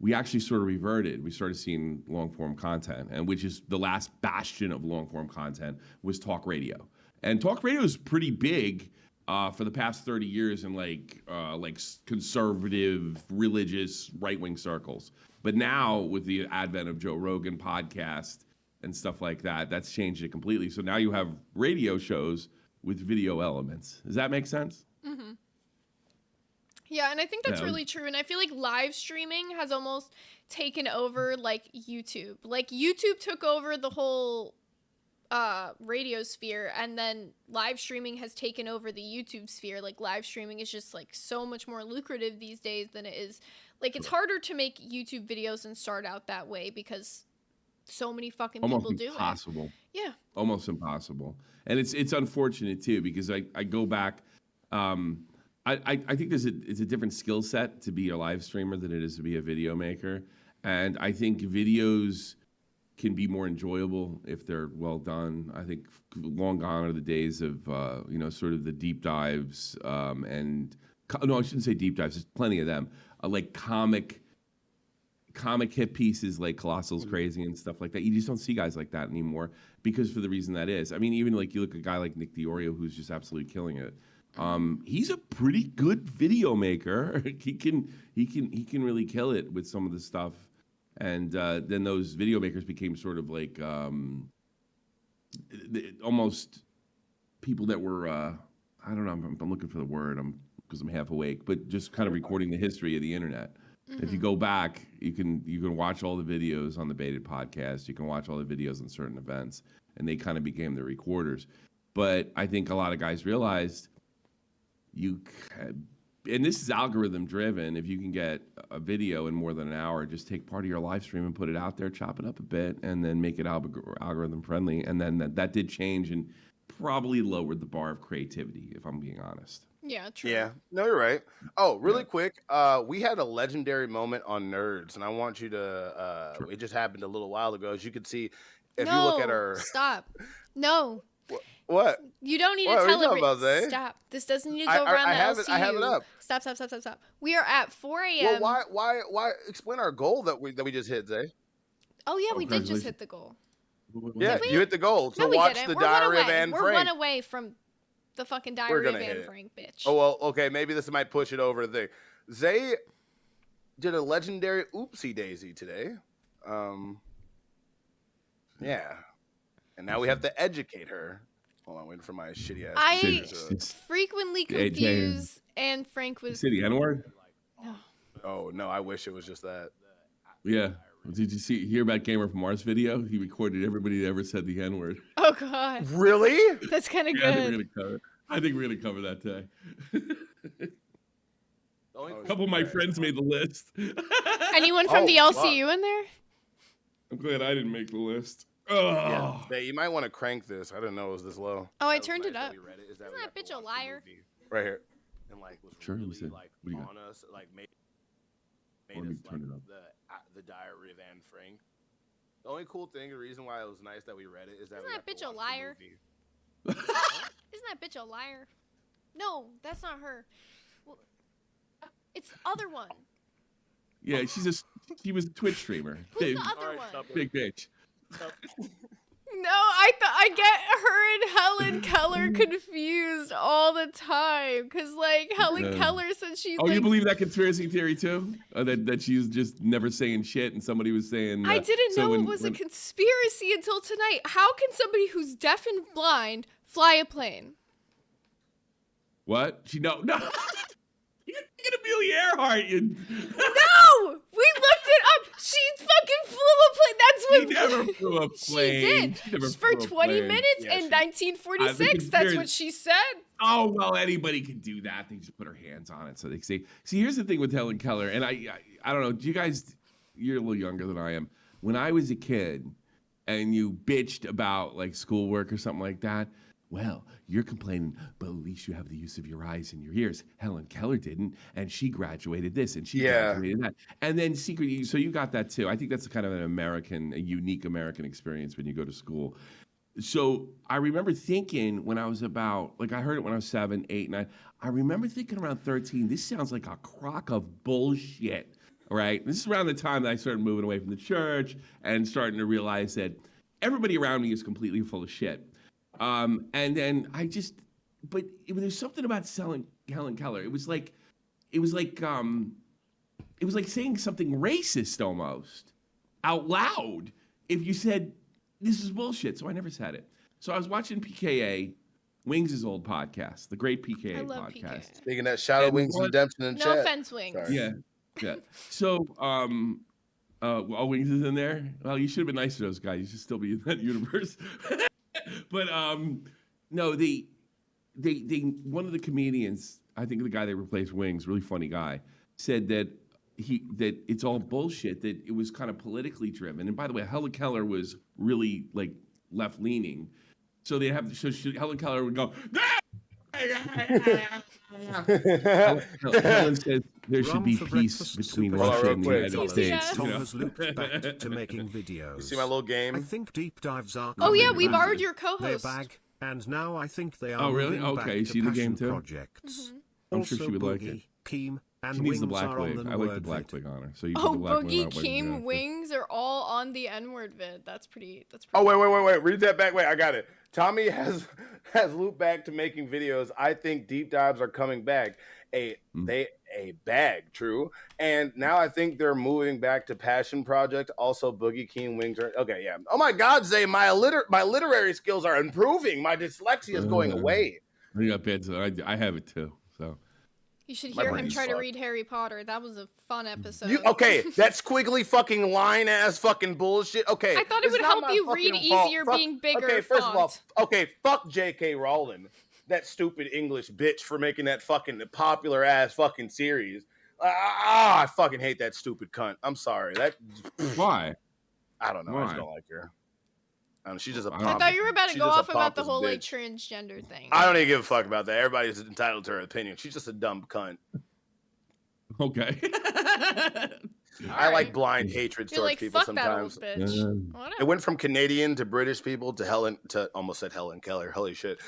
[SPEAKER 7] we actually sort of reverted. We started seeing long form content, and which is the last bastion of long form content was talk radio. And talk radio is pretty big for the past 30 years in like conservative, religious, right wing circles. But now with the advent of Joe Rogan podcast and stuff like that, that's changed it completely. So now you have radio shows with video elements. Does that make sense?
[SPEAKER 3] Mm-hmm. Yeah, and I think that's
[SPEAKER 7] Yeah.
[SPEAKER 3] really true. And I feel like live streaming has almost taken over like YouTube. Like YouTube took over the whole radio sphere, and then live streaming has taken over the YouTube sphere. Like live streaming is just like so much more lucrative these days than it is. Like it's harder to make YouTube videos and start out that way because so many fucking
[SPEAKER 7] Almost
[SPEAKER 3] people do it.
[SPEAKER 7] impossible.
[SPEAKER 3] Yeah.
[SPEAKER 7] Almost impossible. And it's unfortunate too, because I go back. I think it's a different skill set to be a live streamer than it is to be a video maker. And I think videos can be more enjoyable if they're well done. I think long gone are the days of sort of the deep dives no, I shouldn't say deep dives. There's plenty of them. Like comic hit pieces like Colossal's Crazy and stuff like that. You just don't see guys like that anymore because for the reason that is. I mean, even like you look at a guy like Nick Diorio who's just absolutely killing it. He's a pretty good video maker. he can really kill it with some of the stuff. And then those video makers became sort of like almost people that were I don't know. I'm looking for the word. Because I'm half awake, but just kind of recording the history of the internet. If you go back, you can watch all the videos on the Baited podcast. You can watch all the videos on certain events, and they kind of became the recorders. But I think a lot of guys realized and this is algorithm driven. If you can get a video in more than an hour, just take part of your live stream and put it out there, chop it up a bit, and then make it algorithm friendly. And then that did change and probably lowered the bar of creativity, if I'm being honest.
[SPEAKER 3] Yeah, true.
[SPEAKER 4] Yeah, no, you're right. Oh, really quick, we had a legendary moment on Nerds, and I want you to. It just happened a little while ago. As you can see, if you look at our.
[SPEAKER 3] Stop. No.
[SPEAKER 4] What? What?
[SPEAKER 3] You don't need
[SPEAKER 4] What
[SPEAKER 3] to
[SPEAKER 4] are you
[SPEAKER 3] tell
[SPEAKER 4] talking about, Zay?
[SPEAKER 3] Stop. This doesn't need to go around
[SPEAKER 4] I
[SPEAKER 3] the
[SPEAKER 4] have
[SPEAKER 3] LCU.
[SPEAKER 4] it. I have it up.
[SPEAKER 3] Stop. We are at 4 a.m.
[SPEAKER 4] Well, why? Explain our goal that we just hit, Zay.
[SPEAKER 3] Oh yeah,
[SPEAKER 7] Oh,
[SPEAKER 3] we did just
[SPEAKER 7] congratulations.
[SPEAKER 3] hit the goal.
[SPEAKER 4] Yeah,
[SPEAKER 3] Did we?
[SPEAKER 4] you hit the goal to
[SPEAKER 3] No, we
[SPEAKER 4] watch
[SPEAKER 3] didn't.
[SPEAKER 4] the
[SPEAKER 3] We're one
[SPEAKER 4] Diary of
[SPEAKER 3] away.
[SPEAKER 4] Anne
[SPEAKER 3] We're
[SPEAKER 4] Frank.
[SPEAKER 3] one away from the fucking
[SPEAKER 4] We're
[SPEAKER 3] Diary of
[SPEAKER 4] gonna hit
[SPEAKER 3] Anne
[SPEAKER 4] it.
[SPEAKER 3] Frank, bitch.
[SPEAKER 4] Oh well, okay. Maybe this might push it over the thing. Zay did a legendary oopsie daisy today. Yeah, and now we have to educate her. Hold on, waiting for my shitty ass.
[SPEAKER 3] I
[SPEAKER 4] computer to-
[SPEAKER 3] frequently
[SPEAKER 7] Jay-
[SPEAKER 3] confuse Anne Frank with.
[SPEAKER 7] City N-word?
[SPEAKER 3] No.
[SPEAKER 4] Oh no, I wish it was just that.
[SPEAKER 7] Yeah. Did you hear about Gamer from Mars video? He recorded everybody that ever said the N-word.
[SPEAKER 3] Oh god,
[SPEAKER 4] Really?
[SPEAKER 3] that's kind of
[SPEAKER 7] Yeah,
[SPEAKER 3] good.
[SPEAKER 7] I think we're gonna cover that today.
[SPEAKER 4] Oh,
[SPEAKER 7] A couple of my friends made the list.
[SPEAKER 3] Anyone from
[SPEAKER 4] Oh,
[SPEAKER 3] the LCU in there?
[SPEAKER 7] I'm glad I didn't make the list.
[SPEAKER 4] Yeah,
[SPEAKER 7] Oh.
[SPEAKER 4] Zay, you might want to crank this. I didn't know it was this low.
[SPEAKER 3] Oh, I
[SPEAKER 4] That was
[SPEAKER 3] turned
[SPEAKER 4] nice
[SPEAKER 3] it
[SPEAKER 4] that
[SPEAKER 3] up.
[SPEAKER 4] we read it, is that
[SPEAKER 3] Isn't
[SPEAKER 4] we
[SPEAKER 3] that
[SPEAKER 4] got to
[SPEAKER 3] bitch a
[SPEAKER 4] watch the
[SPEAKER 3] liar?
[SPEAKER 4] movie right here, and like was
[SPEAKER 7] Sure,
[SPEAKER 4] really
[SPEAKER 7] listen.
[SPEAKER 4] like
[SPEAKER 7] What do you got?
[SPEAKER 4] on us, like made
[SPEAKER 7] Let me
[SPEAKER 4] us
[SPEAKER 7] turn
[SPEAKER 4] like
[SPEAKER 7] it up.
[SPEAKER 4] the Diary of Anne Frank. The only cool thing, the reason why it was nice that we read it is that
[SPEAKER 3] Isn't
[SPEAKER 4] we
[SPEAKER 3] that
[SPEAKER 4] got to
[SPEAKER 3] bitch a
[SPEAKER 4] watch the
[SPEAKER 3] liar?
[SPEAKER 4] movie.
[SPEAKER 3] Isn't that bitch a liar? No, that's not her. Well, it's the other one.
[SPEAKER 7] Yeah, she was a Twitch streamer.
[SPEAKER 3] Who's
[SPEAKER 7] Big,
[SPEAKER 3] the other one?
[SPEAKER 7] big bitch.
[SPEAKER 3] No, I get her and Helen Keller confused all the time. Cause like Helen
[SPEAKER 7] Yeah.
[SPEAKER 3] Keller said she.
[SPEAKER 7] Oh,
[SPEAKER 3] like,
[SPEAKER 7] you believe that conspiracy theory too? That she was just never saying shit, and somebody was saying.
[SPEAKER 3] I didn't
[SPEAKER 7] so
[SPEAKER 3] know
[SPEAKER 7] when-
[SPEAKER 3] it was
[SPEAKER 7] when-
[SPEAKER 3] a conspiracy until tonight. How can somebody who's deaf and blind fly a plane?
[SPEAKER 7] What? No. You're thinking Amelia Earhart.
[SPEAKER 3] No, we looked it up. She fucking flew a plane. That's
[SPEAKER 7] She
[SPEAKER 3] what
[SPEAKER 7] never flew a plane.
[SPEAKER 3] She did
[SPEAKER 7] She never
[SPEAKER 3] for
[SPEAKER 7] flew a
[SPEAKER 3] 20
[SPEAKER 7] plane.
[SPEAKER 3] minutes
[SPEAKER 4] Yeah,
[SPEAKER 3] in
[SPEAKER 4] she-
[SPEAKER 3] 1946. That's what she said.
[SPEAKER 7] Oh well, anybody can do that. They just put her hands on it, so they see. See, here's the thing with Helen Keller, and I don't know. Do you guys? You're a little younger than I am. When I was a kid, and you bitched about like schoolwork or something like that. Well, you're complaining, but at least you have the use of your eyes and your ears. Helen Keller didn't, and she graduated this, and she
[SPEAKER 4] Yeah.
[SPEAKER 7] graduated that. And then secretly, so you got that too. I think that's kind of a unique American experience when you go to school. So I remember thinking when I was about, like I heard it when I was 7, 8, 9. I remember thinking around 13, this sounds like a crock of bullshit, all right? This is around the time that I started moving away from the church and starting to realize that everybody around me is completely full of shit. And then there's something about selling Helen Keller. It was like saying something racist almost out loud if you said this is bullshit. So I never said it. So I was watching PKA, Wings' old podcast, the great PKA
[SPEAKER 3] I love
[SPEAKER 7] podcast.
[SPEAKER 3] PK.
[SPEAKER 4] Speaking of Shadow
[SPEAKER 7] And
[SPEAKER 4] Wings
[SPEAKER 7] what-
[SPEAKER 4] Redemption in
[SPEAKER 3] No
[SPEAKER 4] chat.
[SPEAKER 3] offense, Wings.
[SPEAKER 4] Sorry.
[SPEAKER 7] Yeah. So, Wings is in there. Well, you should have been nice to those guys. You should still be in that universe. But no, they one of the comedians, I think the guy that replaced Wings, really funny guy, said that it's all bullshit. That it was kind of politically driven. And by the way, Helen Keller was really like left leaning, so they have Helen Keller would go. Helen says there should
[SPEAKER 5] Rum
[SPEAKER 7] be
[SPEAKER 5] for
[SPEAKER 7] peace
[SPEAKER 5] breakfast,
[SPEAKER 7] between
[SPEAKER 5] super
[SPEAKER 7] Russia
[SPEAKER 4] real
[SPEAKER 7] and the
[SPEAKER 4] quick.
[SPEAKER 7] United
[SPEAKER 3] Yeah.
[SPEAKER 7] States.
[SPEAKER 5] Tom
[SPEAKER 7] you know?
[SPEAKER 5] has looped back to making videos.
[SPEAKER 4] You see my little game?
[SPEAKER 5] I think deep dives are
[SPEAKER 3] Oh yeah,
[SPEAKER 5] coming
[SPEAKER 3] we
[SPEAKER 5] back.
[SPEAKER 3] borrowed your
[SPEAKER 5] They're
[SPEAKER 3] co-host.
[SPEAKER 5] back, and now I think they are
[SPEAKER 7] Oh, really?
[SPEAKER 5] moving
[SPEAKER 7] Okay,
[SPEAKER 5] back
[SPEAKER 7] is
[SPEAKER 5] to
[SPEAKER 7] she in the game
[SPEAKER 5] passion
[SPEAKER 7] too?
[SPEAKER 5] projects.
[SPEAKER 7] I'm sure she
[SPEAKER 5] Also,
[SPEAKER 7] would like
[SPEAKER 5] Boogie,
[SPEAKER 7] it.
[SPEAKER 5] Keem, and
[SPEAKER 7] She needs the
[SPEAKER 5] Wings
[SPEAKER 7] black
[SPEAKER 5] are on
[SPEAKER 7] wig.
[SPEAKER 5] the
[SPEAKER 7] I like the
[SPEAKER 5] word
[SPEAKER 7] black
[SPEAKER 5] vid.
[SPEAKER 7] wig on her. So you
[SPEAKER 3] Oh,
[SPEAKER 7] put the black wig
[SPEAKER 3] Boogie,
[SPEAKER 7] on, but
[SPEAKER 3] Keem,
[SPEAKER 7] yeah.
[SPEAKER 3] Wings are all on the N-word vid. That's pretty.
[SPEAKER 4] Oh wait. Read that back. Wait, I got it. Tommy has looped back to making videos. I think deep dives are coming back. A bag, true. And now I think they're moving back to Passion Project. Also, Boogie Keen Wings are okay. Yeah. Oh my God, Zay, my literary skills are improving. My dyslexia is going away.
[SPEAKER 7] I got bad. So I have it too. So
[SPEAKER 3] You should
[SPEAKER 4] My
[SPEAKER 3] hear him
[SPEAKER 4] brain's
[SPEAKER 3] try to
[SPEAKER 4] fucked.
[SPEAKER 3] read Harry Potter. That was a fun episode.
[SPEAKER 4] Okay, that squiggly fucking line ass fucking bullshit. Okay,
[SPEAKER 3] I thought it
[SPEAKER 4] it's
[SPEAKER 3] would
[SPEAKER 4] not
[SPEAKER 3] help
[SPEAKER 4] my
[SPEAKER 3] you read
[SPEAKER 4] fucking fault.
[SPEAKER 3] easier
[SPEAKER 4] Fuck-
[SPEAKER 3] being bigger
[SPEAKER 4] Okay, first of all,
[SPEAKER 3] font.
[SPEAKER 4] okay, fuck J.K. Rowling, that stupid English bitch for making that fucking popular ass fucking series. I fucking hate that stupid cunt. I'm sorry.
[SPEAKER 7] why?
[SPEAKER 4] I don't know. I just
[SPEAKER 7] Why?
[SPEAKER 4] don't like her. I don't know, she's just a.
[SPEAKER 7] I
[SPEAKER 3] I thought you were about to
[SPEAKER 4] she's
[SPEAKER 3] go
[SPEAKER 4] just a
[SPEAKER 3] off about the
[SPEAKER 4] pompous
[SPEAKER 3] whole like
[SPEAKER 4] bitch.
[SPEAKER 3] transgender thing.
[SPEAKER 4] I don't even give a fuck about that. Everybody's entitled to her opinion. She's just a dumb cunt.
[SPEAKER 7] Okay.
[SPEAKER 4] I like
[SPEAKER 3] Alright.
[SPEAKER 4] blind hatred
[SPEAKER 3] You're
[SPEAKER 4] towards
[SPEAKER 3] like,
[SPEAKER 4] people
[SPEAKER 3] fuck that old
[SPEAKER 4] sometimes.
[SPEAKER 3] bitch.
[SPEAKER 7] Um,
[SPEAKER 4] It
[SPEAKER 3] Whatever.
[SPEAKER 4] went from Canadian to British people to Helen to almost said Helen Keller. Holy shit.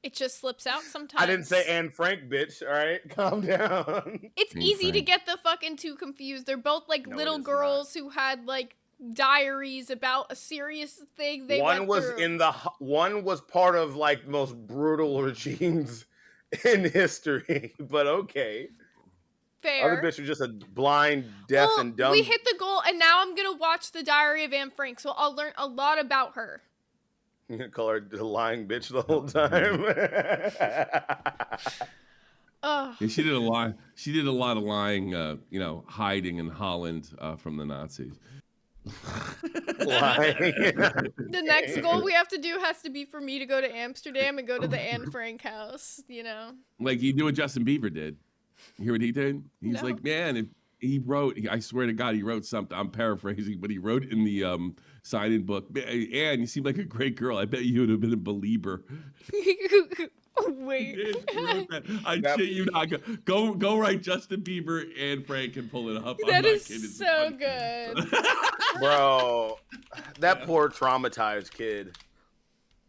[SPEAKER 3] It just slips out sometimes.
[SPEAKER 4] I didn't say Anne Frank, bitch. All right, calm down.
[SPEAKER 3] It's
[SPEAKER 7] Anne
[SPEAKER 3] easy to
[SPEAKER 7] Frank.
[SPEAKER 3] get the fucking two confused. They're both like
[SPEAKER 4] No, it
[SPEAKER 3] little
[SPEAKER 4] is not.
[SPEAKER 3] girls who had like diaries about a serious thing they
[SPEAKER 4] One
[SPEAKER 3] went
[SPEAKER 4] was
[SPEAKER 3] through.
[SPEAKER 4] one was part of like the most brutal regimes in history, but okay.
[SPEAKER 3] Fair.
[SPEAKER 4] Other bitch was just a blind, deaf,
[SPEAKER 3] Well,
[SPEAKER 4] and dumb.
[SPEAKER 3] we hit the goal, and now I'm gonna watch the Diary of Anne Frank, so I'll learn a lot about her.
[SPEAKER 4] You gonna call her the lying bitch the whole time.
[SPEAKER 3] Ugh.
[SPEAKER 7] Yeah, she did a lot. She did a lot of lying, hiding in Holland from the Nazis.
[SPEAKER 4] Lying.
[SPEAKER 3] The next goal we have to do has to be for me to go to Amsterdam and go to the Anne Frank house. You know.
[SPEAKER 7] Like you do what Justin Bieber did. You hear what he did? He's
[SPEAKER 3] No.
[SPEAKER 7] like, man, if he wrote, I swear to God, he wrote something. I'm paraphrasing, but he wrote in the sign-in book, Anne, you seem like a great girl. I bet you would have been a believer.
[SPEAKER 3] Wait.
[SPEAKER 7] He wrote that. I
[SPEAKER 4] That-
[SPEAKER 7] shit you not. Go write Justin Bieber and Frank and pull it up. I'm
[SPEAKER 3] That
[SPEAKER 7] not
[SPEAKER 3] is
[SPEAKER 7] kidding. It's
[SPEAKER 3] so
[SPEAKER 7] funny.
[SPEAKER 3] good.
[SPEAKER 4] Bro, that poor traumatized kid.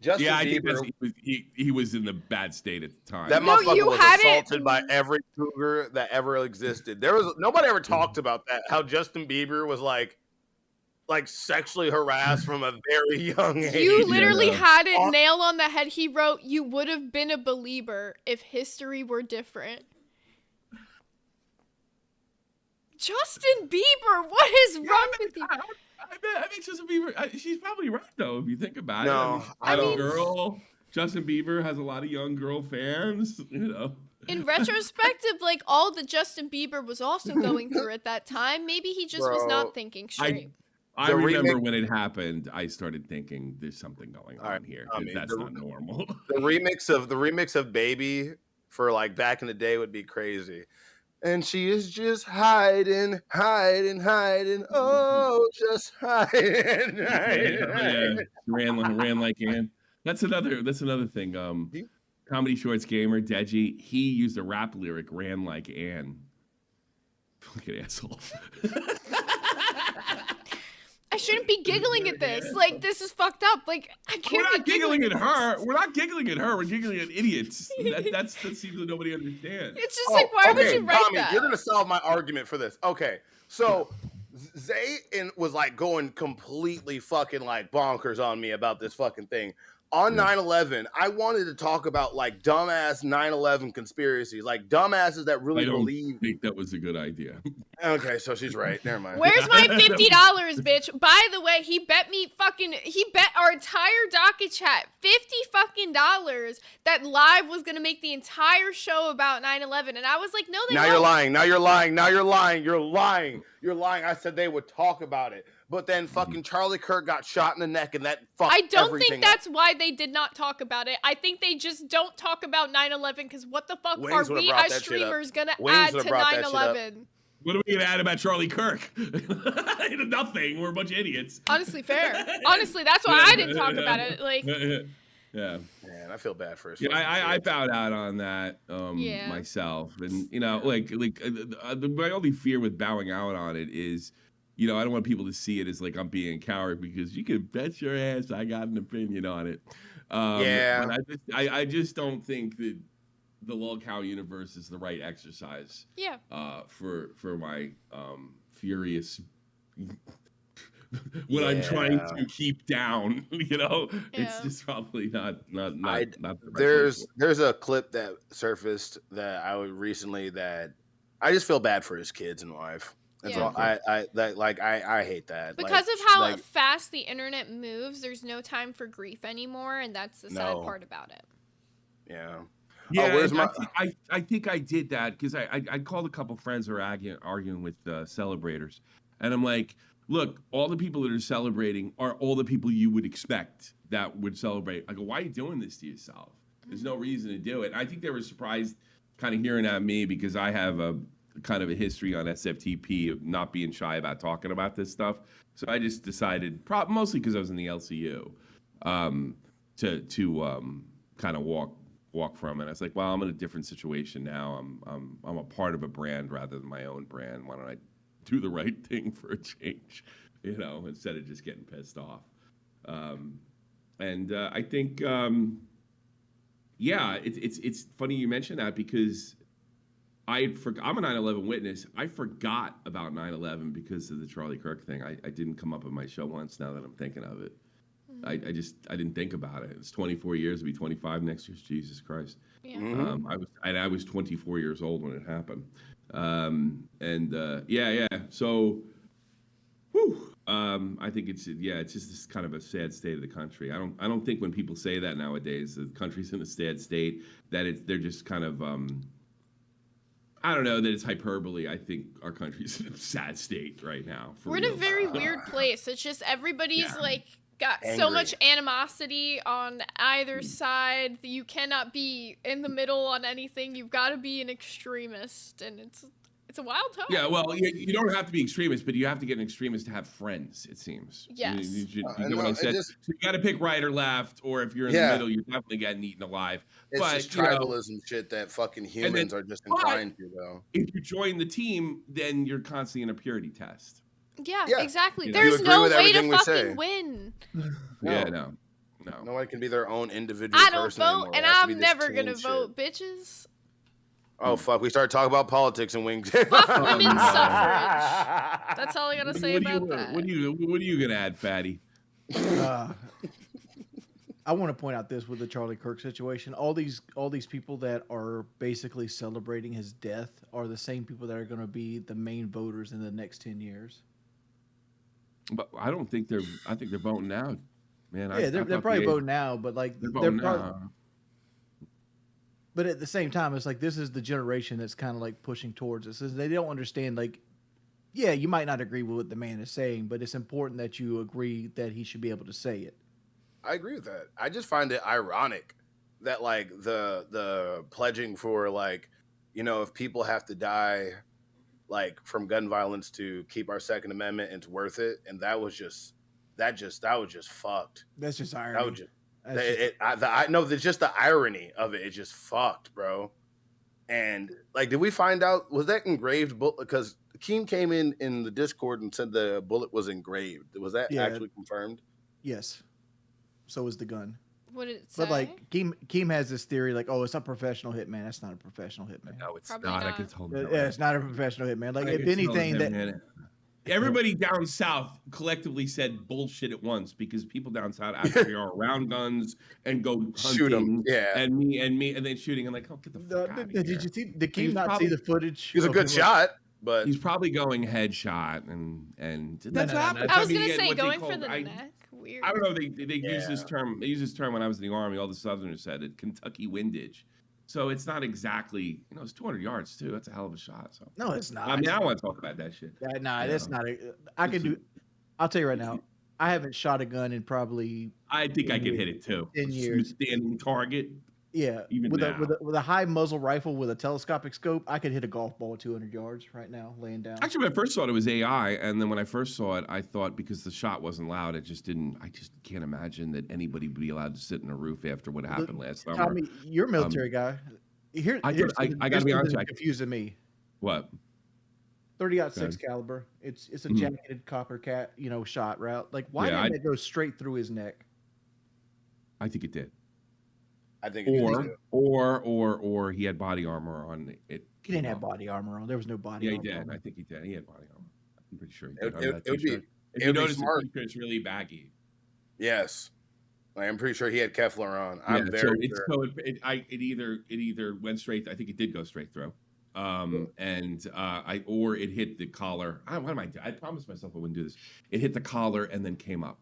[SPEAKER 4] Justin
[SPEAKER 7] Yeah, I think
[SPEAKER 4] Bieber,
[SPEAKER 7] that's, he was in the bad state at the time.
[SPEAKER 4] that
[SPEAKER 3] No,
[SPEAKER 4] motherfucker
[SPEAKER 3] you
[SPEAKER 4] was
[SPEAKER 3] had it-
[SPEAKER 4] assaulted by every cougar that ever existed. Nobody ever talked about that. How Justin Bieber was like sexually harassed from a very young age.
[SPEAKER 3] You literally
[SPEAKER 7] Yeah.
[SPEAKER 3] had it nailed on the head. He wrote, "You would have been a believer if history were different." Justin Bieber, what is wrong with you?
[SPEAKER 7] I think Justin Bieber. She's probably right though, if you think about it.
[SPEAKER 4] No, I
[SPEAKER 7] young
[SPEAKER 3] don't-
[SPEAKER 7] girl. Justin Bieber has a lot of young girl fans.
[SPEAKER 3] In retrospective, like all that Justin Bieber was also going through at that time, maybe he just was
[SPEAKER 4] Bro,
[SPEAKER 3] not thinking straight.
[SPEAKER 7] I
[SPEAKER 4] The
[SPEAKER 7] remember
[SPEAKER 4] remake-
[SPEAKER 7] when it happened. I started thinking there's something going on
[SPEAKER 4] Alright,
[SPEAKER 7] here.
[SPEAKER 4] I
[SPEAKER 7] 'Cause
[SPEAKER 4] mean,
[SPEAKER 7] that's not normal.
[SPEAKER 4] the remix of Baby for like back in the day would be crazy. And she is just hiding. Oh, just hiding.
[SPEAKER 7] Yeah, ran like Ann. That's another thing.
[SPEAKER 4] He-
[SPEAKER 7] Comedy Shorts gamer Deji, he used a rap lyric, ran like Ann. Fucking asshole.
[SPEAKER 3] I shouldn't be giggling at this. Like, this is fucked up. Like, I
[SPEAKER 7] We're
[SPEAKER 3] can't
[SPEAKER 7] not
[SPEAKER 3] be
[SPEAKER 7] giggling at
[SPEAKER 3] this.
[SPEAKER 7] her. We're not giggling at her. We're giggling at idiots. That seems that nobody understands.
[SPEAKER 3] It's just like, why would you write
[SPEAKER 4] Tommy,
[SPEAKER 3] that?
[SPEAKER 4] you're gonna solve my argument for this. Okay, so Zay was like going completely fucking like bonkers on me about this fucking thing. On 9/11, I wanted to talk about like dumbass 9/11 conspiracies, like dumbasses that
[SPEAKER 7] I
[SPEAKER 4] really
[SPEAKER 7] don't
[SPEAKER 4] believe.
[SPEAKER 7] think that was a good idea.
[SPEAKER 4] Okay, so she's right. Never mind.
[SPEAKER 3] Where's my $50, bitch? By the way, he bet our entire docket chat $50 that live was gonna make the entire show about 9/11, and I was like, no, they
[SPEAKER 4] Now
[SPEAKER 3] won't.
[SPEAKER 4] you're lying. Now you're lying. Now you're lying. You're lying. You're lying. I said they would talk about it, but then fucking Charlie Kirk got shot in the neck, and that fucked
[SPEAKER 3] I don't
[SPEAKER 4] everything
[SPEAKER 3] think that's why they did not talk about it. I think they just don't talk about 9/11 because what the fuck
[SPEAKER 4] Wings
[SPEAKER 3] are
[SPEAKER 4] would've
[SPEAKER 3] we
[SPEAKER 4] brought
[SPEAKER 3] as
[SPEAKER 4] that shit up.
[SPEAKER 3] streamers gonna
[SPEAKER 4] Wings
[SPEAKER 3] add
[SPEAKER 4] would've
[SPEAKER 3] to
[SPEAKER 4] brought that shit up.
[SPEAKER 3] 9/11?
[SPEAKER 7] What are we gonna add about Charlie Kirk? Nothing. We're a bunch of idiots.
[SPEAKER 3] Honestly, fair. Honestly, that's why I didn't talk about it. Like,
[SPEAKER 7] Yeah.
[SPEAKER 4] Man, I feel bad for his
[SPEAKER 7] Yeah,
[SPEAKER 4] fucking
[SPEAKER 7] I
[SPEAKER 4] kid.
[SPEAKER 7] bowed out on that
[SPEAKER 3] Yeah.
[SPEAKER 7] myself, and my only fear with bowing out on it is, I don't want people to see it as like I'm being a coward because you can bet your ass I got an opinion on it.
[SPEAKER 4] Yeah.
[SPEAKER 7] but I just don't think that the lolcow universe is the right exercise
[SPEAKER 3] yeah.
[SPEAKER 7] for my furious. What I'm trying to keep down, it's
[SPEAKER 3] Yeah.
[SPEAKER 7] just probably not the right
[SPEAKER 4] There's a clip that surfaced that I would recently that I just feel bad for his kids and wife. That's
[SPEAKER 3] Yeah.
[SPEAKER 4] all. I hate that
[SPEAKER 3] Because of how
[SPEAKER 4] like,
[SPEAKER 3] fast the internet moves, there's no time for grief anymore, and that's the sad
[SPEAKER 4] No.
[SPEAKER 3] part about it.
[SPEAKER 4] yeah.
[SPEAKER 7] Yeah,
[SPEAKER 4] where's
[SPEAKER 7] and
[SPEAKER 4] my-
[SPEAKER 7] I think I did that because I called a couple friends who were arguing with celebrators, and I'm like, look, all the people that are celebrating are all the people you would expect that would celebrate. I go, why are you doing this to yourself? There's no reason to do it. I think they were surprised kind of hearing at me because I have a kind of a history on SFTP of not being shy about talking about this stuff. So I just decided, mostly because I was in the LCU, to kind of walk walk from it. I was like, well, I'm in a different situation now. I'm a part of a brand rather than my own brand. Why don't I do the right thing for a change, instead of just getting pissed off. And I think, yeah, it's funny you mentioned that because I'm a 9/11 witness. I forgot about 9/11 because of the Charlie Kirk thing. I didn't come up on my show once. Now that I'm thinking of it, I didn't think about it. It's 24 years. It'll be 25 next year. Jesus Christ.
[SPEAKER 3] Yeah.
[SPEAKER 7] I was 24 years old when it happened. Yeah. So, whew, I think it's just this kind of a sad state of the country. I don't think when people say that nowadays, the country's in a sad state, that they're just kind of I don't know that it's hyperbole. I think our country's in a sad state right now.
[SPEAKER 3] We're in a very weird place. It's just everybody's like got so
[SPEAKER 4] Angry.
[SPEAKER 3] much animosity on either side. You cannot be in the middle on anything. You've got to be an extremist, and it's a wild time.
[SPEAKER 7] Yeah, well, you don't have to be extremist, but you have to get an extremist to have friends, it seems.
[SPEAKER 3] Yes.
[SPEAKER 7] You
[SPEAKER 4] I
[SPEAKER 7] get what
[SPEAKER 4] know,
[SPEAKER 7] I said?
[SPEAKER 4] it just-
[SPEAKER 7] So you got to pick right or left, or if you're in the
[SPEAKER 4] Yeah.
[SPEAKER 7] middle, you're definitely getting eaten alive.
[SPEAKER 4] It's
[SPEAKER 7] But,
[SPEAKER 4] just
[SPEAKER 7] you know,
[SPEAKER 4] tribalism shit that fucking humans are just inclined to, though.
[SPEAKER 7] if you join the team, then you're constantly in a purity test.
[SPEAKER 3] Yeah,
[SPEAKER 4] Yeah.
[SPEAKER 3] exactly.
[SPEAKER 7] You know,
[SPEAKER 3] There's
[SPEAKER 4] you agree
[SPEAKER 3] no
[SPEAKER 4] with
[SPEAKER 3] way to
[SPEAKER 4] everything we say.
[SPEAKER 3] fucking win.
[SPEAKER 7] Yeah, no.
[SPEAKER 4] No one can be their own individual
[SPEAKER 3] I don't
[SPEAKER 4] person
[SPEAKER 3] vote,
[SPEAKER 4] anymore.
[SPEAKER 3] and
[SPEAKER 4] It has to be
[SPEAKER 3] I'm
[SPEAKER 4] this
[SPEAKER 3] never
[SPEAKER 4] team
[SPEAKER 3] gonna
[SPEAKER 4] shit.
[SPEAKER 3] vote, bitches.
[SPEAKER 4] Oh, fuck. We started talking about politics and wings.
[SPEAKER 3] Fuck women's suffrage. That's all I gotta say about that.
[SPEAKER 7] What are you gonna add, Fatty?
[SPEAKER 8] I want to point out this with the Charlie Kirk situation. All these people that are basically celebrating his death are the same people that are going to be the main voters in the next 10 years.
[SPEAKER 7] But I don't think they're. I think they're voting now, man.
[SPEAKER 8] Yeah, they're probably voting now, but like
[SPEAKER 7] They're voting
[SPEAKER 8] probably,
[SPEAKER 7] now.
[SPEAKER 8] but at the same time, it's like this is the generation that's kind of like pushing towards us. They don't understand, like, yeah, you might not agree with what the man is saying, but it's important that you agree that he should be able to say it.
[SPEAKER 4] I agree with that. I just find it ironic that like the pledging for like, if people have to die like from gun violence to keep our Second Amendment, it's worth it. And that was just fucked.
[SPEAKER 8] That's just irony.
[SPEAKER 4] That was just
[SPEAKER 8] That's
[SPEAKER 4] I know there's just the irony of it. It's just fucked, bro. And like, did we find out, was that engraved bullet? Because Keem came in the Discord and said the bullet was engraved. Was that
[SPEAKER 8] Yeah.
[SPEAKER 4] actually confirmed?
[SPEAKER 8] Yes. So is the gun.
[SPEAKER 3] What did it say?
[SPEAKER 8] But like Keem has this theory, like, oh, it's a professional hitman. That's not a professional hitman.
[SPEAKER 7] No, it's
[SPEAKER 3] Probably
[SPEAKER 7] not. I
[SPEAKER 3] not.
[SPEAKER 7] can tell
[SPEAKER 8] Yeah, it's not a professional hitman. Like,
[SPEAKER 7] I
[SPEAKER 8] if
[SPEAKER 7] can tell
[SPEAKER 8] anything,
[SPEAKER 7] him,
[SPEAKER 8] that
[SPEAKER 7] man. Everybody down south collectively said bullshit at once because people down south actually are around guns and go hunting.
[SPEAKER 4] Shoot 'em, yeah.
[SPEAKER 7] And me, and then shooting. I'm like, oh, get the fuck out of here.
[SPEAKER 8] did you see? Did
[SPEAKER 7] He
[SPEAKER 8] Keem
[SPEAKER 7] was
[SPEAKER 8] not
[SPEAKER 7] probably-
[SPEAKER 8] see the footage?
[SPEAKER 4] He was a
[SPEAKER 8] of
[SPEAKER 4] good
[SPEAKER 8] him,
[SPEAKER 4] shot, but
[SPEAKER 7] He's probably going headshot, and that's
[SPEAKER 8] no, no.
[SPEAKER 7] happened.
[SPEAKER 3] I was
[SPEAKER 7] mean,
[SPEAKER 3] gonna
[SPEAKER 7] he had
[SPEAKER 3] say
[SPEAKER 7] what they
[SPEAKER 3] going for
[SPEAKER 7] called-
[SPEAKER 3] the
[SPEAKER 7] I-
[SPEAKER 3] neck. Weird.
[SPEAKER 7] I don't know. They use this
[SPEAKER 4] Yeah.
[SPEAKER 7] term. They use this term when I was in the army. All the Southerners said it. Kentucky windage. So it's not exactly. It's 200 yards too. That's a hell of a shot. So
[SPEAKER 8] No, it's not.
[SPEAKER 7] I mean, I want to talk about that shit.
[SPEAKER 8] Nah,
[SPEAKER 7] you
[SPEAKER 8] that's
[SPEAKER 7] know.
[SPEAKER 8] not. I can do. I'll tell you right now. I haven't shot a gun in probably
[SPEAKER 7] I think I could hit it too.
[SPEAKER 8] 10 years.
[SPEAKER 7] Standing target.
[SPEAKER 8] Even
[SPEAKER 7] Even
[SPEAKER 8] with a high muzzle rifle with a telescopic scope. I could hit a golf ball at 200 yards right now, laying down.
[SPEAKER 7] Actually, when I first saw it, it was AI, and then when I first saw it, I thought because the shot wasn't loud, I just can't imagine that anybody would be allowed to sit in a roof after what happened last summer.
[SPEAKER 8] Tommy, you're a military guy. Here's
[SPEAKER 7] I gotta be honest,
[SPEAKER 8] something
[SPEAKER 7] I-
[SPEAKER 8] confusing me.
[SPEAKER 7] What?
[SPEAKER 8] 30-06 caliber. It's a jacketed copper shot route. Like, why
[SPEAKER 7] Yeah,
[SPEAKER 8] didn't it go straight through his neck?
[SPEAKER 7] I think it did.
[SPEAKER 4] I think it is too.
[SPEAKER 7] Or he had body armor on it.
[SPEAKER 8] He didn't have body armor on. There was no body
[SPEAKER 7] Yeah, he
[SPEAKER 8] armor.
[SPEAKER 7] did. I think he did. He had body armor. I'm pretty sure he
[SPEAKER 4] It-
[SPEAKER 7] did.
[SPEAKER 4] it-
[SPEAKER 7] on that
[SPEAKER 4] it would be-
[SPEAKER 7] t-shirt. If
[SPEAKER 4] it
[SPEAKER 7] you
[SPEAKER 4] would be
[SPEAKER 7] notice,
[SPEAKER 4] smart.
[SPEAKER 7] the t-shirt's really baggy.
[SPEAKER 4] Yes. Like, I'm pretty sure he had Kevlar on. I'm
[SPEAKER 7] Yeah,
[SPEAKER 4] very sure.
[SPEAKER 7] so it either went straight. I think it did go straight through. Or it hit the collar. What am I doing? I promised myself I wouldn't do this. It hit the collar and then came up.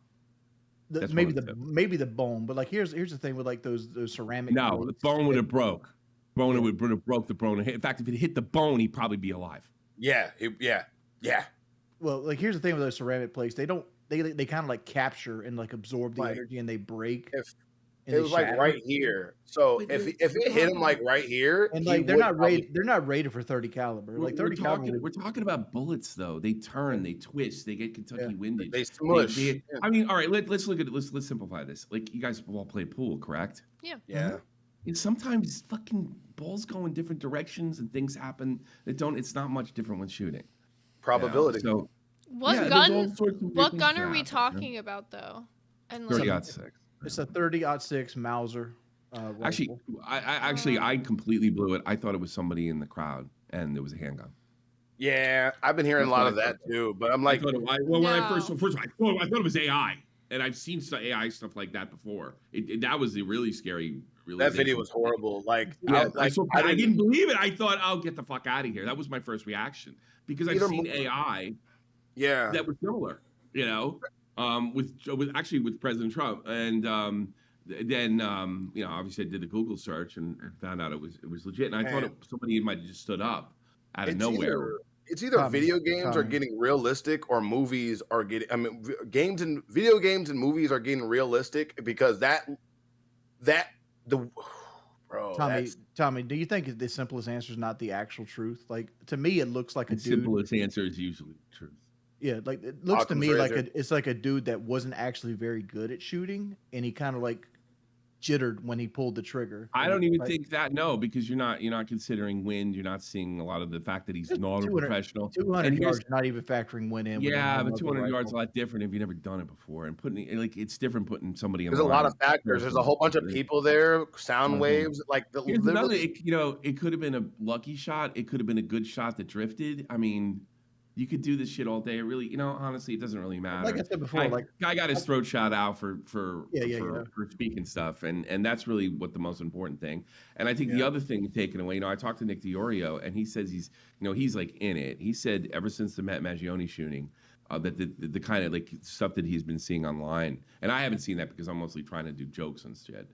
[SPEAKER 7] That's
[SPEAKER 8] Maybe
[SPEAKER 7] one of the two.
[SPEAKER 8] maybe the bone, but like here's the thing with like those ceramic.
[SPEAKER 7] No, the
[SPEAKER 8] plates.
[SPEAKER 7] bone would have broke. Would have broke the bone. In fact, if it hit the bone, he'd probably be alive.
[SPEAKER 4] Yeah. Yeah.
[SPEAKER 8] Well, like here's the thing with those ceramic plates. They don't. They kind of like capture and like absorb the
[SPEAKER 4] Like,
[SPEAKER 8] energy and they break.
[SPEAKER 4] if
[SPEAKER 8] and
[SPEAKER 4] It
[SPEAKER 8] they
[SPEAKER 4] was like
[SPEAKER 8] shatter.
[SPEAKER 4] right here. So
[SPEAKER 7] Wait,
[SPEAKER 4] if it hit him like right here,
[SPEAKER 8] And
[SPEAKER 4] he
[SPEAKER 8] like they're
[SPEAKER 4] would
[SPEAKER 8] not
[SPEAKER 4] probably-
[SPEAKER 8] rated. They're not rated for 30 caliber. Like 30 caliber.
[SPEAKER 7] We're talking about bullets, though. They turn, they twist, they get Kentucky windage.
[SPEAKER 4] They smush.
[SPEAKER 7] I mean, all right. Let's look at it. Let's simplify this. Like you guys have all played pool, correct?
[SPEAKER 3] Yeah.
[SPEAKER 4] Yeah.
[SPEAKER 7] sometimes fucking balls go in different directions and things happen that don't. It's not much different when shooting.
[SPEAKER 4] Probability.
[SPEAKER 7] So
[SPEAKER 3] What
[SPEAKER 7] yeah, there's all
[SPEAKER 3] gun?
[SPEAKER 7] sorts of weird
[SPEAKER 3] What
[SPEAKER 7] things
[SPEAKER 3] gun
[SPEAKER 7] that
[SPEAKER 3] are we
[SPEAKER 7] happen,
[SPEAKER 3] talking about though? And
[SPEAKER 7] Thirty
[SPEAKER 3] like,
[SPEAKER 7] ought six.
[SPEAKER 8] It's a 30-06 Mauser
[SPEAKER 7] Actually,
[SPEAKER 8] rifle.
[SPEAKER 7] I completely blew it. I thought it was somebody in the crowd, and it was a handgun.
[SPEAKER 4] Yeah, I've been hearing a
[SPEAKER 7] That's
[SPEAKER 4] lot
[SPEAKER 7] what
[SPEAKER 4] of
[SPEAKER 7] I
[SPEAKER 4] that
[SPEAKER 7] thought.
[SPEAKER 4] too. But I'm
[SPEAKER 7] I
[SPEAKER 4] like,
[SPEAKER 7] thought when I first
[SPEAKER 3] No.
[SPEAKER 7] of all, I thought it was AI, and I've seen AI stuff like that before. That was the really scary
[SPEAKER 4] that
[SPEAKER 7] realization.
[SPEAKER 4] video was horrible. Like,
[SPEAKER 7] Yeah,
[SPEAKER 4] like
[SPEAKER 7] I didn't believe it. I thought, I'll get the fuck out of here. That was my first reaction because I've
[SPEAKER 4] Either
[SPEAKER 7] seen
[SPEAKER 4] mo-
[SPEAKER 7] AI
[SPEAKER 4] Yeah,
[SPEAKER 7] that was similar, with President Trump, and then obviously I did the Google search and found out it was legit, and I thought
[SPEAKER 4] man.
[SPEAKER 7] somebody might have just stood up out of
[SPEAKER 4] It's
[SPEAKER 7] nowhere.
[SPEAKER 4] either
[SPEAKER 8] Tommy,
[SPEAKER 4] video games are
[SPEAKER 8] Tommy.
[SPEAKER 4] getting realistic or movies are getting. I mean, video games and movies are getting realistic because the bro.
[SPEAKER 8] Tommy, do you think the simplest answer is not the actual truth? Like to me, it looks like a
[SPEAKER 7] The
[SPEAKER 8] dude.
[SPEAKER 7] simplest answer is usually the truth.
[SPEAKER 8] Yeah, like it looks to
[SPEAKER 4] Occam's
[SPEAKER 8] me like
[SPEAKER 4] razor.
[SPEAKER 8] it's like a dude that wasn't actually very good at shooting, and he kind of like jittered when he pulled the trigger.
[SPEAKER 7] I
[SPEAKER 8] And
[SPEAKER 7] don't even
[SPEAKER 8] like,
[SPEAKER 7] think that because you're not considering wind. You're not seeing a lot of the fact that he's
[SPEAKER 8] Just
[SPEAKER 7] not a
[SPEAKER 8] 200
[SPEAKER 7] professional.
[SPEAKER 8] 200
[SPEAKER 7] And here's
[SPEAKER 8] yards, not even factoring wind in. when you're
[SPEAKER 7] yeah,
[SPEAKER 8] holding
[SPEAKER 7] but
[SPEAKER 8] up the
[SPEAKER 7] 200 yards is a
[SPEAKER 8] rifle.
[SPEAKER 7] lot different if you've never done it before. And it's different putting somebody in
[SPEAKER 4] There's a lot
[SPEAKER 7] line
[SPEAKER 4] of factors. There's a whole bunch of
[SPEAKER 7] versus-
[SPEAKER 4] people there, sound
[SPEAKER 7] Mhm.
[SPEAKER 4] waves, like
[SPEAKER 7] Here's another.
[SPEAKER 4] literally.
[SPEAKER 7] It could have been a lucky shot. It could have been a good shot that drifted. I mean, you could do this shit all day. It really, honestly, it doesn't really matter.
[SPEAKER 8] Like I said before,
[SPEAKER 7] Guy got his throat shot out for
[SPEAKER 8] Yeah.
[SPEAKER 7] for speaking stuff, and that's really what the most important thing. And I think the other thing taken away, I talked to Nick DiOrio, and he says he's like in it. He said ever since the Matt Maggione shooting, that the kind of like stuff that he's been seeing online, and I haven't seen that because I'm mostly trying to do jokes and shit.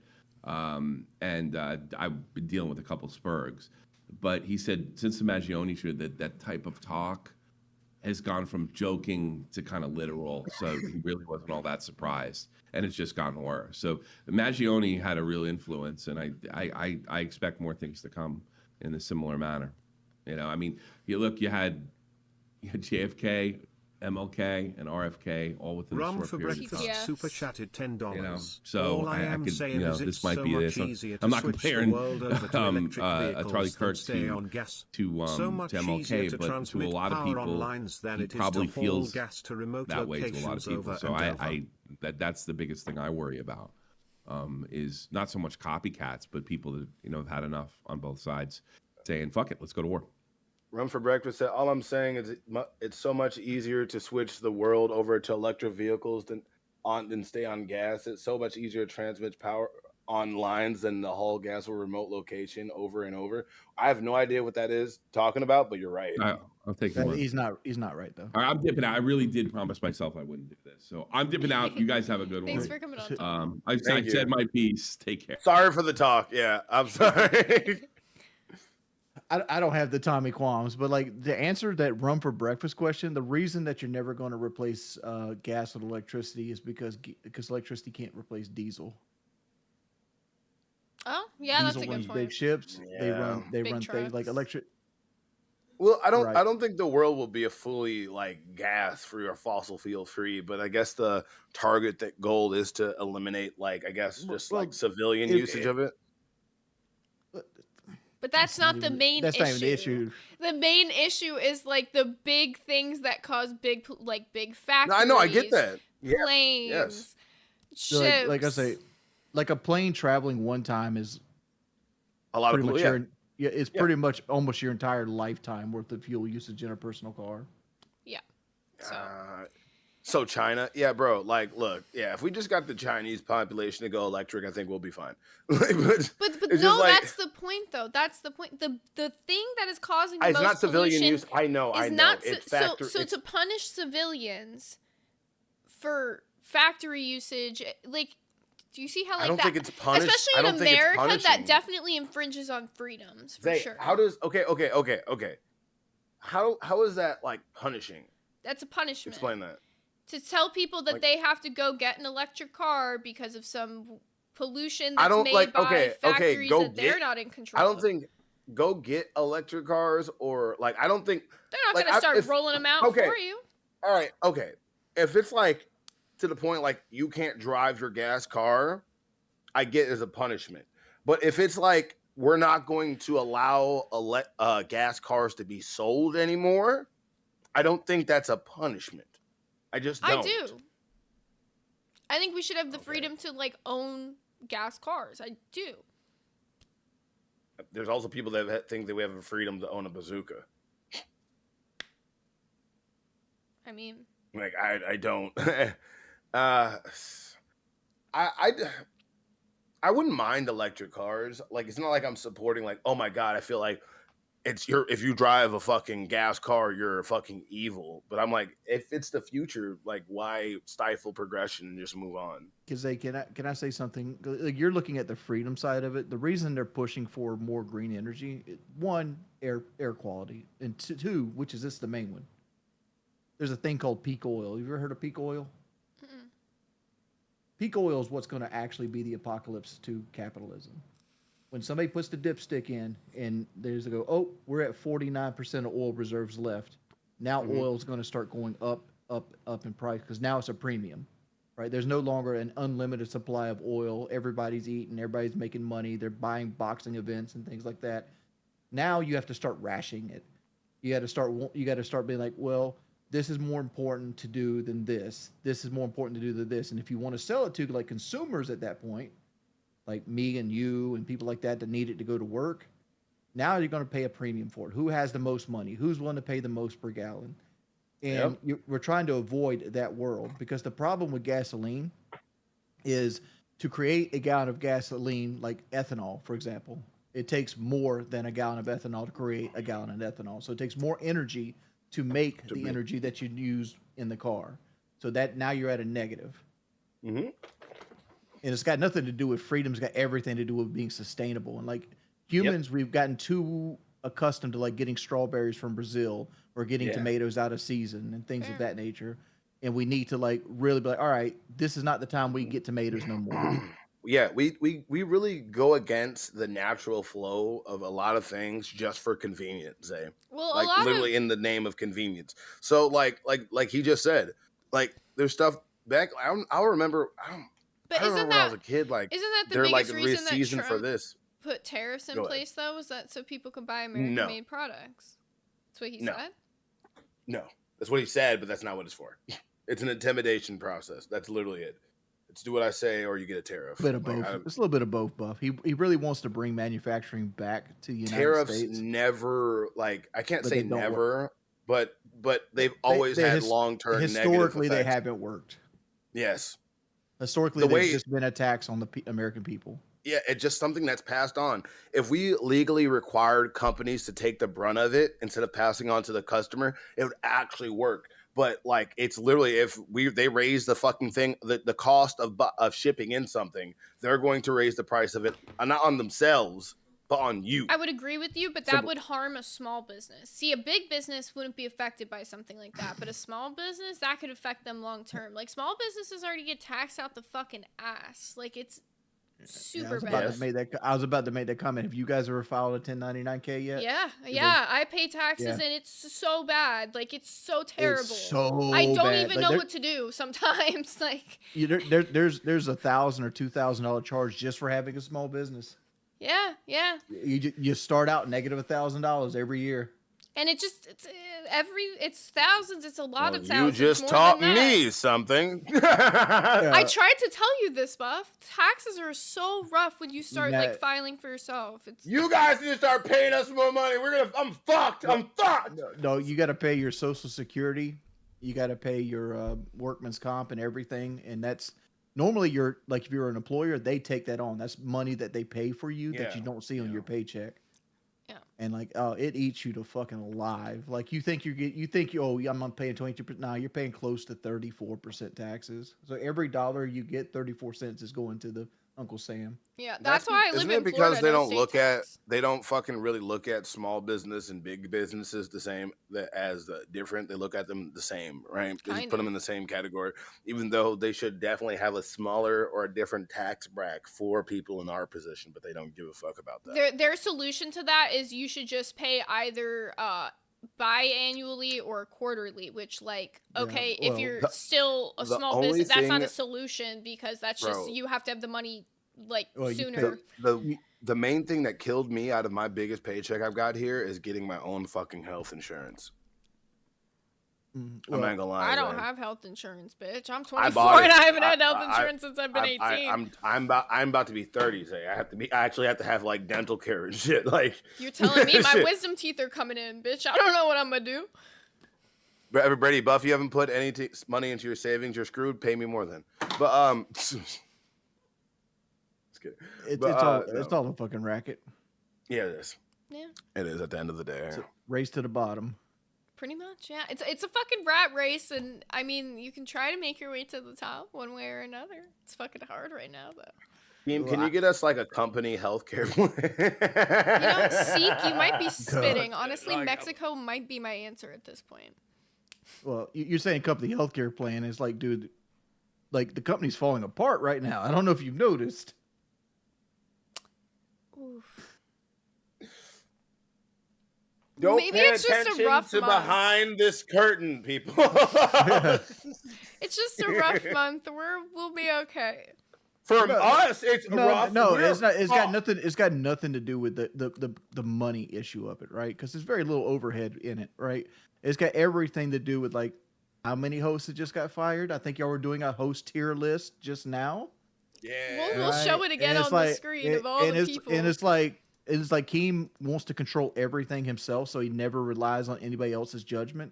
[SPEAKER 7] And I've been dealing with a couple Spurgs, but he said since the Maggione shooting, that type of talk has gone from joking to kind of literal, so he really wasn't all that surprised, and it's just gotten worse. So Maggione had a real influence, and I expect more things to come in a similar manner. I mean, you had JFK, MLK, and RFK all within a
[SPEAKER 5] Rum
[SPEAKER 7] short
[SPEAKER 5] for
[SPEAKER 7] period of
[SPEAKER 5] breakfast
[SPEAKER 7] time.
[SPEAKER 3] Yes.
[SPEAKER 5] super chatted $10.
[SPEAKER 7] So
[SPEAKER 5] All I
[SPEAKER 7] I
[SPEAKER 5] am
[SPEAKER 7] could,
[SPEAKER 5] saying is
[SPEAKER 7] this
[SPEAKER 5] it's
[SPEAKER 7] might
[SPEAKER 5] so
[SPEAKER 7] be
[SPEAKER 5] much
[SPEAKER 7] this.
[SPEAKER 5] easier
[SPEAKER 7] I'm
[SPEAKER 5] to
[SPEAKER 7] not
[SPEAKER 5] switch the
[SPEAKER 7] comparing
[SPEAKER 5] world over to electric
[SPEAKER 7] Charlie
[SPEAKER 5] vehicles than
[SPEAKER 7] Kirk
[SPEAKER 5] stay on gas. So much
[SPEAKER 7] to
[SPEAKER 5] easier
[SPEAKER 7] MLK,
[SPEAKER 5] to
[SPEAKER 7] but to a
[SPEAKER 5] transmit
[SPEAKER 7] lot of
[SPEAKER 5] power on
[SPEAKER 7] people,
[SPEAKER 5] lines than
[SPEAKER 7] he
[SPEAKER 5] it is
[SPEAKER 7] probably
[SPEAKER 5] to haul
[SPEAKER 7] feels
[SPEAKER 5] gas to remote
[SPEAKER 7] that way to a lot of
[SPEAKER 5] locations
[SPEAKER 7] people.
[SPEAKER 5] over
[SPEAKER 7] So
[SPEAKER 5] and over.
[SPEAKER 7] that's the biggest thing I worry about. Is not so much copycats, but people that have had enough on both sides, saying "fuck it, let's go to war."
[SPEAKER 4] Run for breakfast said, all I'm saying is it's so much easier to switch the world over to electric vehicles than stay on gas. It's so much easier to transmit power on lines than the haul gas or remote location over and over. I have no idea what that is talking about, but you're right.
[SPEAKER 7] I'll take your word.
[SPEAKER 8] He's not right though.
[SPEAKER 7] All right, I'm dipping out. I really did promise myself I wouldn't do this, so I'm dipping out. You guys have a good
[SPEAKER 3] Thanks
[SPEAKER 7] one.
[SPEAKER 3] for coming on, Tom.
[SPEAKER 7] I
[SPEAKER 4] Thank you.
[SPEAKER 7] said my piece. Take care.
[SPEAKER 4] Sorry for the talk. Yeah, I'm sorry.
[SPEAKER 8] I don't have the Tommy qualms, but like the answer that rum for breakfast question, the reason that you're never going to replace gas with electricity is because electricity can't replace diesel.
[SPEAKER 3] Oh, yeah, that's
[SPEAKER 8] Diesel
[SPEAKER 3] a good
[SPEAKER 8] runs
[SPEAKER 3] point.
[SPEAKER 8] big ships. They
[SPEAKER 4] Yeah.
[SPEAKER 8] run
[SPEAKER 3] Big
[SPEAKER 8] things like
[SPEAKER 3] trucks.
[SPEAKER 8] electric.
[SPEAKER 4] Well, I
[SPEAKER 8] Right.
[SPEAKER 4] don't think the world will be a fully like gas free or fossil fuel free, but I guess the goal is to eliminate like I guess just
[SPEAKER 8] Well,
[SPEAKER 4] like civilian
[SPEAKER 8] it-
[SPEAKER 4] usage of it.
[SPEAKER 3] But that's not the main
[SPEAKER 8] That's
[SPEAKER 3] issue.
[SPEAKER 8] not even the issue.
[SPEAKER 3] The main issue is like the big things that cause big factories.
[SPEAKER 4] No, I know, I get that. Yeah,
[SPEAKER 3] Planes,
[SPEAKER 4] yes.
[SPEAKER 8] So
[SPEAKER 3] ships.
[SPEAKER 8] like I say, like a plane traveling one time is
[SPEAKER 4] A lot of
[SPEAKER 8] pretty
[SPEAKER 4] people,
[SPEAKER 8] much it's pretty much almost your entire lifetime worth of fuel usage in a personal car.
[SPEAKER 3] Yeah. So
[SPEAKER 4] So China, yeah, bro. Like, look, yeah. If we just got the Chinese population to go electric, I think we'll be fine.
[SPEAKER 3] But
[SPEAKER 4] it's
[SPEAKER 3] no,
[SPEAKER 4] just like-
[SPEAKER 3] that's the point though. That's the point. The thing that is causing the
[SPEAKER 4] it's
[SPEAKER 3] most
[SPEAKER 4] not civilian
[SPEAKER 3] pollution
[SPEAKER 4] use. I know.
[SPEAKER 3] is
[SPEAKER 4] I know.
[SPEAKER 3] not
[SPEAKER 4] It's
[SPEAKER 3] so
[SPEAKER 4] factor.
[SPEAKER 3] so
[SPEAKER 4] it's-
[SPEAKER 3] to punish civilians for factory usage, like, do you see how like
[SPEAKER 4] I don't
[SPEAKER 3] that?
[SPEAKER 4] think it's punished.
[SPEAKER 3] Especially
[SPEAKER 4] I
[SPEAKER 3] in
[SPEAKER 4] don't think it's
[SPEAKER 3] America, that
[SPEAKER 4] punishing.
[SPEAKER 3] definitely infringes on freedoms for
[SPEAKER 4] Zay,
[SPEAKER 3] sure.
[SPEAKER 4] how does okay? How is that like punishing?
[SPEAKER 3] That's a punishment.
[SPEAKER 4] Explain that.
[SPEAKER 3] To tell people that
[SPEAKER 4] Like-
[SPEAKER 3] they have to go get an electric car because of some pollution
[SPEAKER 4] I
[SPEAKER 3] that's
[SPEAKER 4] don't
[SPEAKER 3] made
[SPEAKER 4] like-
[SPEAKER 3] by
[SPEAKER 4] okay,
[SPEAKER 3] factories
[SPEAKER 4] go
[SPEAKER 3] that they're
[SPEAKER 4] get-
[SPEAKER 3] not in control.
[SPEAKER 4] I don't think go get electric cars or like I don't think.
[SPEAKER 3] they're not
[SPEAKER 4] like,
[SPEAKER 3] going to start
[SPEAKER 4] if-
[SPEAKER 3] rolling them out
[SPEAKER 4] okay.
[SPEAKER 3] for you.
[SPEAKER 4] All right, okay. If it's like to the point like you can't drive your gas car, I get it as a punishment. But if it's like we're not going to allow gas cars to be sold anymore, I don't think that's a punishment. I just don't.
[SPEAKER 3] I do. I think we should have the
[SPEAKER 4] Okay.
[SPEAKER 3] freedom to like own gas cars. I do.
[SPEAKER 4] There's also people that think that we have the freedom to own a bazooka.
[SPEAKER 3] I mean,
[SPEAKER 4] Like I don't. I wouldn't mind electric cars. Like it's not like I'm supporting like, oh my god, I feel like if you drive a fucking gas car, you're fucking evil. But I'm like, if it's the future, like why stifle progression and just move on?
[SPEAKER 8] Because can I say something? Like you're looking at the freedom side of it. The reason they're pushing for more green energy, one, air quality, and two, which is this the main one. There's a thing called peak oil. You ever heard of peak oil?
[SPEAKER 3] mm-mm.
[SPEAKER 8] Peak oil is what's going to actually be the apocalypse to capitalism. When somebody puts the dipstick in and there's a go, oh, we're at 49% of oil reserves left. Now oil's going to start going up in price because now it's a premium, right? There's no longer an unlimited supply of oil. Everybody's eating, everybody's making money. They're buying boxing events and things like that. Now you have to start rationing it. You got to start being like, well, this is more important to do than this. This is more important to do than this. And if you want to sell it to like consumers at that point, like me and you and people like that need it to go to work, now you're going to pay a premium for it. Who has the most money? Who's willing to pay the most per gallon? And we're trying to avoid that world because the problem with gasoline is to create a gallon of gasoline, like ethanol, for example, it takes more than a gallon of ethanol to create a gallon of ethanol. So it takes more energy to make the energy that you use in the car. So that now you're at a negative.
[SPEAKER 4] Mm-hmm.
[SPEAKER 8] And it's got nothing to do with freedom. It's got everything to do with being sustainable. And like humans, we've gotten too accustomed to like getting strawberries from Brazil or getting tomatoes out of season and things of that nature. And we need to like really be like, all right, this is not the time we get tomatoes no more.
[SPEAKER 4] Yeah, we really go against the natural flow of a lot of things just for convenience, eh?
[SPEAKER 3] Well,
[SPEAKER 4] Like
[SPEAKER 3] a lot
[SPEAKER 4] literally
[SPEAKER 3] of
[SPEAKER 4] in the name of convenience. So like he just said, like there's stuff back. I'll remember.
[SPEAKER 3] but
[SPEAKER 4] I
[SPEAKER 3] isn't
[SPEAKER 4] remember when I was
[SPEAKER 3] that
[SPEAKER 4] a kid. Like
[SPEAKER 3] isn't that the
[SPEAKER 4] they're like
[SPEAKER 3] biggest reason that
[SPEAKER 4] season
[SPEAKER 3] Trump
[SPEAKER 4] for this.
[SPEAKER 3] put tariffs in
[SPEAKER 4] Go ahead.
[SPEAKER 3] place though? Is that so people could buy American-made products? That's what he
[SPEAKER 4] No.
[SPEAKER 3] said.
[SPEAKER 4] No, that's what he said, but that's not what it's for. It's an intimidation process. That's literally it. It's do what I say or you get a tariff.
[SPEAKER 8] Bit of
[SPEAKER 4] Like,
[SPEAKER 8] both. It's a little bit of both, Buff. He really wants to bring manufacturing back to the United
[SPEAKER 4] tariffs
[SPEAKER 8] States.
[SPEAKER 4] never like I can't
[SPEAKER 8] But
[SPEAKER 4] say
[SPEAKER 8] they don't
[SPEAKER 4] never, but they've always had long term.
[SPEAKER 8] Historically, they haven't worked.
[SPEAKER 4] Yes.
[SPEAKER 8] Historically, there's just been attacks on the American people.
[SPEAKER 4] Yeah, it's just something that's passed on. If we legally required companies to take the brunt of it instead of passing on to the customer, it would actually work. But like, it's literally if they raise the fucking thing, the cost of shipping in something, they're going to raise the price of it, not on themselves, but on you.
[SPEAKER 3] I would agree with you, but that would harm a small business. See, a big business wouldn't be affected by something like that, but a small business, that could affect them long term. Like, small businesses already get taxed out the fucking ass. Like, it's super bad.
[SPEAKER 8] I was about to make that comment. Have you guys ever filed a 1099-K yet?
[SPEAKER 3] Yeah. I pay taxes and it's so bad. Like, it's so terrible.
[SPEAKER 8] It's so
[SPEAKER 3] I don't
[SPEAKER 8] bad.
[SPEAKER 3] even know what to do sometimes. Like,
[SPEAKER 8] there's $1,000 or $2,000 charge just for having a small business.
[SPEAKER 3] Yeah.
[SPEAKER 8] You start out negative $1,000 every year.
[SPEAKER 3] And it's thousands. It's a lot of thousands.
[SPEAKER 4] You just
[SPEAKER 3] more
[SPEAKER 4] taught
[SPEAKER 3] than
[SPEAKER 4] me something.
[SPEAKER 3] I tried to tell you this, Buff. Taxes are so rough when you start like filing for yourself.
[SPEAKER 4] You guys need to start paying us more money. I'm fucked. I'm fucked.
[SPEAKER 8] No, you got to pay your Social Security. You got to pay your workman's comp and everything. And that's normally if you're an employer, they take that on. That's money that they pay for you that you don't see on your paycheck.
[SPEAKER 3] Yeah.
[SPEAKER 8] And it eats you to fucking alive. Like I'm paying 22%. Nah, you're paying close to 34% taxes. So every dollar you get, 34 cents is going to the Uncle Sam.
[SPEAKER 3] Yeah, that's why I live
[SPEAKER 4] Isn't
[SPEAKER 3] in
[SPEAKER 4] it because
[SPEAKER 3] Florida,
[SPEAKER 4] they
[SPEAKER 3] no
[SPEAKER 4] don't
[SPEAKER 3] state
[SPEAKER 4] look
[SPEAKER 3] tax.
[SPEAKER 4] they don't fucking really look at small business and big businesses the same as different? They look at them the same, right? They just put them in the same category, even though they should definitely have a smaller or a different tax bracket for people in our position, but they don't give a fuck about that.
[SPEAKER 3] Their solution to that is you should just pay either biannually or quarterly, which if you're still a small business, that's not a solution because that's just you have to have the money like
[SPEAKER 8] Well, you
[SPEAKER 3] sooner.
[SPEAKER 4] The main thing that killed me out of my biggest paycheck I've got here is getting my own fucking health insurance. I'm
[SPEAKER 8] Well,
[SPEAKER 4] not gonna lie.
[SPEAKER 3] I don't
[SPEAKER 4] man.
[SPEAKER 3] have health insurance, bitch. I'm
[SPEAKER 4] I
[SPEAKER 3] 24
[SPEAKER 4] bought
[SPEAKER 3] and
[SPEAKER 4] it.
[SPEAKER 3] I haven't had health insurance since I've been 18.
[SPEAKER 4] I'm about to be 30. Say I actually have to have like dental care and shit. Like
[SPEAKER 3] You're telling me my
[SPEAKER 4] shit.
[SPEAKER 3] wisdom teeth are coming in, bitch. I don't know what I'm gonna do.
[SPEAKER 4] Brady Buff, you haven't put any money into your savings. You're screwed. Pay me more then. But just kidding.
[SPEAKER 8] It's all a fucking racket.
[SPEAKER 4] Yeah, it is.
[SPEAKER 3] Yeah,
[SPEAKER 4] It is at the end of the day.
[SPEAKER 8] It's a race to the bottom.
[SPEAKER 3] pretty much. Yeah, it's a fucking rat race, and I mean, you can try to make your way to the top one way or another. It's fucking hard right now, though.
[SPEAKER 4] Can you get us like a company healthcare plan?
[SPEAKER 3] You know, Seek, you might be spitting.
[SPEAKER 4] God.
[SPEAKER 3] Honestly,
[SPEAKER 4] Like,
[SPEAKER 3] Mexico might be my answer at this point.
[SPEAKER 8] Well, you're saying company healthcare plan is like, dude, like the company's falling apart right now. I don't know if you've noticed.
[SPEAKER 3] Oof.
[SPEAKER 4] Don't
[SPEAKER 3] Maybe
[SPEAKER 4] pay
[SPEAKER 3] it's just a
[SPEAKER 4] attention
[SPEAKER 3] rough
[SPEAKER 4] to
[SPEAKER 3] month.
[SPEAKER 4] behind this curtain, people.
[SPEAKER 3] It's just a rough month. We'll be okay.
[SPEAKER 4] For
[SPEAKER 8] No,
[SPEAKER 4] us, it's rough.
[SPEAKER 8] No,
[SPEAKER 4] We're
[SPEAKER 8] it's not. It's got
[SPEAKER 4] fucked.
[SPEAKER 8] nothing. It's got nothing to do with the money issue of it, right? Because there's very little overhead in it, right? It's got everything to do with like how many hosts that just got fired. I think y'all were doing a host tier list just now.
[SPEAKER 4] Yeah.
[SPEAKER 3] We'll show it again on the screen of all the people.
[SPEAKER 8] And it's like Keem wants to control everything himself, so he never relies on anybody else's judgment.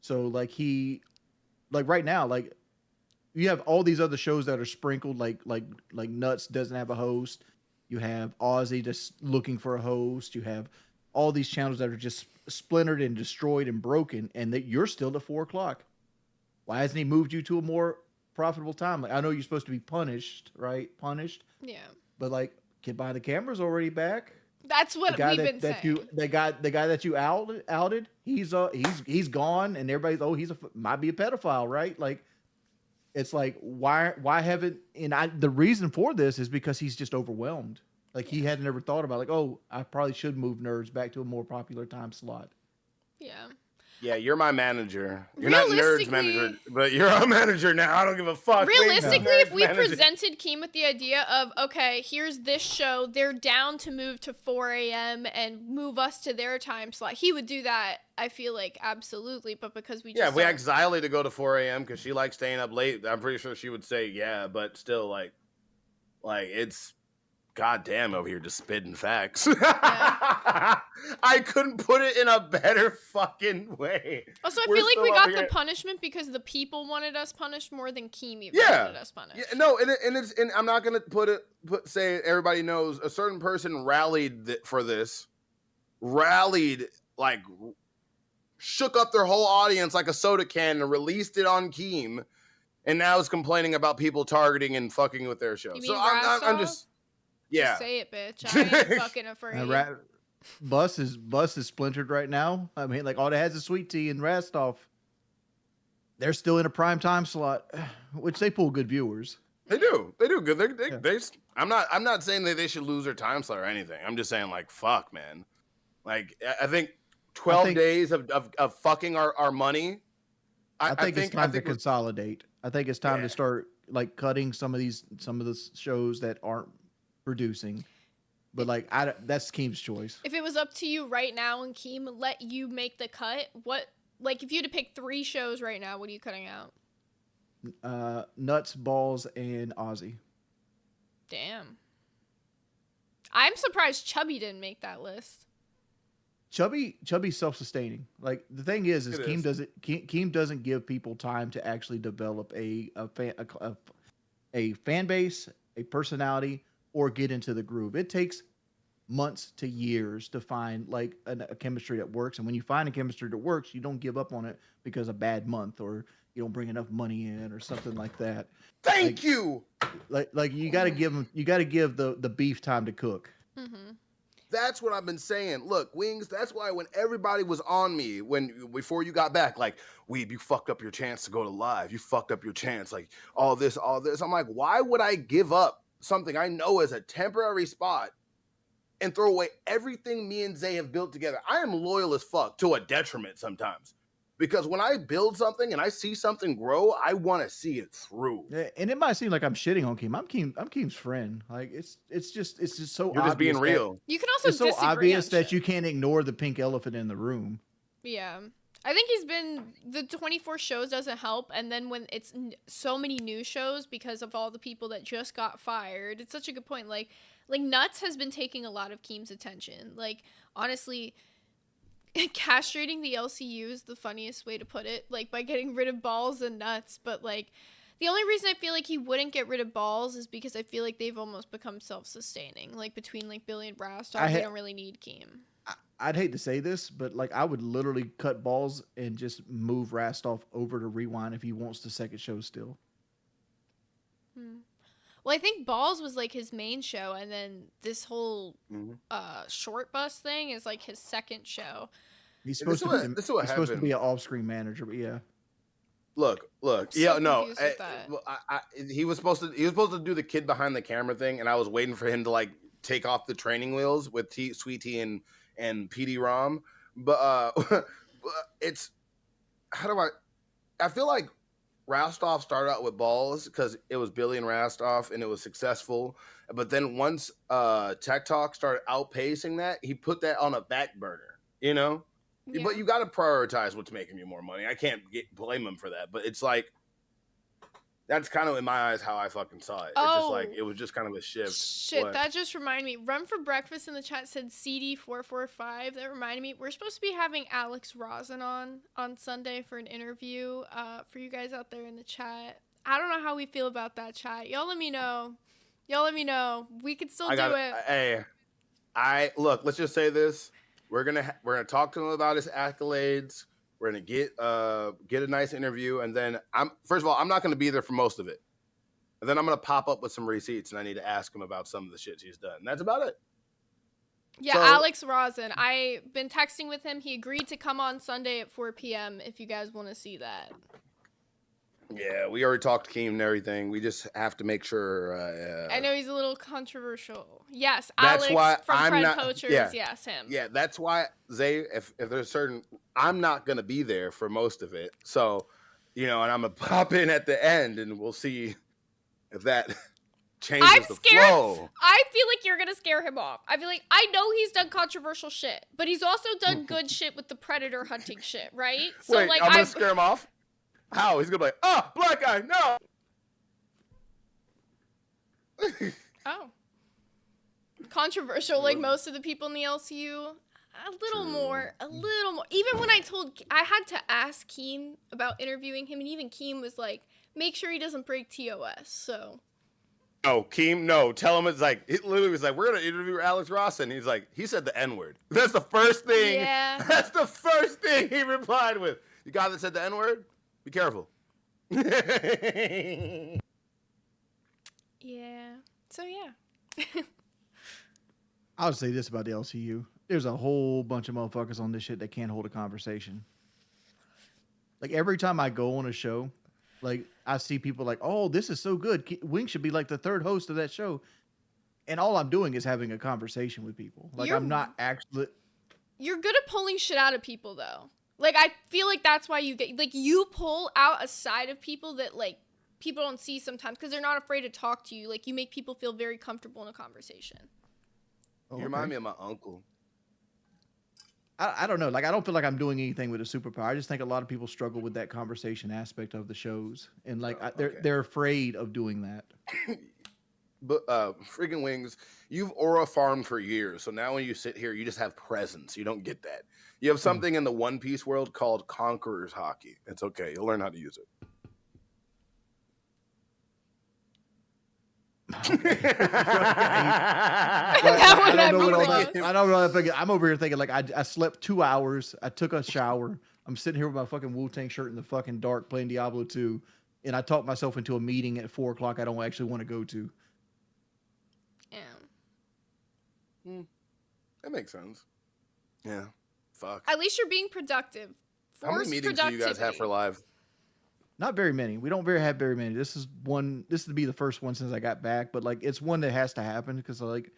[SPEAKER 8] So like right now, like you have all these other shows that are sprinkled, like Nuts doesn't have a host. You have Aussie just looking for a host. You have all these channels that are just splintered and destroyed and broken, and that you're still at 4:00. Why hasn't he moved you to a more profitable time? Like I know you're supposed to be punished, right? Punished,
[SPEAKER 3] Yeah,
[SPEAKER 8] but like Kid Behind the Camera's already back.
[SPEAKER 3] that's what we've been saying.
[SPEAKER 8] The guy that you outed, he's gone, and everybody's might be a pedophile, right? Like it's like why haven't the reason for this is because he's just overwhelmed. Like he hadn't ever thought about like, oh, I probably should move Nerds back to a more popular time slot.
[SPEAKER 3] Yeah.
[SPEAKER 4] Yeah, you're my manager. You're not Nerd's manager,
[SPEAKER 3] Realistically-
[SPEAKER 4] but you're our manager now. I don't give a fuck. Wait,
[SPEAKER 3] Realistically,
[SPEAKER 4] Nerd's
[SPEAKER 3] if we
[SPEAKER 4] manager.
[SPEAKER 3] presented Keem with the idea of, okay, here's this show, they're down to move to 4 a.m. and move us to their time slot, he would do that, I feel like, absolutely. But because we just
[SPEAKER 4] if we
[SPEAKER 3] don't-
[SPEAKER 4] asked Xylee to go to 4 a.m. because she likes staying up late, I'm pretty sure she would say yeah, but still, like it's goddamn over here just spitting facts. I couldn't put it in a better fucking way.
[SPEAKER 3] Also, I
[SPEAKER 4] We're
[SPEAKER 3] feel like we
[SPEAKER 4] still
[SPEAKER 3] got
[SPEAKER 4] over
[SPEAKER 3] the
[SPEAKER 4] here-
[SPEAKER 3] punishment because the people wanted us punished more than Keem even
[SPEAKER 4] Yeah.
[SPEAKER 3] wanted us punished.
[SPEAKER 4] Yeah, no, and I'm not gonna say everybody knows a certain person rallied for this, like shook up their whole audience like a soda can and released it on Keem, and now is complaining about people targeting and fucking with their show.
[SPEAKER 3] You
[SPEAKER 4] So
[SPEAKER 3] mean
[SPEAKER 4] I'm
[SPEAKER 3] Rastov?
[SPEAKER 4] just yeah.
[SPEAKER 3] Just say it, bitch. I ain't fucking afraid.
[SPEAKER 8] Bus is splintered right now. I mean, like all it has is Sweet Tea and Rastov. They're still in a prime time slot, which they pull good viewers.
[SPEAKER 4] They do good.
[SPEAKER 8] Yeah.
[SPEAKER 4] I'm not saying that they should lose their time slot or anything. I'm just saying like fuck, man. Like I think 12 days of fucking our money.
[SPEAKER 8] I think it's time to
[SPEAKER 4] we're-
[SPEAKER 8] consolidate. I think it's time
[SPEAKER 4] Yeah.
[SPEAKER 8] to start like cutting some of the shows that aren't producing. But like that's Keem's choice.
[SPEAKER 3] If it was up to you right now and Keem let you make the cut, if you had to pick 3 shows right now, what are you cutting out?
[SPEAKER 8] Nuts, Balls, and Aussie.
[SPEAKER 3] Damn. I'm surprised Chubby didn't make that list.
[SPEAKER 8] Chubby's self-sustaining. Like the thing is
[SPEAKER 4] It
[SPEAKER 8] Keem
[SPEAKER 4] is.
[SPEAKER 8] Keem doesn't give people time to actually develop a fan base, a personality, or get into the groove. It takes months to years to find like a chemistry that works. And when you find a chemistry that works, you don't give up on it because a bad month or you don't bring enough money in or something like that.
[SPEAKER 4] Thank you.
[SPEAKER 8] Like you got to give the beef time to cook.
[SPEAKER 3] Mm-hmm.
[SPEAKER 4] That's what I've been saying. Look, Wings, that's why when everybody was on me before you got back, like, Weeb, you fucked up your chance to go to live. You fucked up your chance. Like, all this. I'm like, why would I give up something I know is a temporary spot and throw away everything me and Zay have built together? I am loyal as fuck to a detriment sometimes because when I build something and I see something grow, I want to see it through.
[SPEAKER 8] Yeah, and it might seem like I'm shitting on Keem. I'm Keem's friend. Like it's just so
[SPEAKER 4] You're just being
[SPEAKER 8] obvious
[SPEAKER 4] real.
[SPEAKER 3] You can also
[SPEAKER 8] it's so
[SPEAKER 3] disagree
[SPEAKER 8] obvious
[SPEAKER 3] on
[SPEAKER 8] that
[SPEAKER 3] shit.
[SPEAKER 8] you can't ignore the pink elephant in the room.
[SPEAKER 3] Yeah. I think he's been the 24 shows doesn't help, and then when it's so many new shows because of all the people that just got fired, it's such a good point. Like Nuts has been taking a lot of Keem's attention. Like honestly, castrating the LCU is the funniest way to put it. Like by getting rid of Balls and Nuts, but like the only reason I feel like he wouldn't get rid of Balls is because I feel like they've almost become self-sustaining. Like between like Billy and Rastar, they don't really need Keem.
[SPEAKER 8] I'd hate to say this, but like I would literally cut Balls and just move Rastov over to Rewind if he wants the second show still.
[SPEAKER 3] Well, I think Balls was like his main show, and then this whole short bus thing is like his second show.
[SPEAKER 8] He's
[SPEAKER 4] This
[SPEAKER 8] supposed
[SPEAKER 4] is
[SPEAKER 8] to
[SPEAKER 4] what-
[SPEAKER 8] be,
[SPEAKER 4] this is what
[SPEAKER 8] he's supposed to
[SPEAKER 4] happened.
[SPEAKER 8] be an off-screen manager, but yeah.
[SPEAKER 4] Look.
[SPEAKER 3] So
[SPEAKER 4] Yeah, no.
[SPEAKER 3] confused with that.
[SPEAKER 4] He was supposed to do the kid behind the camera thing, and I was waiting for him to like take off the training wheels with Sweet Tea and PD Rom. But it's how do I feel like Rastov started out with Balls because it was Billy and Rastov and it was successful. But then once Tech Talk started outpacing that, he put that on a back burner, you know?
[SPEAKER 3] Yeah.
[SPEAKER 4] But you got to prioritize what's making you more money. I can't blame him for that. But it's like, that's kind of in my eyes how I fucking saw it. It's just like,
[SPEAKER 3] Oh.
[SPEAKER 4] it was just kind of a shift.
[SPEAKER 3] Shit,
[SPEAKER 4] What?
[SPEAKER 3] that just reminded me. Run for Breakfast in the chat said CD445. That reminded me. We're supposed to be having Alex Rosin on Sunday for an interview for you guys out there in the chat. I don't know how we feel about that chat. Y'all let me know. We could still do it.
[SPEAKER 4] Hey, look, let's just say this. We're gonna talk to him about his accolades. We're gonna get a nice interview, and then first of all, I'm not gonna be there for most of it. And then I'm gonna pop up with some receipts, and I need to ask him about some of the shit he's done. And that's about it.
[SPEAKER 3] Yeah,
[SPEAKER 4] So-
[SPEAKER 3] Alex Rosin. I've been texting with him. He agreed to come on Sunday at 4 p.m. if you guys want to see that.
[SPEAKER 4] Yeah, we already talked to Keem and everything. We just have to make sure.
[SPEAKER 3] I know he's a little controversial. Yes,
[SPEAKER 4] That's
[SPEAKER 3] Alex
[SPEAKER 4] why
[SPEAKER 3] from
[SPEAKER 4] I'm
[SPEAKER 3] Pred
[SPEAKER 4] not-
[SPEAKER 3] Poachers.
[SPEAKER 4] yeah.
[SPEAKER 3] Yes, him.
[SPEAKER 4] Yeah, that's why Zay. If there's certain, I'm not gonna be there for most of it. So, and I'm gonna pop in at the end, and we'll see if that changes
[SPEAKER 3] I'm
[SPEAKER 4] the
[SPEAKER 3] scared.
[SPEAKER 4] flow.
[SPEAKER 3] I feel like you're gonna scare him off. I feel like I know he's done controversial shit, but he's also done good shit with the predator hunting shit, right? So
[SPEAKER 4] Wait,
[SPEAKER 3] like
[SPEAKER 4] I'm gonna scare him off. How? He's gonna be like, black guy, no.
[SPEAKER 3] Oh. Controversial, like most of the people in the LCU. A little more. Even when I had to ask Keem about interviewing him, and even Keem was like, make sure he doesn't break TOS, so.
[SPEAKER 4] Oh, Keem, no. Tell him it's like, it literally was like, we're gonna interview Alex Rosin. He's like, he said the N-word. That's the first thing.
[SPEAKER 3] Yeah.
[SPEAKER 4] That's the first thing he replied with. The guy that said the N-word, be careful.
[SPEAKER 3] Yeah. So, yeah.
[SPEAKER 8] I'll say this about the LCU. There's a whole bunch of motherfuckers on this shit that can't hold a conversation. Like every time I go on a show, like I see people like, oh, this is so good. Wing should be like the third host of that show. And all I'm doing is having a conversation with people. Like
[SPEAKER 3] You're-
[SPEAKER 8] I'm not actually.
[SPEAKER 3] You're good at pulling shit out of people, though. Like, I feel like that's why you pull out a side of people that, like, people don't see sometimes because they're not afraid to talk to you. Like, you make people feel very comfortable in a conversation.
[SPEAKER 8] Oh,
[SPEAKER 4] You remind me of my uncle.
[SPEAKER 8] I don't know. Like, I don't feel like I'm doing anything with a superpower. I just think a lot of people struggle with that conversation aspect of the shows. And, like, they're afraid of doing that.
[SPEAKER 4] But freaking Wings, you've aura farmed for years, so now when you sit here, you just have presence. You don't get that. You have something in the One Piece world called Conqueror's Hockey. It's okay. You'll learn how to use it.
[SPEAKER 3] That would
[SPEAKER 8] I
[SPEAKER 3] have
[SPEAKER 8] don't know
[SPEAKER 3] me
[SPEAKER 8] what
[SPEAKER 3] lost.
[SPEAKER 8] I don't know what I'm thinking. I'm over here thinking like I slept 2 hours. I took a shower. I'm sitting here with my fucking Wu-Tang shirt in the fucking dark playing Diablo 2. And I talked myself into a meeting at 4 o'clock I don't actually want to go to.
[SPEAKER 3] Yeah.
[SPEAKER 4] That makes sense. Yeah. Fuck.
[SPEAKER 3] At least you're being productive.
[SPEAKER 4] How many
[SPEAKER 3] Forced
[SPEAKER 4] meetings do you guys have for
[SPEAKER 3] productivity.
[SPEAKER 4] live?
[SPEAKER 8] Not very many. We don't have very many. This is one. This would be the first one since I got back. But like, it's one that has to happen because like,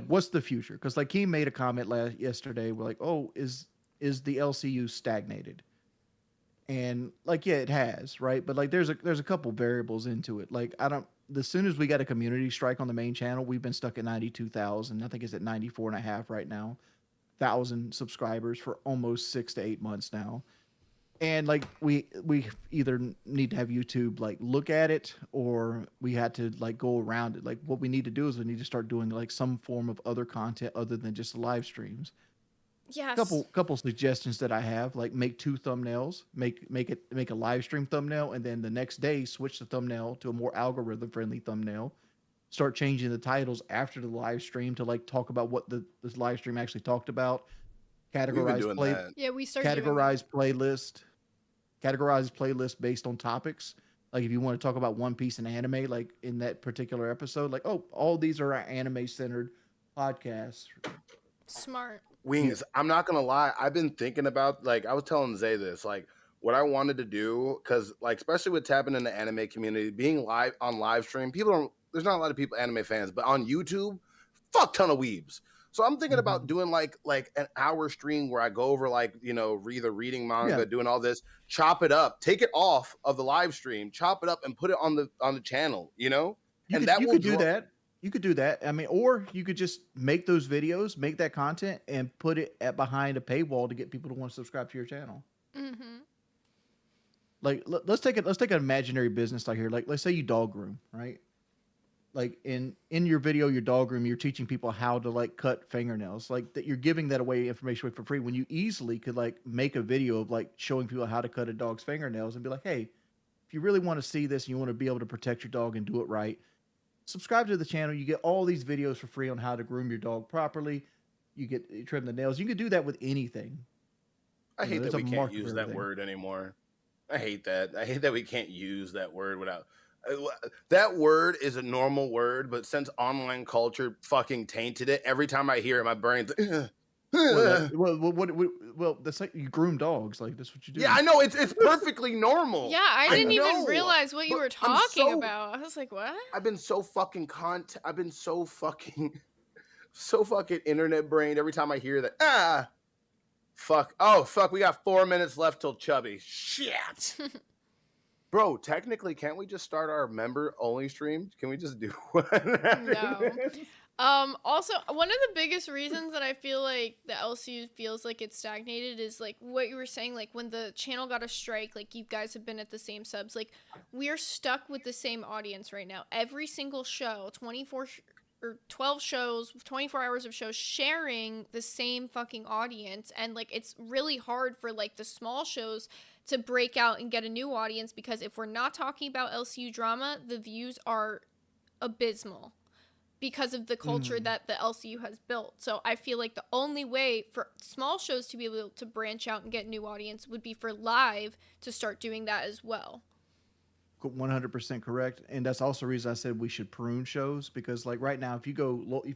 [SPEAKER 8] what's the future? Because like, he made a comment yesterday. We're like, oh, is the LCU stagnated? And like, yeah, it has, right? But like, there's a couple variables into it. Like, I don't. As soon as we got a community strike on the main channel, we've been stuck at 92,000. I think it's at 94 and a half right now. 1,000 subscribers for almost 6 to 8 months now. And like, we either need to have YouTube like look at it, or we had to like go around it. Like, what we need to do is we need to start doing like some form of other content other than just live streams.
[SPEAKER 3] Yes.
[SPEAKER 8] Couple suggestions that I have, like make two thumbnails, make a live stream thumbnail, and then the next day switch the thumbnail to a more algorithm friendly thumbnail. Start changing the titles after the live stream to like talk about what this live stream actually talked about.
[SPEAKER 4] We've been
[SPEAKER 8] Categorize
[SPEAKER 4] doing
[SPEAKER 8] play
[SPEAKER 4] that.
[SPEAKER 3] Yeah, we started doing that.
[SPEAKER 8] Categorize playlist based on topics. Like, if you want to talk about One Piece and anime, like in that particular episode, like, oh, all these are anime centered podcasts.
[SPEAKER 3] Smart.
[SPEAKER 4] Wings, I'm not gonna lie. I've been thinking about, like, I was telling Zay this, like, what I wanted to do, because like, especially with tapping in the anime community, being live on live stream, people don't. There's not a lot of people anime fans, but on YouTube, fuck ton of weebs. So I'm thinking about doing like an hour stream where I go over, like, either reading manga,
[SPEAKER 8] Yeah.
[SPEAKER 4] doing all this, chop it up, take it off of the live stream, chop it up, and put it on the channel.
[SPEAKER 8] You
[SPEAKER 4] And
[SPEAKER 8] could,
[SPEAKER 4] that
[SPEAKER 8] you
[SPEAKER 4] will
[SPEAKER 8] could do
[SPEAKER 4] draw.
[SPEAKER 8] that. You could do that. I mean, or you could just make those videos, make that content, and put it behind a paywall to get people to want to subscribe to your channel.
[SPEAKER 3] Mm-hmm.
[SPEAKER 8] Like, let's take an imaginary business like here. Like, let's say you dog groom, right? Like, in your video, your dog groom, you're teaching people how to like cut fingernails. Like, that, you're giving that information away for free, when you easily could like make a video of like showing people how to cut a dog's fingernails and be like, hey, if you really want to see this and you want to be able to protect your dog and do it right, subscribe to the channel. You get all these videos for free on how to groom your dog properly. You trim the nails. You can do that with anything.
[SPEAKER 4] I hate
[SPEAKER 8] there's
[SPEAKER 4] that
[SPEAKER 8] a
[SPEAKER 4] we can't
[SPEAKER 8] market for
[SPEAKER 4] use that
[SPEAKER 8] everything.
[SPEAKER 4] word anymore. I hate that. I hate that we can't use that word without. That word is a normal word, but since online culture fucking tainted it, every time I hear it, my brain's.
[SPEAKER 8] Well, that's like, you groom dogs. Like, that's what you do.
[SPEAKER 4] Yeah, I know, it's perfectly normal.
[SPEAKER 3] Yeah, I didn't even
[SPEAKER 4] know,
[SPEAKER 3] realize what you
[SPEAKER 4] but
[SPEAKER 3] were
[SPEAKER 4] I'm
[SPEAKER 3] talking
[SPEAKER 4] so-
[SPEAKER 3] about. I was like, what?
[SPEAKER 4] I've been so fucking I've been so fucking so fucking internet brained every time I hear that. Fuck. Oh, fuck. We got 4 minutes left till Chubby. Shit. Bro, technically, can't we just start our member only stream? Can we just do one?
[SPEAKER 3] No. Also, one of the biggest reasons that I feel like the LCU feels like it's stagnated is like what you were saying, like when the channel got a strike, like you guys have been at the same subs, like we are stuck with the same audience right now. Every single show, 12 shows, 24 hours of shows, sharing the same fucking audience, and like it's really hard for like the small shows to break out and get a new audience, because if we're not talking about LCU drama, the views are abysmal because of the culture that the LCU has built. So I feel like the only way for small shows to be able to branch out and get new audience would be for live to start doing that as well.
[SPEAKER 8] 100% correct. And that's also the reason I said we should prune shows, because like right now, if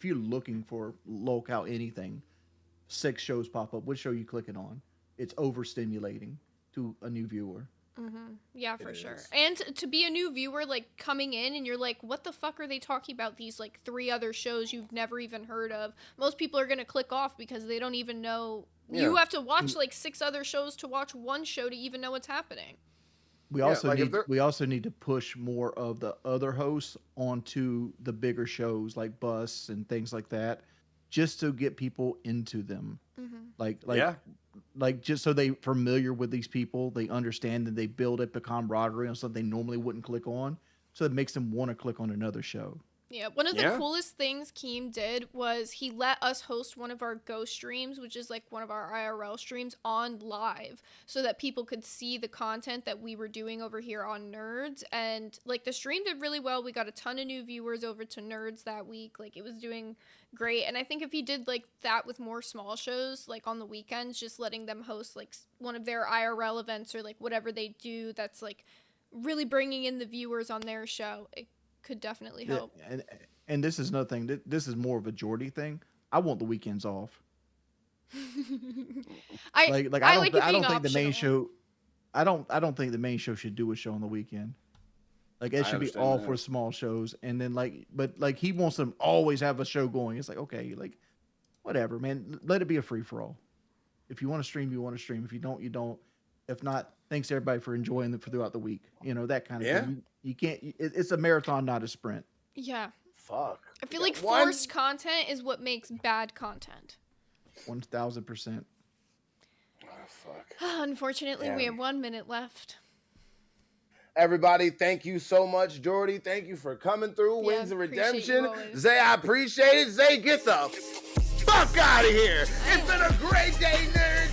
[SPEAKER 8] you're looking for locale anything, 6 shows pop up. Which show you clicking on? It's overstimulating to a new viewer.
[SPEAKER 3] Yeah, for
[SPEAKER 4] It
[SPEAKER 3] sure.
[SPEAKER 4] is.
[SPEAKER 3] And to be a new viewer, like coming in and you're like, what the fuck are they talking about? These like 3 other shows you've never even heard of. Most people are going to click off because they don't even know. You
[SPEAKER 4] Yeah.
[SPEAKER 3] have to watch like 6 other shows to watch one show to even know what's happening.
[SPEAKER 8] We
[SPEAKER 4] Yeah,
[SPEAKER 8] also
[SPEAKER 4] like, if
[SPEAKER 8] need
[SPEAKER 4] they're-
[SPEAKER 8] we also need to push more of the other hosts onto the bigger shows like Bus and things like that, just to get people into them.
[SPEAKER 4] Yeah.
[SPEAKER 8] Like just so they familiar with these people, they understand that they build up a camaraderie on something they normally wouldn't click on, so it makes them want to click on another show.
[SPEAKER 3] Yeah, one of the
[SPEAKER 4] Yeah.
[SPEAKER 3] coolest things Keem did was he let us host one of our ghost streams, which is like one of our IRL streams, on live, so that people could see the content that we were doing over here on Nerds. And like the stream did really well. We got a ton of new viewers over to Nerds that week. Like it was doing great. And I think if he did like that with more small shows, like on the weekends, just letting them host like one of their IRL events or like whatever they do that's like really bringing in the viewers on their show, it could definitely
[SPEAKER 8] Yeah,
[SPEAKER 3] help.
[SPEAKER 8] and this is another thing. This is more of a Geordie thing. I want the weekends off.
[SPEAKER 3] I
[SPEAKER 8] I
[SPEAKER 3] like it
[SPEAKER 8] I
[SPEAKER 3] being
[SPEAKER 8] don't think the main
[SPEAKER 3] optional.
[SPEAKER 8] show. I don't think the main show should do a show on the weekend. Like it
[SPEAKER 4] I
[SPEAKER 8] should be
[SPEAKER 4] understand
[SPEAKER 8] all
[SPEAKER 4] that.
[SPEAKER 8] for small shows, and then but like he wants them always have a show going. It's like, okay, like whatever, man. Let it be a free for all. If you want to stream, you want to stream. If you don't, you don't. If not, thanks everybody for enjoying them throughout the week. You know, that kind of
[SPEAKER 4] Yeah.
[SPEAKER 8] thing. You can't. It's a marathon, not a sprint.
[SPEAKER 3] Yeah.
[SPEAKER 4] Fuck.
[SPEAKER 3] I feel
[SPEAKER 4] We
[SPEAKER 3] like
[SPEAKER 4] got one-
[SPEAKER 3] forced content is what makes bad content.
[SPEAKER 8] 1000%.
[SPEAKER 4] Oh, fuck.
[SPEAKER 3] Unfortunately, we
[SPEAKER 4] Damn.
[SPEAKER 3] have 1 minute left.
[SPEAKER 4] Everybody, thank you so much, Jordy. Thank you for coming through.
[SPEAKER 3] Yeah,
[SPEAKER 4] Wings of
[SPEAKER 3] appreciate you
[SPEAKER 4] Redemption.
[SPEAKER 3] always.
[SPEAKER 4] Zay, I appreciate it. Zay, get the fuck out of here. It's been a great day, nerds.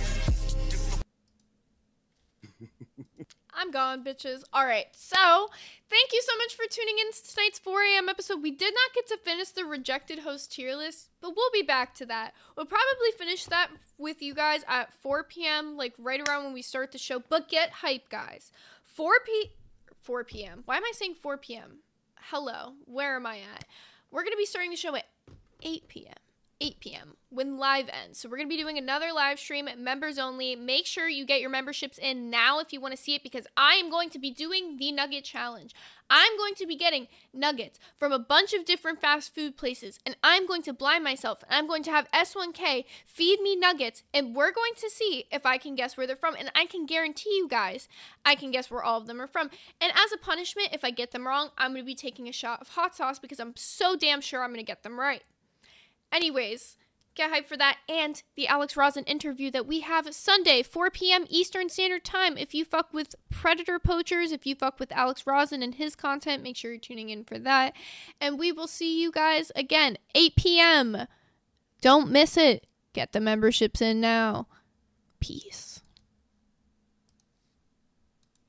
[SPEAKER 3] I'm gone, bitches. All right, so thank you so much for tuning in to tonight's 4 a.m. episode. We did not get to finish the rejected host tier list, but we'll be back to that. We'll probably finish that with you guys at 4 p.m., like right around when we start the show. But get hype, guys. 4 p.m. Why am I saying 4 p.m.? Hello, where am I at? We're going to be starting the show at 8 p.m. 8 p.m. when live ends. So we're going to be doing another live stream, members only. Make sure you get your memberships in now if you want to see it, because I am going to be doing the nugget challenge. I'm going to be getting nuggets from a bunch of different fast food places, and I'm going to blind myself, and I'm going to have S1K feed me nuggets, and we're going to see if I can guess where they're from, and I can guarantee you guys I can guess where all of them are from. And as a punishment, if I get them wrong, I'm going to be taking a shot of hot sauce because I'm so damn sure I'm going to get them right. Anyways, get hyped for that and the Alex Rosin interview that we have Sunday, 4 p.m. Eastern Standard Time. If you fuck with Predator Poachers, if you fuck with Alex Rosin and his content, make sure you're tuning in for that. And we will see you guys again, 8 p.m. Don't miss it. Get the memberships in now. Peace.